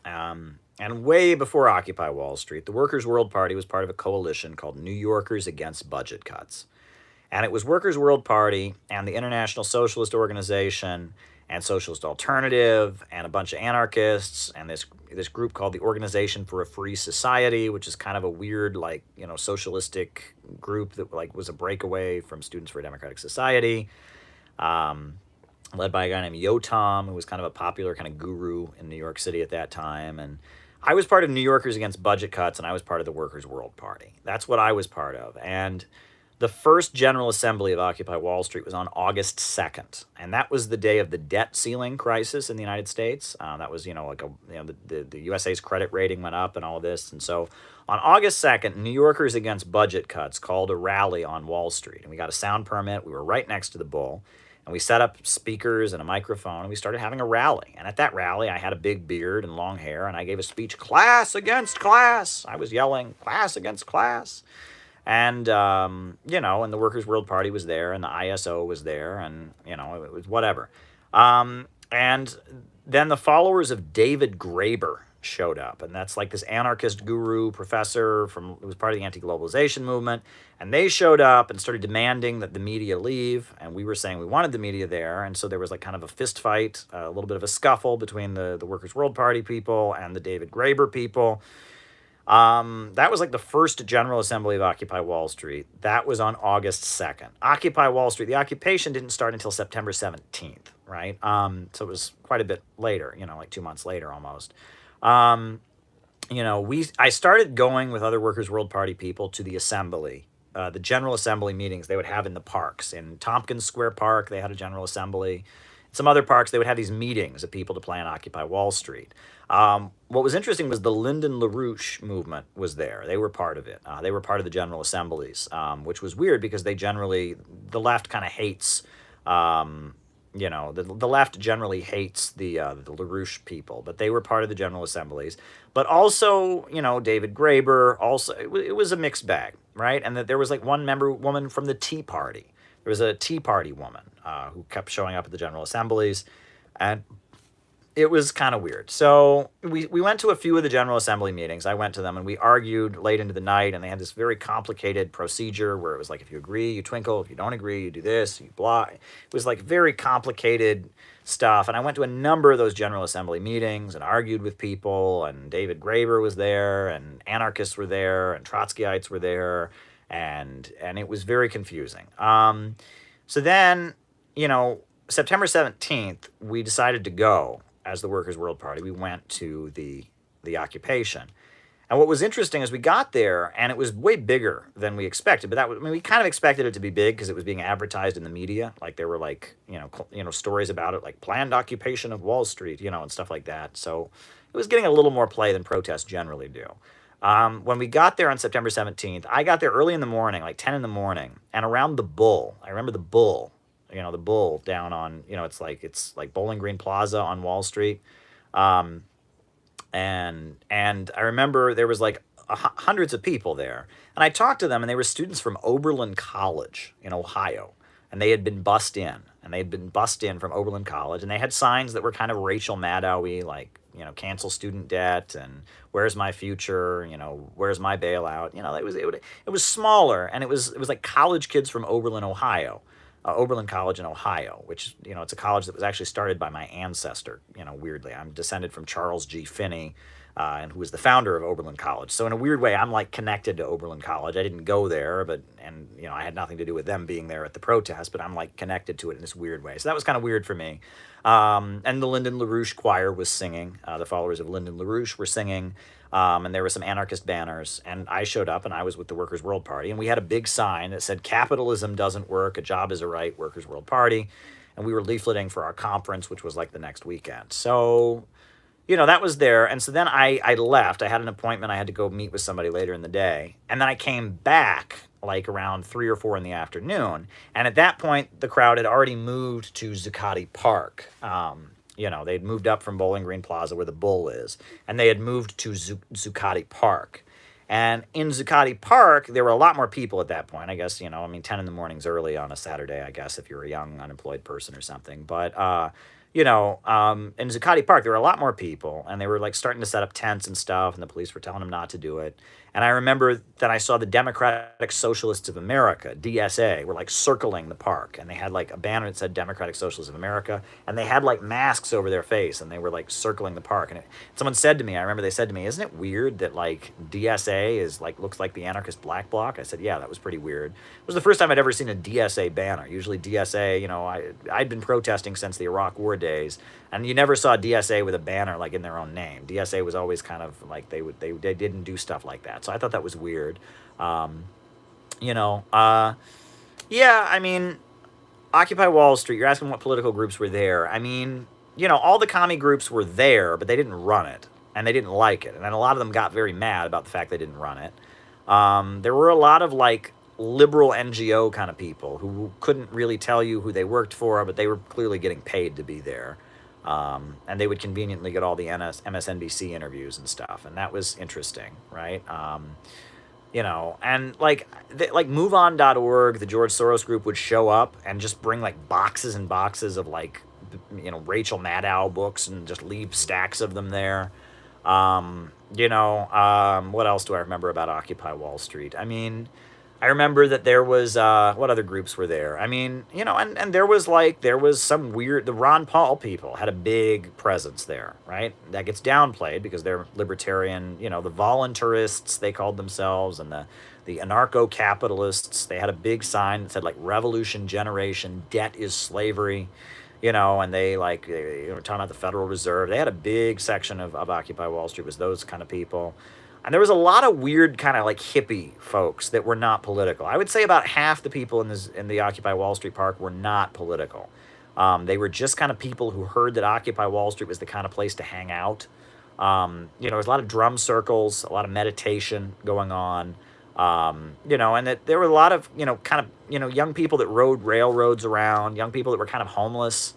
And way before Occupy Wall Street, the Workers' World Party was part of a coalition called New Yorkers Against Budget Cuts. And it was Workers' World Party and the International Socialist Organization and Socialist Alternative and a bunch of anarchists and this group called the Organization for a Free Society, which is kind of a weird, like, socialistic group that like was a breakaway from Students for a Democratic Society. Um, Led by a guy named Yotam, who was kind of a popular kind of guru in New York City at that time. And I was part of New Yorkers Against Budget Cuts, and I was part of the Workers' World Party. That's what I was part of. And the first General Assembly of Occupy Wall Street was on August 2nd, and that was the day of the debt ceiling crisis in the United States. That was, like the USA's credit rating went up and all of this. And so on August 2nd, New Yorkers Against Budget Cuts called a rally on Wall Street, and we got a sound permit. We were right next to the Bull. And we set up speakers and a microphone, and we started having a rally. And at that rally, I had a big beard and long hair, and I gave a speech, class against class. I was yelling, class against class. And, and the Workers' World Party was there, and the ISO was there, and, it was whatever. And then the followers of David Graeber showed up, and that's like this anarchist guru professor who was part of the anti-globalization movement, and they showed up and started demanding that the media leave, and we were saying we wanted the media there, and so there was like kind of a fist fight, a little bit of a scuffle between the Workers' World Party people and the David Graeber people. That was like the first General Assembly of Occupy Wall Street. That was on August 2nd. Occupy Wall Street, the occupation didn't start until September 17th, right? So it was quite a bit later, like 2 months later almost. I started going with other Workers' World Party people to the assembly, the General Assembly meetings they would have in the parks. In Tompkins Square Park, they had a General Assembly. Some other parks, they would have these meetings of people to plan Occupy Wall Street. What was interesting was the Lyndon LaRouche movement was there. They were part of it. They were part of the General Assemblies, which was weird because the left kind of hates, the left generally hates the LaRouche people, but they were part of the General Assemblies. But also, David Graeber, also, it was a mixed bag, right? And that there was like one woman from the Tea Party. There was a Tea Party woman who kept showing up at the General Assemblies, and it was kind of weird. So we went to a few of the General Assembly meetings. I went to them, and we argued late into the night, and they had this very complicated procedure where it was like, if you agree, you twinkle. If you don't agree, you do this, you blah. It was like very complicated stuff. And I went to a number of those General Assembly meetings and argued with people, and David Graeber was there, and anarchists were there, and Trotskyites were there, and it was very confusing. So then, September 17th, we decided to go as the Workers' World Party. We went to the occupation. And what was interesting is we got there, and it was way bigger than we expected. But we kind of expected it to be big because it was being advertised in the media. Like there were like, stories about it, like planned occupation of Wall Street, and stuff like that. So it was getting a little more play than protests generally do. When we got there on September 17th, I got there early in the morning, like 10 in the morning, and around the Bull. I remember the Bull. The Bull down on, it's like Bowling Green Plaza on Wall Street. And I remember there was like hundreds of people there. And I talked to them, and they were students from Oberlin College in Ohio. And they had been bussed in. From Oberlin College. And they had signs that were kind of Rachel Maddow-y, like, cancel student debt, and where's my future, where's my bailout. It was smaller, and it was like college kids from Oberlin, Ohio. Oberlin College in Ohio, which, it's a college that was actually started by my ancestor, weirdly. I'm descended from Charles G. Finney, and who was the founder of Oberlin College. So in a weird way, I'm like connected to Oberlin College. I didn't go there, and I had nothing to do with them being there at the protest, but I'm like connected to it in this weird way. So that was kind of weird for me. And the Lyndon LaRouche choir was singing. The followers of Lyndon LaRouche were singing. And there were some anarchist banners, and I showed up, and I was with the Workers' World Party, and we had a big sign that said, "Capitalism doesn't work, a job is a right, Workers' World Party," and we were leafleting for our conference, which was like the next weekend. So, that was there, and so then I left. I had an appointment. I had to go meet with somebody later in the day, and then I came back like around 3 or 4 in the afternoon, and at that point, the crowd had already moved to Zuccotti Park. They'd moved up from Bowling Green Plaza where the Bull is, and they had moved to Zuccotti Park. And in Zuccotti Park, there were a lot more people at that point. I guess, 10 in the morning's early on a Saturday, I guess, if you're a young unemployed person or something. But, in Zuccotti Park, there were a lot more people, and they were like starting to set up tents and stuff, and the police were telling them not to do it. And I remember that I saw the Democratic Socialists of America, DSA, were like circling the park, and they had like a banner that said Democratic Socialists of America, and they had like masks over their face, and they were like circling the park. And someone said to me, I remember they said to me, "Isn't it weird that like DSA is like looks like the anarchist black bloc?" I said, "Yeah, that was pretty weird." It was the first time I'd ever seen a DSA banner. Usually DSA, I'd been protesting since the Iraq War days, and you never saw DSA with a banner like in their own name. DSA was always kind of like they didn't do stuff like that. So I thought that was weird. Yeah, I mean, Occupy Wall Street, you're asking what political groups were there. I mean, all the commie groups were there, but they didn't run it, and they didn't like it. And then a lot of them got very mad about the fact they didn't run it. There were a lot of like liberal NGO kind of people who couldn't really tell you who they worked for, but they were clearly getting paid to be there. And they would conveniently get all the MSNBC interviews and stuff, and that was interesting, right? And like MoveOn.org, the George Soros group, would show up and just bring like boxes and boxes of like, Rachel Maddow books and just leave stacks of them there. What else do I remember about Occupy Wall Street? I mean, I remember that there was, what other groups were there? I mean, and there was some weird, the Ron Paul people had a big presence there, right? That gets downplayed because they're libertarian, the voluntarists, they called themselves, and the anarcho-capitalists, they had a big sign that said like revolution generation, debt is slavery, and they were talking about the Federal Reserve. They had a big section of Occupy Wall Street was those kind of people. And there was a lot of weird kind of like hippie folks that were not political. I would say about half the people in the Occupy Wall Street Park were not political. They were just kind of people who heard that Occupy Wall Street was the kind of place to hang out. There was a lot of drum circles, a lot of meditation going on. And that there were a lot of, young people that rode railroads around, young people that were kind of homeless,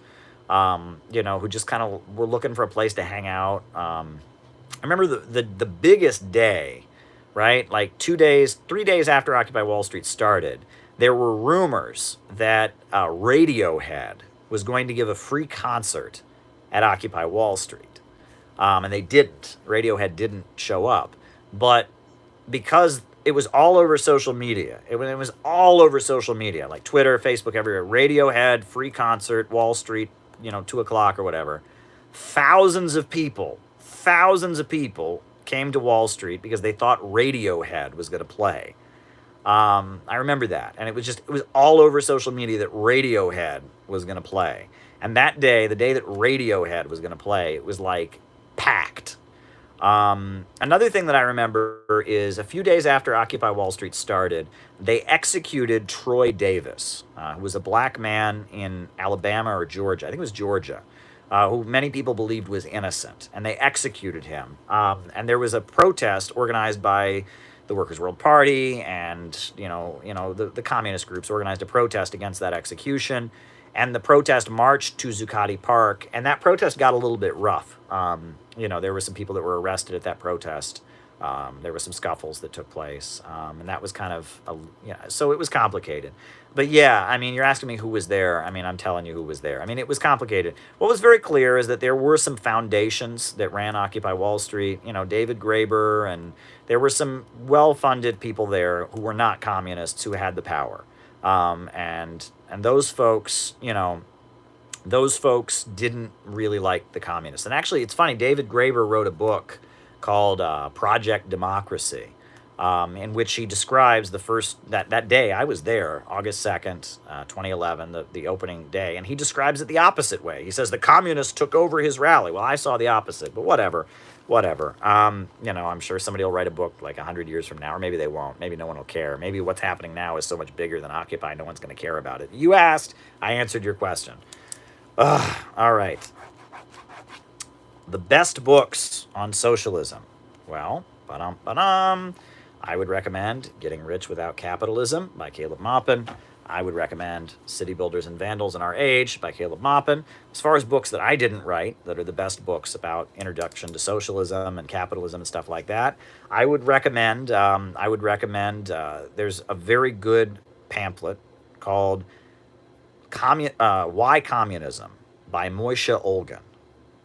who just kind of were looking for a place to hang out. I remember the biggest day, right? Like 3 days after Occupy Wall Street started, there were rumors that Radiohead was going to give a free concert at Occupy Wall Street. And they didn't. Radiohead didn't show up. But because it was all over social media, it was all over social media, like Twitter, Facebook, everywhere. Radiohead, free concert, Wall Street, 2 o'clock or whatever. Thousands of people came to Wall Street because they thought Radiohead was going to play. I remember that. And it was all over social media that Radiohead was going to play. And that day, the day that Radiohead was going to play, it was like packed. Another thing that I remember is a few days after Occupy Wall Street started, they executed Troy Davis, who was a black man in Alabama or Georgia. I think it was Georgia. Who many people believed was innocent, and they executed him. And there was a protest organized by the Workers' World Party, and the communist groups organized a protest against that execution. And the protest marched to Zuccotti Park, and that protest got a little bit rough. There were some people that were arrested at that protest. There were some scuffles that took place, and that was kind of, so it was complicated. But yeah, I mean, you're asking me who was there. I mean, I'm telling you who was there. I mean, it was complicated. What was very clear is that there were some foundations that ran Occupy Wall Street, David Graeber, and there were some well-funded people there who were not communists who had the power. And those folks, those folks didn't really like the communists. And actually, it's funny, David Graeber wrote a book called Project Democracy, in which he describes the first, that day. I was there, August 2nd, 2011, the opening day, and he describes it the opposite way. He says the communists took over his rally. Well, I saw the opposite, but whatever. Whatever. I'm sure somebody will write a book like 100 years from now, or maybe they won't. Maybe no one will care. Maybe what's happening now is so much bigger than Occupy, no one's going to care about it. You asked, I answered your question. All right. The best books on socialism. Well, I would recommend Getting Rich Without Capitalism by Caleb Maupin. I would recommend City Builders and Vandals in Our Age by Caleb Maupin. As far as books that I didn't write, that are the best books about introduction to socialism and capitalism and stuff like that, I would recommend. There's a very good pamphlet called Why Communism by Moishe Olgin.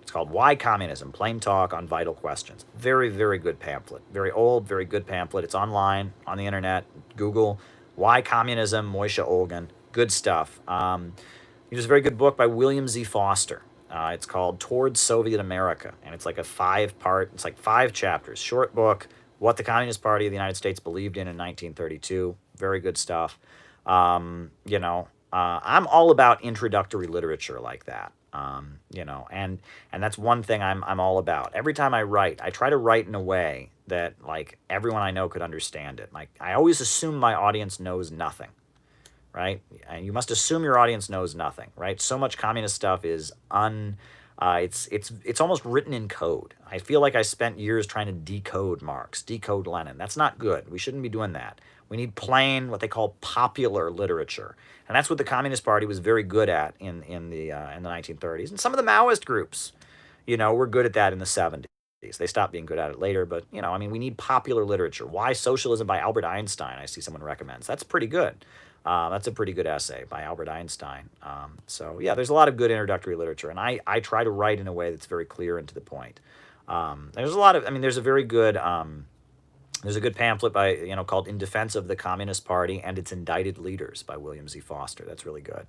It's called Why Communism? Plain Talk on Vital Questions. Very, very good pamphlet. Very old, very good pamphlet. It's online, on the internet. Google Why Communism, Moishe Olgin. Good stuff. There's a very good book by William Z. Foster. It's called Towards Soviet America, and it's like a 5-part, it's like 5 chapters. Short book, What the Communist Party of the United States Believed in 1932. Very good stuff. I'm all about introductory literature like that. And that's one thing I'm all about. Every time I write, I try to write in a way that like everyone I know could understand it. Like I always assume my audience knows nothing, right? And you must assume your audience knows nothing, right? So much communist stuff is it's almost written in code. I feel like I spent years trying to decode Marx, decode Lenin. That's not good. We shouldn't be doing that. We need plain, what they call popular literature. And that's what the Communist Party was very good at in the 1930s. And some of the Maoist groups, were good at that in the 70s. They stopped being good at it later, but, we need popular literature. Why Socialism by Albert Einstein, I see someone recommends. That's pretty good. That's a pretty good essay by Albert Einstein. There's a lot of good introductory literature, and I try to write in a way that's very clear and to the point. There's a very good... There's a good pamphlet called In Defense of the Communist Party and Its Indicted Leaders by William Z. Foster. That's really good.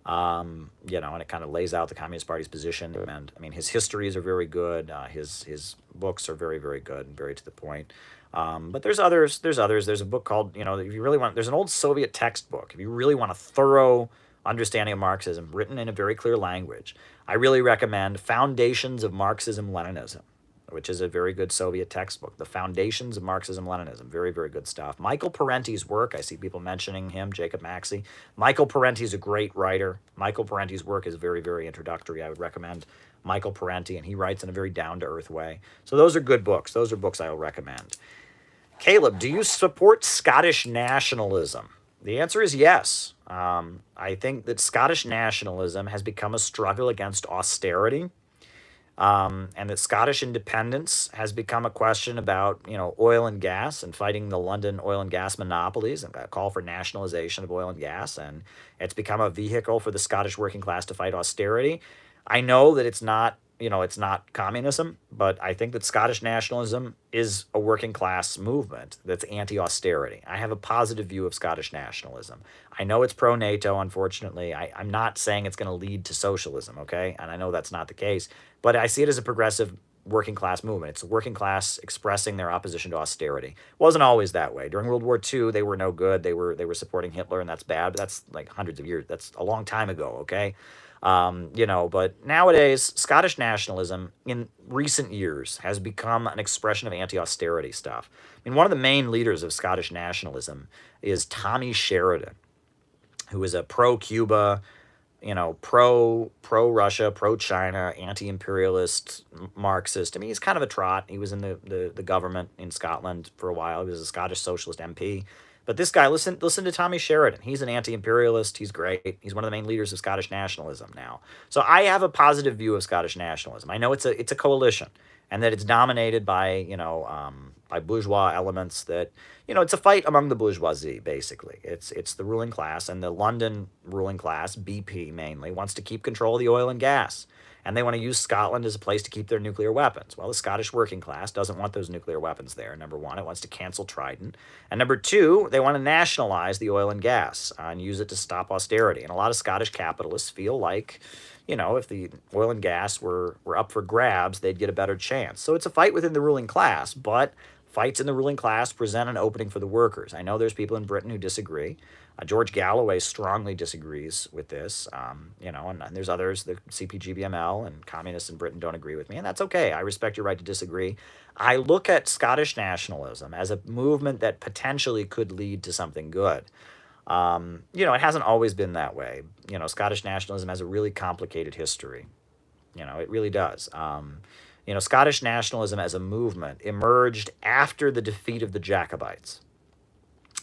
And it kind of lays out the Communist Party's position. And his histories are very good. His books are very, very good and very to the point. But there's others. There's a book called, if you really want, there's an old Soviet textbook. If you really want a thorough understanding of Marxism written in a very clear language, I really recommend Foundations of Marxism-Leninism, which is a very good Soviet textbook. The Foundations of Marxism-Leninism. Very, very good stuff. Michael Parenti's work, I see people mentioning him, Jacob Maxey. Michael Parenti's a great writer. Michael Parenti's work is very, very introductory. I would recommend Michael Parenti, and he writes in a very down-to-earth way. So those are good books. Those are books I will recommend. Caleb, do you support Scottish nationalism? The answer is yes. I think that Scottish nationalism has become a struggle against austerity. And that Scottish independence has become a question about, oil and gas and fighting the London oil and gas monopolies and a call for nationalization of oil and gas. And it's become a vehicle for the Scottish working class to fight austerity. I know that it's not communism, but I think that Scottish nationalism is a working class movement that's anti-austerity. I have a positive view of Scottish nationalism. I know it's pro-NATO, unfortunately. I'm not saying it's going to lead to socialism, okay? And I know that's not the case, but I see it as a progressive working class movement. It's the working class expressing their opposition to austerity. It wasn't always that way. During World War II, they were no good. They were supporting Hitler, and that's bad, but that's like hundreds of years. That's a long time ago, okay? But nowadays, Scottish nationalism in recent years has become an expression of anti-austerity stuff. One of the main leaders of Scottish nationalism is Tommy Sheridan, who is a pro-Cuba, pro-Russia, pro-China, anti-imperialist, Marxist. He's kind of a trot. He was in the government in Scotland for a while. He was a Scottish socialist MP. But this guy, listen to Tommy Sheridan. He's an anti-imperialist. He's great. He's one of the main leaders of Scottish nationalism now. So I have a positive view of Scottish nationalism. I know it's a coalition, and that it's dominated by by bourgeois elements that, it's a fight among the bourgeoisie, basically. It's the ruling class, and the London ruling class, BP mainly, wants to keep control of the oil and gas. And they want to use Scotland as a place to keep their nuclear weapons. Well, the Scottish working class doesn't want those nuclear weapons there, number one. It wants to cancel Trident. And number two, they want to nationalize the oil and gas and use it to stop austerity. And a lot of Scottish capitalists feel like, if the oil and gas were up for grabs, they'd get a better chance. So it's a fight within the ruling class, but fights in the ruling class present an opening for the workers. I know there's people in Britain who disagree. George Galloway strongly disagrees with this, and there's others, the CPGBML and communists in Britain don't agree with me, and that's okay. I respect your right to disagree. I look at Scottish nationalism as a movement that potentially could lead to something good. It hasn't always been that way. Scottish nationalism has a really complicated history. It really does. Scottish nationalism as a movement emerged after the defeat of the Jacobites.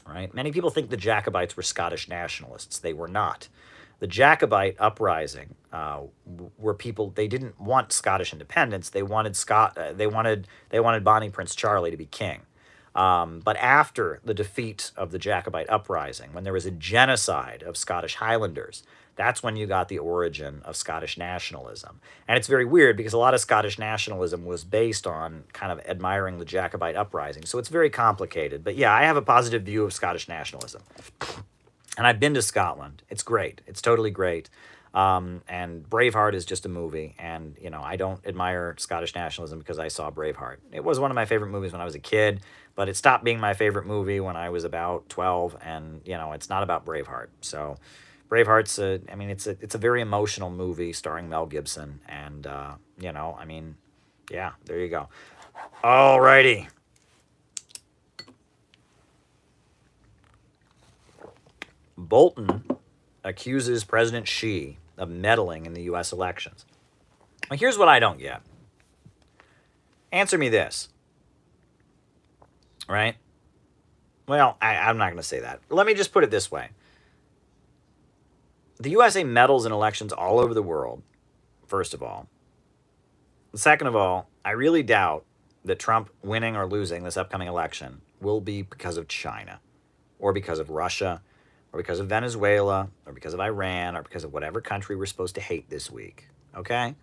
Right? Many people think the Jacobites were Scottish nationalists. They were not. The Jacobite uprising were people. They didn't want Scottish independence. They wanted They wanted Bonnie Prince Charlie to be king. But after the defeat of the Jacobite uprising, when there was a genocide of Scottish Highlanders, that's when you got the origin of Scottish nationalism. And it's very weird because a lot of Scottish nationalism was based on kind of admiring the Jacobite uprising. So it's very complicated. But yeah, I have a positive view of Scottish nationalism. And I've been to Scotland. It's great. It's totally great. And Braveheart is just a movie. And, I don't admire Scottish nationalism because I saw Braveheart. It was one of my favorite movies when I was a kid, but it stopped being my favorite movie when I was about 12. And, it's not about Braveheart. So Braveheart's it's a very emotional movie starring Mel Gibson. And, yeah, there you go. Alrighty. Bolton accuses President Xi of meddling in the U.S. elections. Well, here's what I don't get. Answer me this. Right? Well, I'm not going to say that. Let me just put it this way. The USA meddles in elections all over the world, first of all. Second of all, I really doubt that Trump winning or losing this upcoming election will be because of China or because of Russia or because of Venezuela, or because of Iran, or because of whatever country we're supposed to hate this week, okay?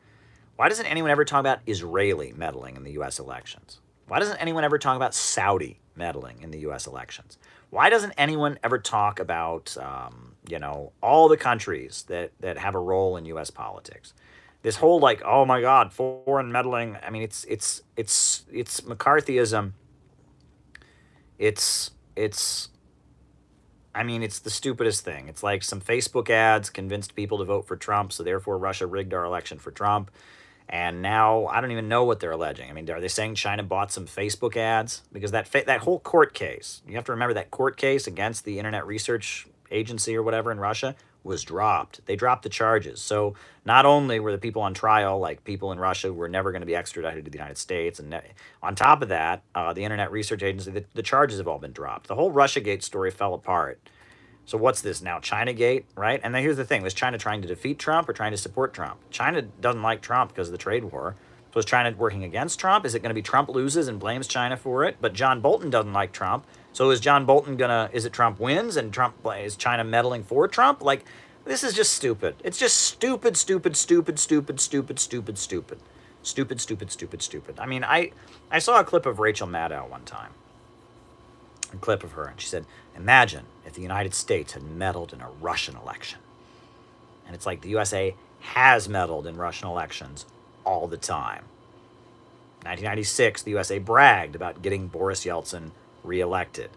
Why doesn't anyone ever talk about Israeli meddling in the U.S. elections? Why doesn't anyone ever talk about Saudi meddling in the U.S. elections? Why doesn't anyone ever talk about, all the countries that have a role in U.S. politics? This whole oh my God, foreign meddling. I mean, it's McCarthyism. It's the stupidest thing. It's like some Facebook ads convinced people to vote for Trump, so therefore Russia rigged our election for Trump. And now I don't even know what they're alleging. I mean, are they saying China bought some Facebook ads? Because that whole court case, you have to remember that court case against the Internet Research Agency or whatever in Russia was dropped. They dropped the charges. So not only were the people on trial, like people in Russia who were never going to be extradited to the United States, and on top of that, the Internet Research Agency, the charges have all been dropped. The whole Russiagate story fell apart. So what's this now? Chinagate, right? And then here's the thing. Was China trying to defeat Trump or trying to support Trump? China doesn't like Trump because of the trade war. So is China working against Trump? Is it going to be Trump loses and blames China for it? But John Bolton doesn't like Trump. So is John Bolton is it Trump wins and is China meddling for Trump? This is just stupid. It's just stupid. I mean, I saw a clip of Rachel Maddow one time. A clip of her, and she said, imagine if the United States had meddled in a Russian election. And it's like the USA has meddled in Russian elections all the time. 1996, the USA bragged about getting Boris Yeltsin reelected,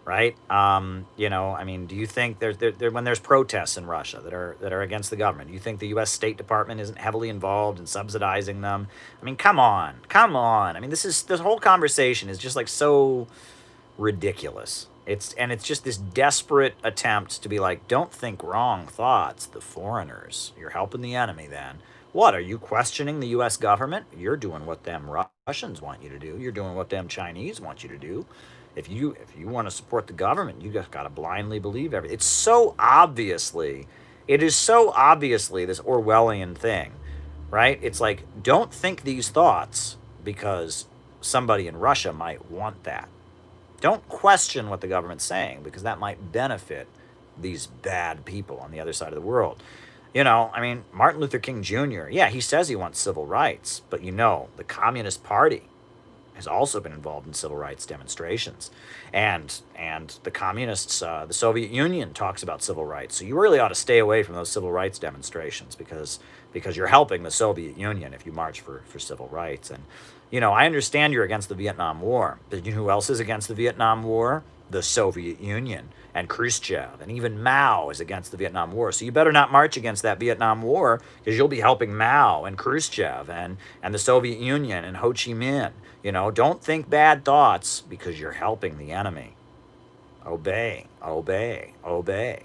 right? Do you think when there's protests in Russia that are against the government, do you think the U.S. State Department isn't heavily involved in subsidizing them? I mean, come on. I mean, this whole conversation is just so ridiculous. It's just this desperate attempt to be like, don't think wrong thoughts, the foreigners. You're helping the enemy then. What, are you questioning the U.S. government? You're doing what them Russians want you to do. You're doing what them Chinese want you to do. If you want to support the government, you just got to blindly believe everything. It is so obviously this Orwellian thing, right? It's like, don't think these thoughts because somebody in Russia might want that. Don't question what the government's saying, because that might benefit these bad people on the other side of the world. I mean, Martin Luther King Jr., yeah, he says he wants civil rights, but the Communist Party has also been involved in civil rights demonstrations. And the communists, the Soviet Union talks about civil rights. So you really ought to stay away from those civil rights demonstrations, because you're helping the Soviet Union if you march for civil rights. And, I understand you're against the Vietnam War, but you know who else is against the Vietnam War? The Soviet Union and Khrushchev, and even Mao is against the Vietnam War. So you better not march against that Vietnam War, because you'll be helping Mao and Khrushchev and the Soviet Union and Ho Chi Minh. Don't think bad thoughts, because you're helping the enemy. Obey, obey, obey.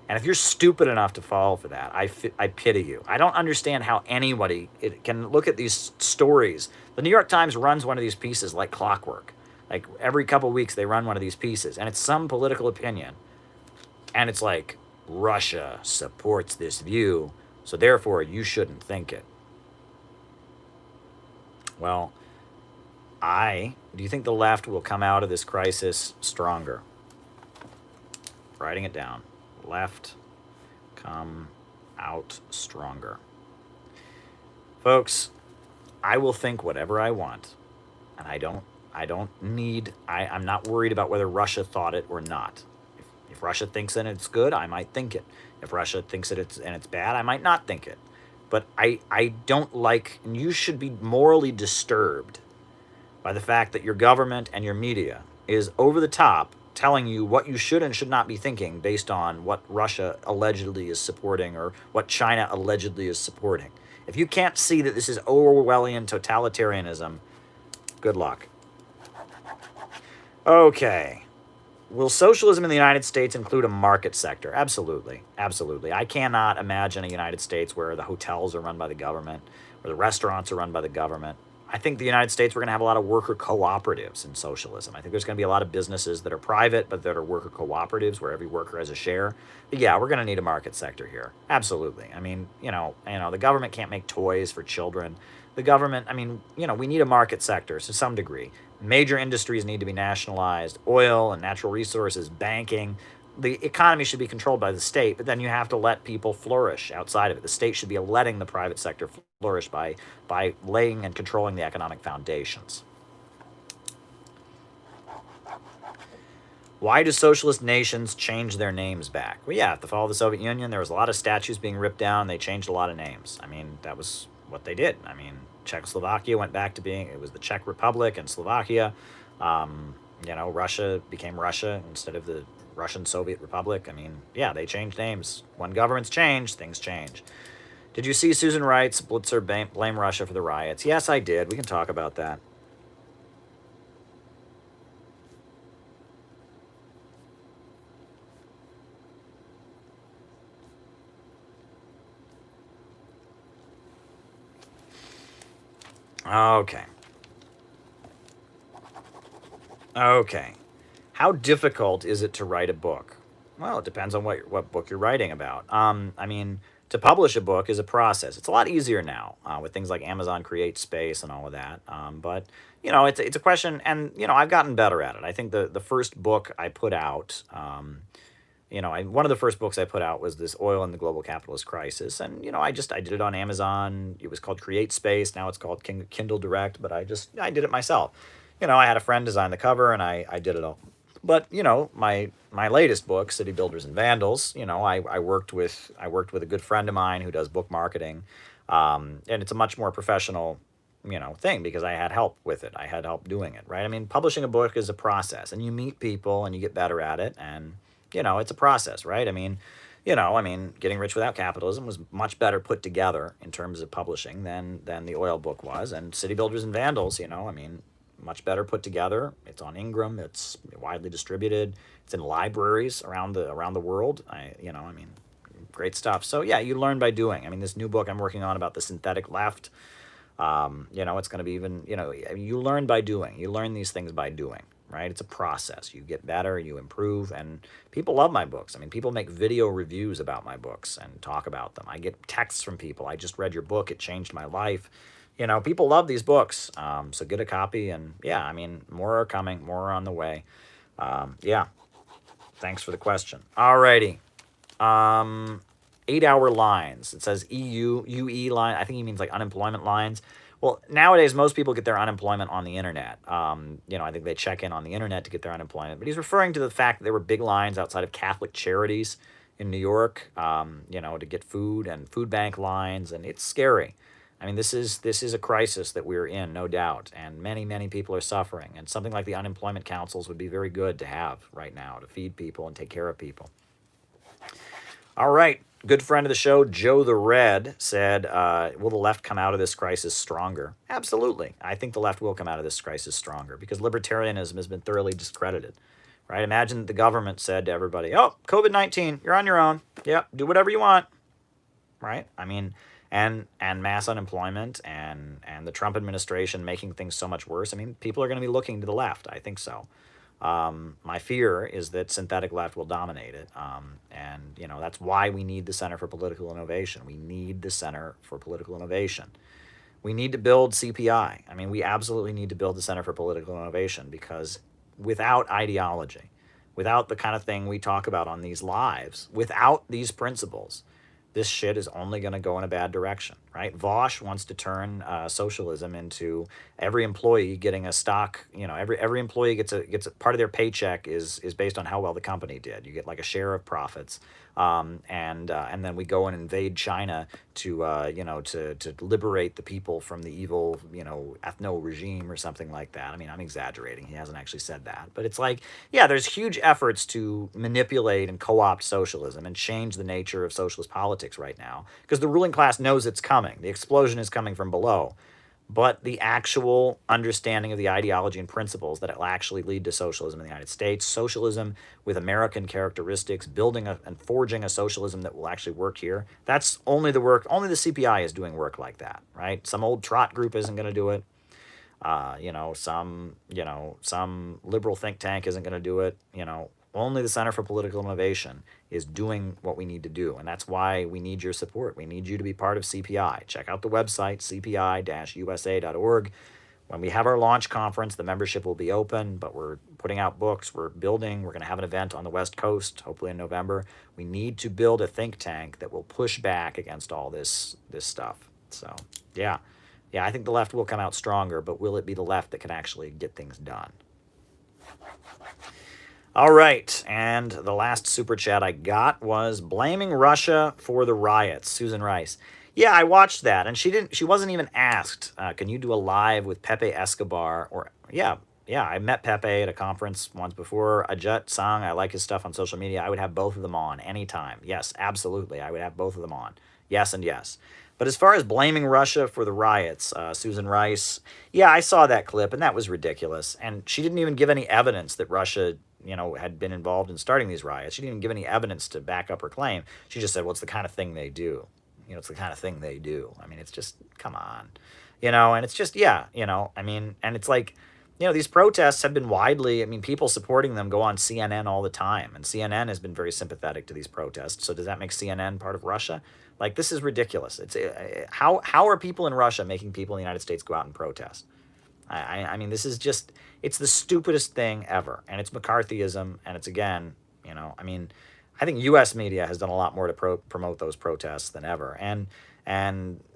And if you're stupid enough to fall for that, I pity you. I don't understand how anybody can look at these stories. The New York Times runs one of these pieces like clockwork. Like every couple of weeks they run one of these pieces, and it's some political opinion. And it's like, Russia supports this view, so therefore you shouldn't think it. Well, do you think the left will come out of this crisis stronger? Writing it down. Left come out stronger. Folks, I will think whatever I want, and I'm not worried about whether Russia thought it or not. If Russia thinks that it's good, I might think it. If Russia thinks that it's bad, I might not think it. But I don't like, and you should be morally disturbed by the fact that your government and your media is over the top telling you what you should and should not be thinking based on what Russia allegedly is supporting or what China allegedly is supporting. If you can't see that this is Orwellian totalitarianism, good luck. Okay. Will socialism in the United States include a market sector? Absolutely. Absolutely. I cannot imagine a United States where the hotels are run by the government, where the restaurants are run by the government. I think the United States, we're going to have a lot of worker cooperatives in socialism. I think there's going to be a lot of businesses that are private, but that are worker cooperatives where every worker has a share. But yeah, we're going to need a market sector here. Absolutely. I mean, the government can't make toys for children. The government, we need a market sector to some degree. Major industries need to be nationalized. Oil and natural resources, banking. The economy should be controlled by the state, but then you have to let people flourish outside of it. The state should be letting the private sector flourish by laying and controlling the economic foundations. Why do socialist nations change their names back? Well, yeah, at the fall of the Soviet Union, there was a lot of statues being ripped down. They changed a lot of names. That was what they did. Czechoslovakia went back to it was the Czech Republic and Slovakia. Russia became Russia instead of the Russian Soviet Republic. Yeah, they changed names. When governments change, things change. Did you see Susan Wright's Blitzer blame Russia for the riots? Yes, I did. We can talk about that. Okay. How difficult is it to write a book? Well, it depends on what book you're writing about. To publish a book is a process. It's a lot easier now with things like Amazon Create Space and all of that. But it's a question, and I've gotten better at it. I think the first book I put out, one of the first books I put out was this Oil and the Global Capitalist Crisis, and I did it on Amazon. It was called Create Space. Now it's called Kindle Direct, but I did it myself. I had a friend design the cover, and I did it all. But my latest book, City Builders and Vandals, I worked with a good friend of mine who does book marketing, and it's a much more professional thing because I had help with it. I had help doing it, right? Publishing a book is a process, and you meet people and you get better at it, and it's a process, right? Getting Rich Without Capitalism was much better put together in terms of publishing than the oil book was, and City Builders and Vandals, much better put together. It's on Ingram. It's widely distributed. It's in libraries around the world. Great stuff. So yeah, you learn by doing. This new book I'm working on about the synthetic left. It's going to be even. You learn by doing. You learn these things by doing. Right? It's a process. You get better. You improve, and people love my books. People make video reviews about my books and talk about them. I get texts from people. I just read your book. It changed my life. You know, people love these books. So get a copy, and yeah, I mean, more are coming, more are on the way. Yeah, thanks for the question. Alrighty. 8-hour lines. It says UE line. I think he means like unemployment lines. Well, nowadays, most people get their unemployment on the internet. You know, I think they check in on the internet to get their unemployment. But he's referring to the fact that there were big lines outside of Catholic charities in New York, you know, to get food, and food bank lines, and it's scary. I mean, this is a crisis that we're in, no doubt, and many people are suffering. And something like the unemployment councils would be very good to have right now to feed people and take care of people. All right. Good friend of the show, Joe the Red, said, will the left come out of this crisis stronger? Absolutely. I think the left will come out of this crisis stronger because libertarianism has been thoroughly discredited, right? Imagine the government said to everybody, oh, COVID-19, you're on your own. Yep, do whatever you want, right? I mean, and mass unemployment and the Trump administration making things so much worse. I mean, people are going to be looking to the left. I think so. My fear is that synthetic left will dominate it. And, you know, that's why we need the Center for Political Innovation. We need the Center for Political Innovation. We need to build CPI. I mean, we absolutely need to build the Center for Political Innovation because without ideology, without the kind of thing we talk about on these lives, without these principles, this shit is only going to go in a bad direction, right? Vosh wants to turn socialism into every employee getting a stock. You know, every employee gets a part of their paycheck is based on how well the company did. You get like a share of profits, and then we go and invade China to you know, to liberate the people from the evil, you know, ethno regime or something like that. I mean, I'm exaggerating. He hasn't actually said that, but it's like, yeah, there's huge efforts to manipulate and co-opt socialism and change the nature of socialist politics right now because the ruling class knows it's coming. The explosion is coming from below. But the actual understanding of the ideology and principles that it will actually lead to socialism in the United States, socialism with American characteristics, building and forging a socialism that will actually work here, that's only the work, only the CPI is doing work like that, right? Some old trot group isn't going to do it. You know, some liberal think tank isn't going to do it. You know, only the Center for Political Innovation is doing what we need to do. And that's why we need your support. We need you to be part of CPI. Check out the website, cpi-usa.org. When we have our launch conference, the membership will be open, but we're putting out books, we're building, we're going to have an event on the West Coast, hopefully in November. We need to build a think tank that will push back against all this stuff. So, yeah. Yeah, I think the left will come out stronger, but will it be the left that can actually get things done? All right, and the last super chat I got was blaming Russia for the riots. Susan Rice. Yeah, I watched that, and she wasn't even asked, can you do a live with Pepe Escobar? Or yeah, I met Pepe at a conference once before. Ajit Sang, I like his stuff on social media. I would have both of them on anytime. Yes, absolutely, I would have both of them on. Yes and yes. But as far as blaming Russia for the riots, Susan Rice, yeah, I saw that clip, and that was ridiculous. And she didn't even give any evidence that Russia, you know, had been involved in starting these riots. She didn't even give any evidence to back up her claim. She just said, well, it's the kind of thing they do. You know, it's the kind of thing they do. I mean, it's just, come on. You know, and it's just, yeah, you know, I mean, and it's like, you know, these protests have been widely, I mean, people supporting them go on CNN all the time. And CNN has been very sympathetic to these protests. So does that make CNN part of Russia? Like, this is ridiculous. It's how are people in Russia making people in the United States go out and protest? I mean, this is just, it's the stupidest thing ever. And it's McCarthyism. And it's, again, you know, I mean, I think U.S. media has done a lot more to promote those protests than ever. And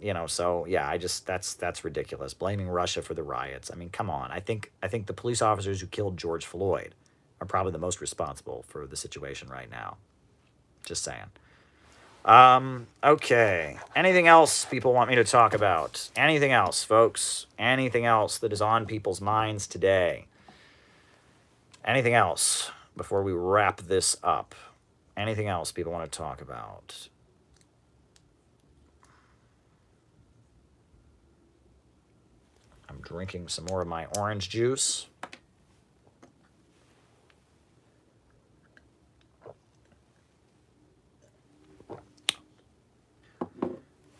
you know, so yeah, I just, that's ridiculous. Blaming Russia for the riots. I mean, come on. I think the police officers who killed George Floyd are probably the most responsible for the situation right now. Just saying. Okay. Anything else people want me to talk about? Anything else, folks? Anything else that is on people's minds today? Anything else before we wrap this up? Anything else people want to talk about? I'm drinking some more of my orange juice.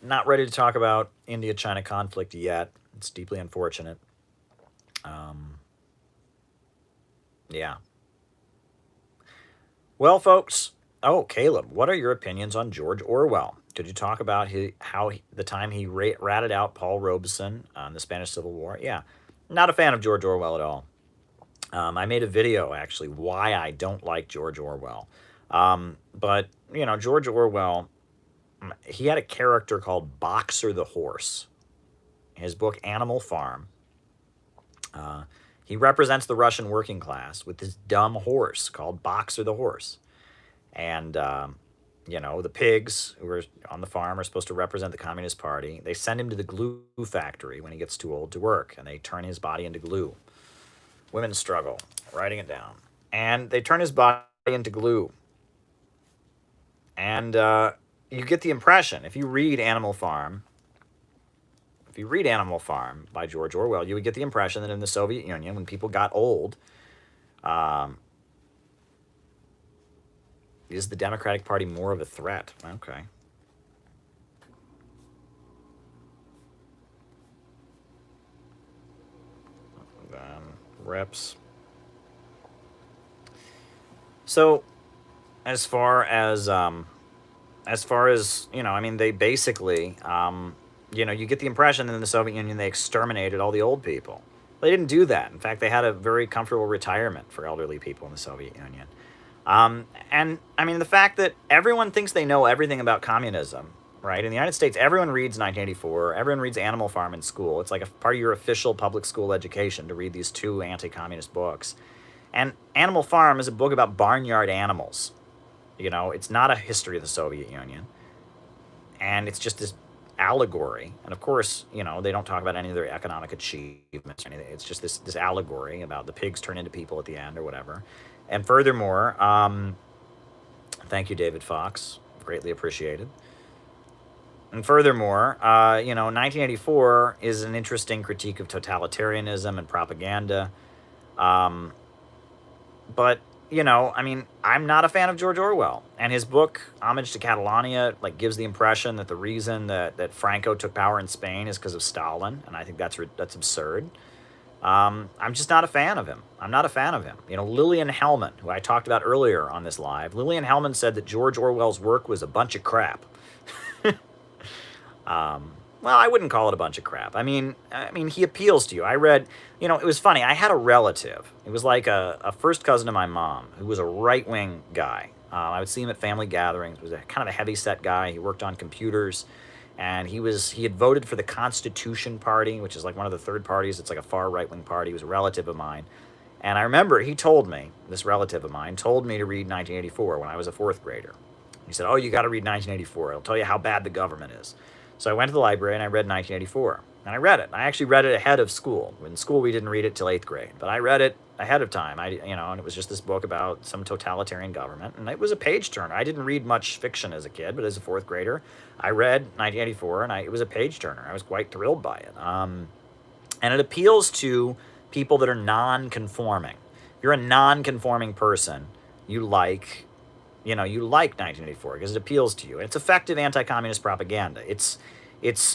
Not ready to talk about India-China conflict yet. It's deeply unfortunate. Yeah. Well, folks, Oh, Caleb, what are your opinions on George Orwell? Could you talk about the time he ratted out Paul Robeson on the Spanish Civil War? Yeah, not a fan of George Orwell at all. I made a video actually why I don't like George Orwell. But George Orwell, he had a character called Boxer the Horse. His book Animal Farm. He represents the Russian working class with this dumb horse called Boxer the Horse. And, the pigs who are on the farm are supposed to represent the Communist Party. They send him to the glue factory when he gets too old to work, and they turn his body into glue. Women's struggle, writing it down. And they turn his body into glue. And you get the impression, if you read Animal Farm by George Orwell, you would get the impression that in the Soviet Union, when people got old, is the Democratic Party more of a threat? Okay. Reps. So, as far as they basically, you get the impression that in the Soviet Union they exterminated all the old people. They didn't do that. In fact, they had a very comfortable retirement for elderly people in the Soviet Union. The fact that everyone thinks they know everything about communism, right? In the United States, everyone reads 1984. Everyone reads Animal Farm in school. It's like a part of your official public school education to read these two anti-communist books. And Animal Farm is a book about barnyard animals. It's not a history of the Soviet Union. And it's just this allegory. And of course, they don't talk about any of their economic achievements or anything. It's just this allegory about the pigs turn into people at the end or whatever. And furthermore, thank you, David Fox. Greatly appreciated. And furthermore, 1984 is an interesting critique of totalitarianism and propaganda. But, I'm not a fan of George Orwell. And his book, Homage to Catalonia, gives the impression that the reason that Franco took power in Spain is because of Stalin. And I think that's absurd. I'm just not a fan of him. I'm not a fan of him. Lillian Hellman, who I talked about earlier on this live, Lillian Hellman said that George Orwell's work was a bunch of crap. Well, I wouldn't call it a bunch of crap. I mean, he appeals to you. I read, it was funny. I had a relative. It was like a first cousin of my mom who was a right-wing guy. I would see him at family gatherings. He was a kind of a heavy-set guy. He worked on computers. And he had voted for the Constitution Party, which is like one of the third parties. It's like a far right-wing party. He was a relative of mine. And I remember this relative of mine told me to read 1984 when I was a fourth grader. He said, oh, you got to read 1984. It'll tell you how bad the government is. So I went to the library and I read 1984. And I read it. I actually read it ahead of school. In school, we didn't read it till 8th grade. But I read it ahead of time. And it was just this book about some totalitarian government. And it was a page turner. I didn't read much fiction as a kid, but as a fourth grader, I read 1984, and it was a page turner. I was quite thrilled by it. And it appeals to people that are non-conforming. If you're a non-conforming person, you like 1984 because it appeals to you. And it's effective anti-communist propaganda. It's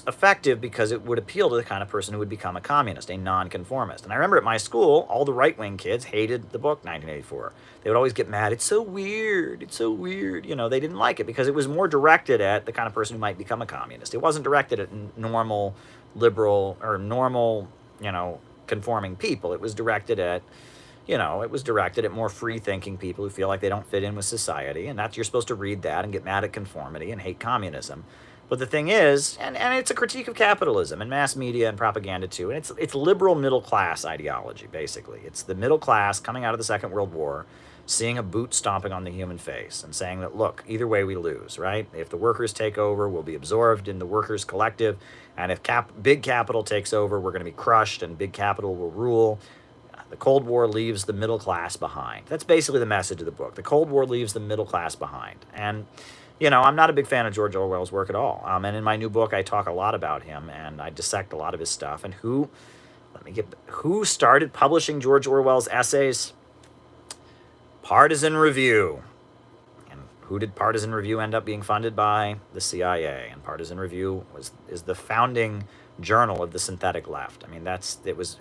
effective because it would appeal to the kind of person who would become a communist, a nonconformist. And I remember at my school, all the right-wing kids hated the book 1984. They would always get mad. It's so weird. It's so weird. They didn't like it because it was more directed at the kind of person who might become a communist. It wasn't directed at normal liberal or normal, conforming people. It was directed at more free-thinking people who feel like they don't fit in with society, and you're supposed to read that and get mad at conformity and hate communism. But the thing is, and it's a critique of capitalism and mass media and propaganda too, and it's liberal middle-class ideology, basically. It's the middle class coming out of the Second World War, seeing a boot stomping on the human face and saying that, look, either way we lose, right? If the workers take over, we'll be absorbed in the workers' collective, and if big capital takes over, we're going to be crushed and big capital will rule. The Cold War leaves the middle class behind. That's basically the message of the book. The Cold War leaves the middle class behind. And, I'm not a big fan of George Orwell's work at all. And in my new book, I talk a lot about him, and I dissect a lot of his stuff. And who started publishing George Orwell's essays? Partisan Review. And who did Partisan Review end up being funded by? The CIA. And Partisan Review is the founding journal of the synthetic left. I mean, it was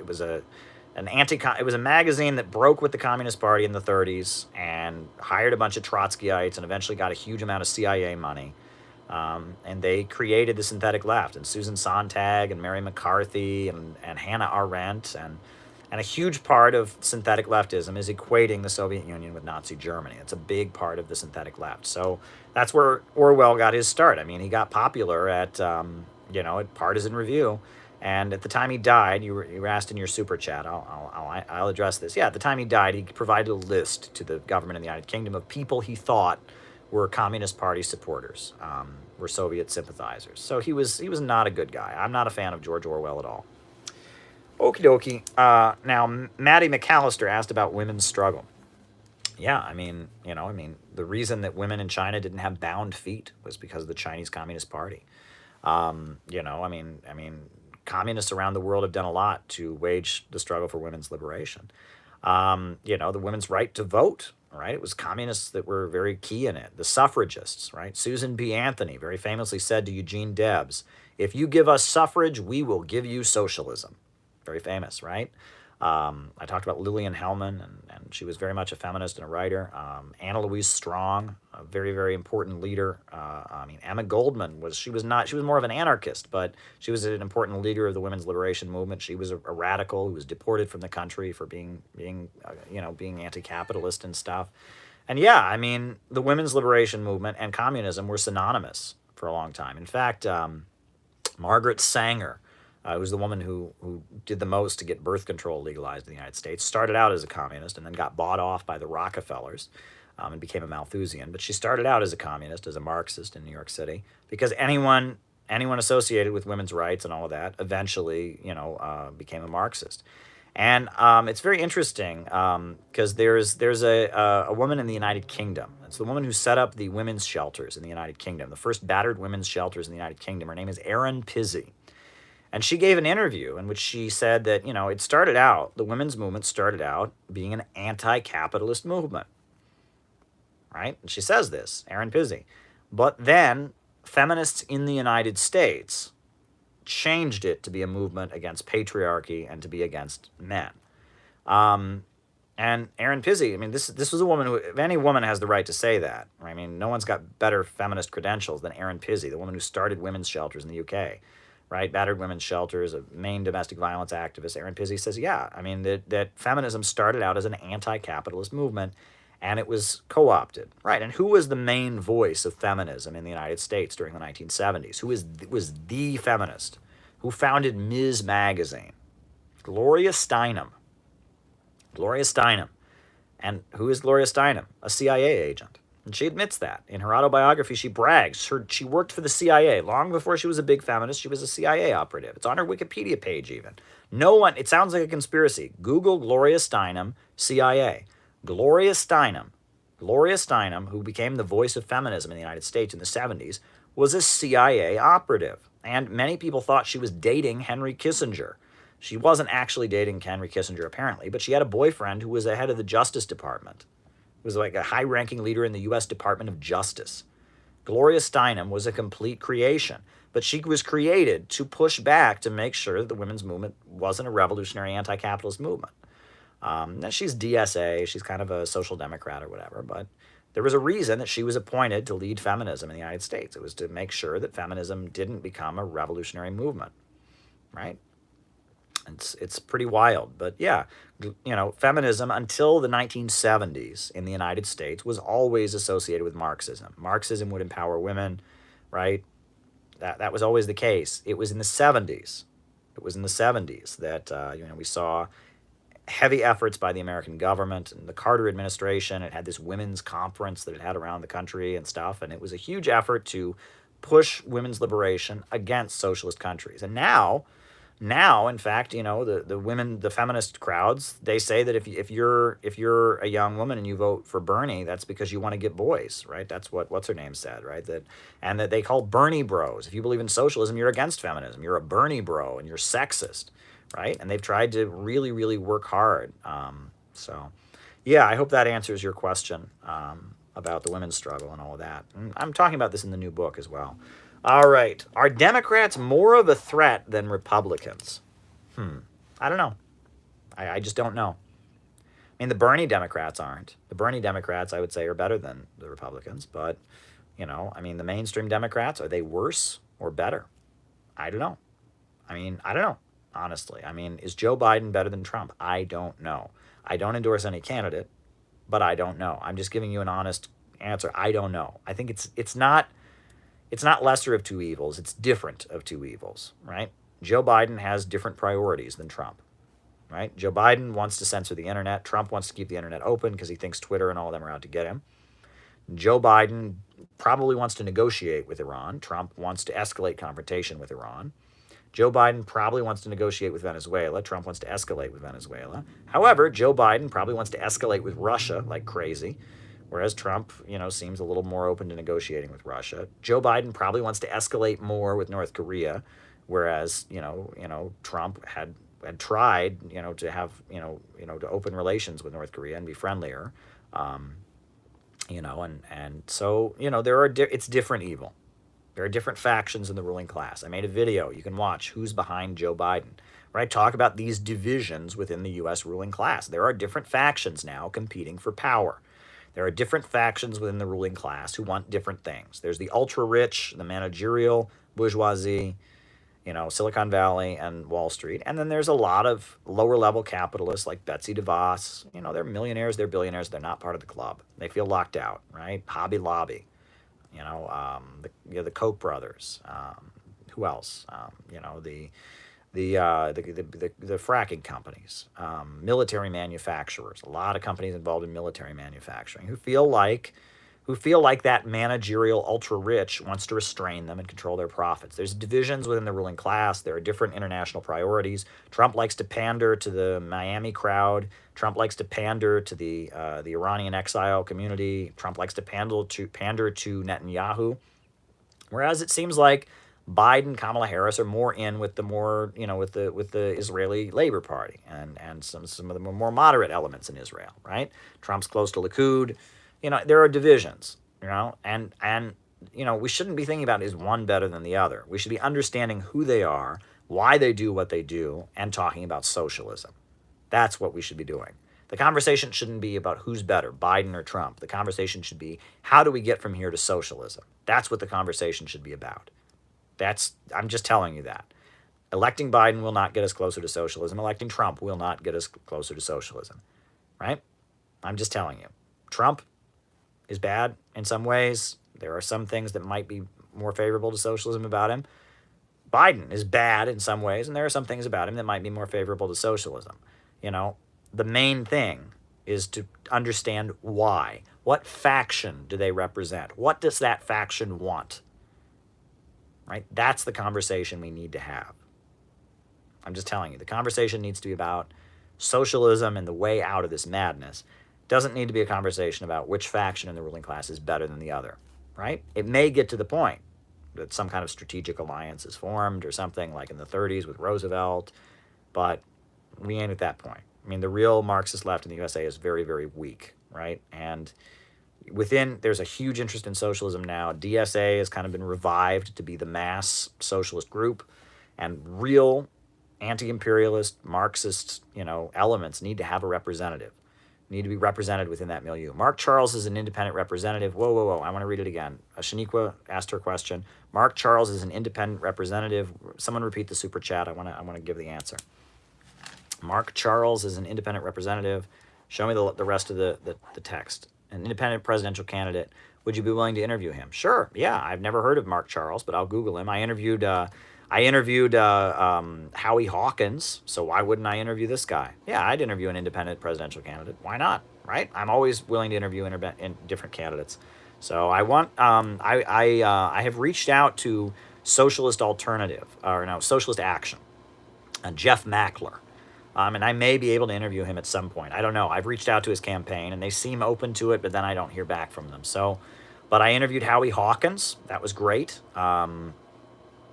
It was a magazine that broke with the Communist Party in the 30s and hired a bunch of Trotskyites and eventually got a huge amount of CIA money. And they created the synthetic left, and Susan Sontag and Mary McCarthy and Hannah Arendt, and a huge part of synthetic leftism is equating the Soviet Union with Nazi Germany. It's a big part of the synthetic left. So that's where Orwell got his start. I mean, he got popular at at Partisan Review, and at the time he died, you were asked in your super chat. I'll address this. Yeah, at the time he died, he provided a list to the government in the United Kingdom of people he thought were Communist Party supporters, were Soviet sympathizers. So he was not a good guy. I'm not a fan of George Orwell at all. Okie dokie. Now, Maddie McAllister asked about women's struggle. Yeah, I mean, the reason that women in China didn't have bound feet was because of the Chinese Communist Party. Communists around the world have done a lot to wage the struggle for women's liberation. The women's right to vote, right? It was communists that were very key in it. The suffragists, right? Susan B. Anthony very famously said to Eugene Debs, "If you give us suffrage, we will give you socialism." Very famous, right? I talked about Lillian Hellman, and she was very much a feminist and a writer. Anna Louise Strong, a very, very important leader. Emma Goldman she was more of an anarchist, but she was an important leader of the women's liberation movement. She was a radical who was deported from the country for being anti-capitalist and stuff. And yeah, the women's liberation movement and communism were synonymous for a long time. In fact, Margaret Sanger, who's the woman who did the most to get birth control legalized in the United States, started out as a communist and then got bought off by the Rockefellers and became a Malthusian. But she started out as a communist, as a Marxist in New York City, because anyone associated with women's rights and all of that eventually, became a Marxist. And it's very interesting because there's a woman in the United Kingdom. It's the woman who set up the women's shelters in the United Kingdom, the first battered women's shelters in the United Kingdom. Her name is Erin Pizzey. And she gave an interview in which she said that, the women's movement started out being an anti-capitalist movement, right? And she says this, Erin Pizzey. But then feminists in the United States changed it to be a movement against patriarchy and to be against men. And Erin Pizzey, this was a woman who, if any woman has the right to say that, no one's got better feminist credentials than Erin Pizzey, the woman who started women's shelters in the UK. Right, battered women's shelters, a main domestic violence activist. Erin Pizzey says, that feminism started out as an anti-capitalist movement, and it was co-opted. Right, and who was the main voice of feminism in the United States during the 1970s? Who was the feminist? Who founded Ms. Magazine? Gloria Steinem. Gloria Steinem. And who is Gloria Steinem? A CIA agent. And she admits that. In her autobiography, she brags. She worked for the CIA. Long before she was a big feminist, she was a CIA operative. It's on her Wikipedia page even. It sounds like a conspiracy. Google Gloria Steinem, CIA. Gloria Steinem, who became the voice of feminism in the United States in the 70s, was a CIA operative. And many people thought she was dating Henry Kissinger. She wasn't actually dating Henry Kissinger, apparently, but she had a boyfriend who was the head of the Justice Department. Was like a high-ranking leader in the U.S. Department of Justice. Gloria Steinem was a complete creation, but she was created to push back to make sure that the women's movement wasn't a revolutionary anti-capitalist movement. She's DSA, she's kind of a social democrat or whatever, but there was a reason that she was appointed to lead feminism in the United States. It was to make sure that feminism didn't become a revolutionary movement, right? It's pretty wild, but yeah, feminism until the 1970s in the United States was always associated with Marxism. Marxism would empower women, right? That was always the case. It was in the 70s. That we saw heavy efforts by the American government and the Carter administration. It had this women's conference that it had around the country and stuff, and it was a huge effort to push women's liberation against socialist countries. And now, in fact, the women, the feminist crowds, they say that if you're a young woman and you vote for Bernie, that's because you want to get boys, right? That's what's her name said, right? That they call Bernie bros. If you believe in socialism, you're against feminism. You're a Bernie bro and you're sexist, right? And they've tried to really, really work hard. Yeah, I hope that answers your question about the women's struggle and all of that. And I'm talking about this in the new book as well. All right. Are Democrats more of a threat than Republicans? I don't know. I just don't know. I mean, the Bernie Democrats aren't. The Bernie Democrats, I would say, are better than the Republicans. But, I mean, the mainstream Democrats, are they worse or better? I don't know. I don't know, honestly. I mean, is Joe Biden better than Trump? I don't know. I don't endorse any candidate, but I don't know. I'm just giving you an honest answer. I don't know. I think it's not lesser of two evils. It's different of two evils, right? Joe Biden has different priorities than Trump, right? Joe Biden wants to censor the internet. Trump wants to keep the internet open because he thinks Twitter and all of them are out to get him. Joe Biden probably wants to negotiate with Iran. Trump wants to escalate confrontation with Iran. Joe Biden probably wants to negotiate with Venezuela. Trump wants to escalate with Venezuela. However, Joe Biden probably wants to escalate with Russia like crazy, whereas Trump, seems a little more open to negotiating with Russia. Joe Biden probably wants to escalate more with North Korea, whereas, Trump had tried, to have, to open relations with North Korea and be friendlier. And so, it's different evil. There are different factions in the ruling class. I made a video you can watch, Who's Behind Joe Biden, where I talk about these divisions within the U.S. ruling class. There are different factions now competing for power. There are different factions within the ruling class who want different things. There's the ultra-rich, the managerial bourgeoisie, Silicon Valley and Wall Street. And then there's a lot of lower-level capitalists like Betsy DeVos. They're millionaires, they're billionaires, they're not part of the club. They feel locked out, right? Hobby Lobby. The Koch brothers. Who else? The fracking companies, military manufacturers. A lot of companies involved in military manufacturing who feel like that managerial ultra rich wants to restrain them and control their profits. There's divisions within the ruling class. There are different international priorities. Trump likes to pander to the Miami crowd. Trump likes to pander to the Iranian exile community. Trump likes to pander to Netanyahu. Whereas it seems like Biden, Kamala Harris are more in with the with the Israeli Labor Party and some of the more moderate elements in Israel, right? Trump's close to Likud. There are divisions, and we shouldn't be thinking about is one better than the other. We should be understanding who they are, why they do what they do, and talking about socialism. That's what we should be doing. The conversation shouldn't be about who's better, Biden or Trump. The conversation should be, how do we get from here to socialism? That's what the conversation should be about. I'm just telling you that. Electing Biden will not get us closer to socialism. Electing Trump will not get us closer to socialism, right? I'm just telling you. Trump is bad in some ways. There are some things that might be more favorable to socialism about him. Biden is bad in some ways, and there are some things about him that might be more favorable to socialism. The main thing is to understand why. What faction do they represent? What does that faction want? Right? That's the conversation we need to have. I'm just telling you, the conversation needs to be about socialism and the way out of this madness. It doesn't need to be a conversation about which faction in the ruling class is better than the other, right? It may get to the point that some kind of strategic alliance is formed or something like in the 30s with Roosevelt, but we ain't at that point. I mean, the real Marxist left in the USA is very, very weak, right? And there's a huge interest in socialism now. DSA has kind of been revived to be the mass socialist group, and real anti-imperialist Marxist, elements need to have a representative, need to be represented within that milieu. Mark Charles is an independent representative. Whoa. I want to read it again. Shaniqua asked her question. Mark Charles is an independent representative. Someone repeat the super chat. I want to give the answer. Mark Charles is an independent representative. Show me the rest of the text. An independent presidential candidate. Would you be willing to interview him? Sure. Yeah, I've never heard of Mark Charles, but I'll Google him. I interviewed Howie Hawkins, so why wouldn't I interview this guy? Yeah, I'd interview an independent presidential candidate. Why not? Right? I'm always willing to interview in different candidates. So I have reached out to Socialist Action, and Jeff Mackler. And I may be able to interview him at some point. I don't know. I've reached out to his campaign, and they seem open to it, but then I don't hear back from them. So, but I interviewed Howie Hawkins. That was great. And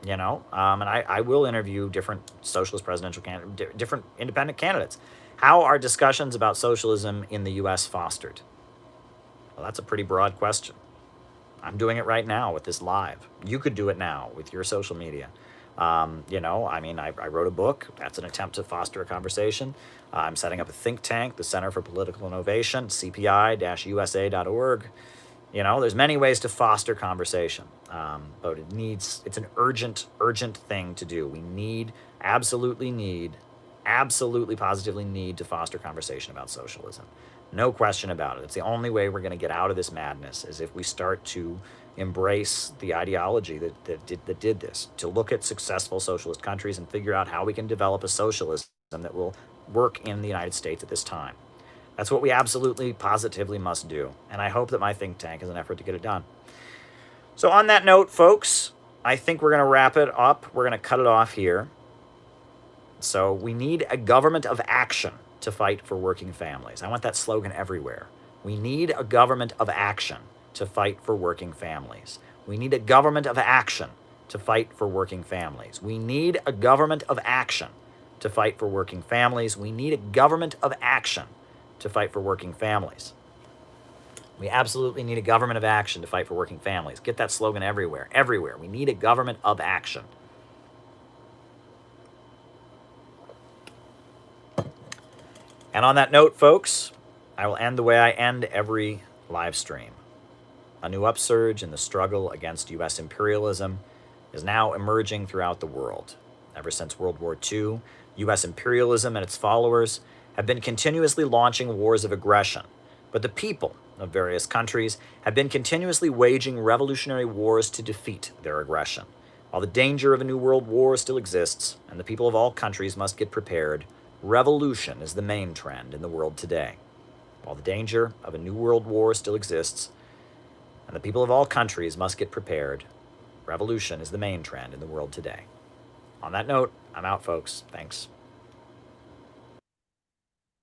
I will interview different socialist presidential candidates, different independent candidates. How are discussions about socialism in the U.S. fostered? Well, that's a pretty broad question. I'm doing it right now with this live. You could do it now with your social media. I wrote a book. That's an attempt to foster a conversation. I'm setting up a think tank, the Center for Political Innovation, cpi-usa.org. There's many ways to foster conversation, but it's an urgent thing to do. We absolutely, positively need to foster conversation about socialism. No question about it. It's the only way we're going to get out of this madness, is if we start to embrace the ideology that did this, to look at successful socialist countries and figure out how we can develop a socialism that will work in the United States at this time. That's what we absolutely, positively must do. And I hope that my think tank is an effort to get it done. So on that note, folks, I think we're going to wrap it up. We're going to cut it off here. So we need a government of action to fight for working families. I want that slogan everywhere. We need a government of action to fight for working families. We need a government of action to fight for working families. We need a government of action to fight for working families. We need a government of action to fight for working families. We absolutely need a government of action to fight for working families. Get that slogan everywhere. Everywhere. We need a government of action. And on that note, folks, I will end the way I end every live stream. A new upsurge in the struggle against U.S. imperialism is now emerging throughout the world. Ever since World War II, U.S. imperialism and its followers have been continuously launching wars of aggression, but the people of various countries have been continuously waging revolutionary wars to defeat their aggression. While the danger of a new world war still exists, and the people of all countries must get prepared, revolution is the main trend in the world today. While the danger of a new world war still exists, and the people of all countries must get prepared, revolution is the main trend in the world today. On that note, I'm out, folks. Thanks.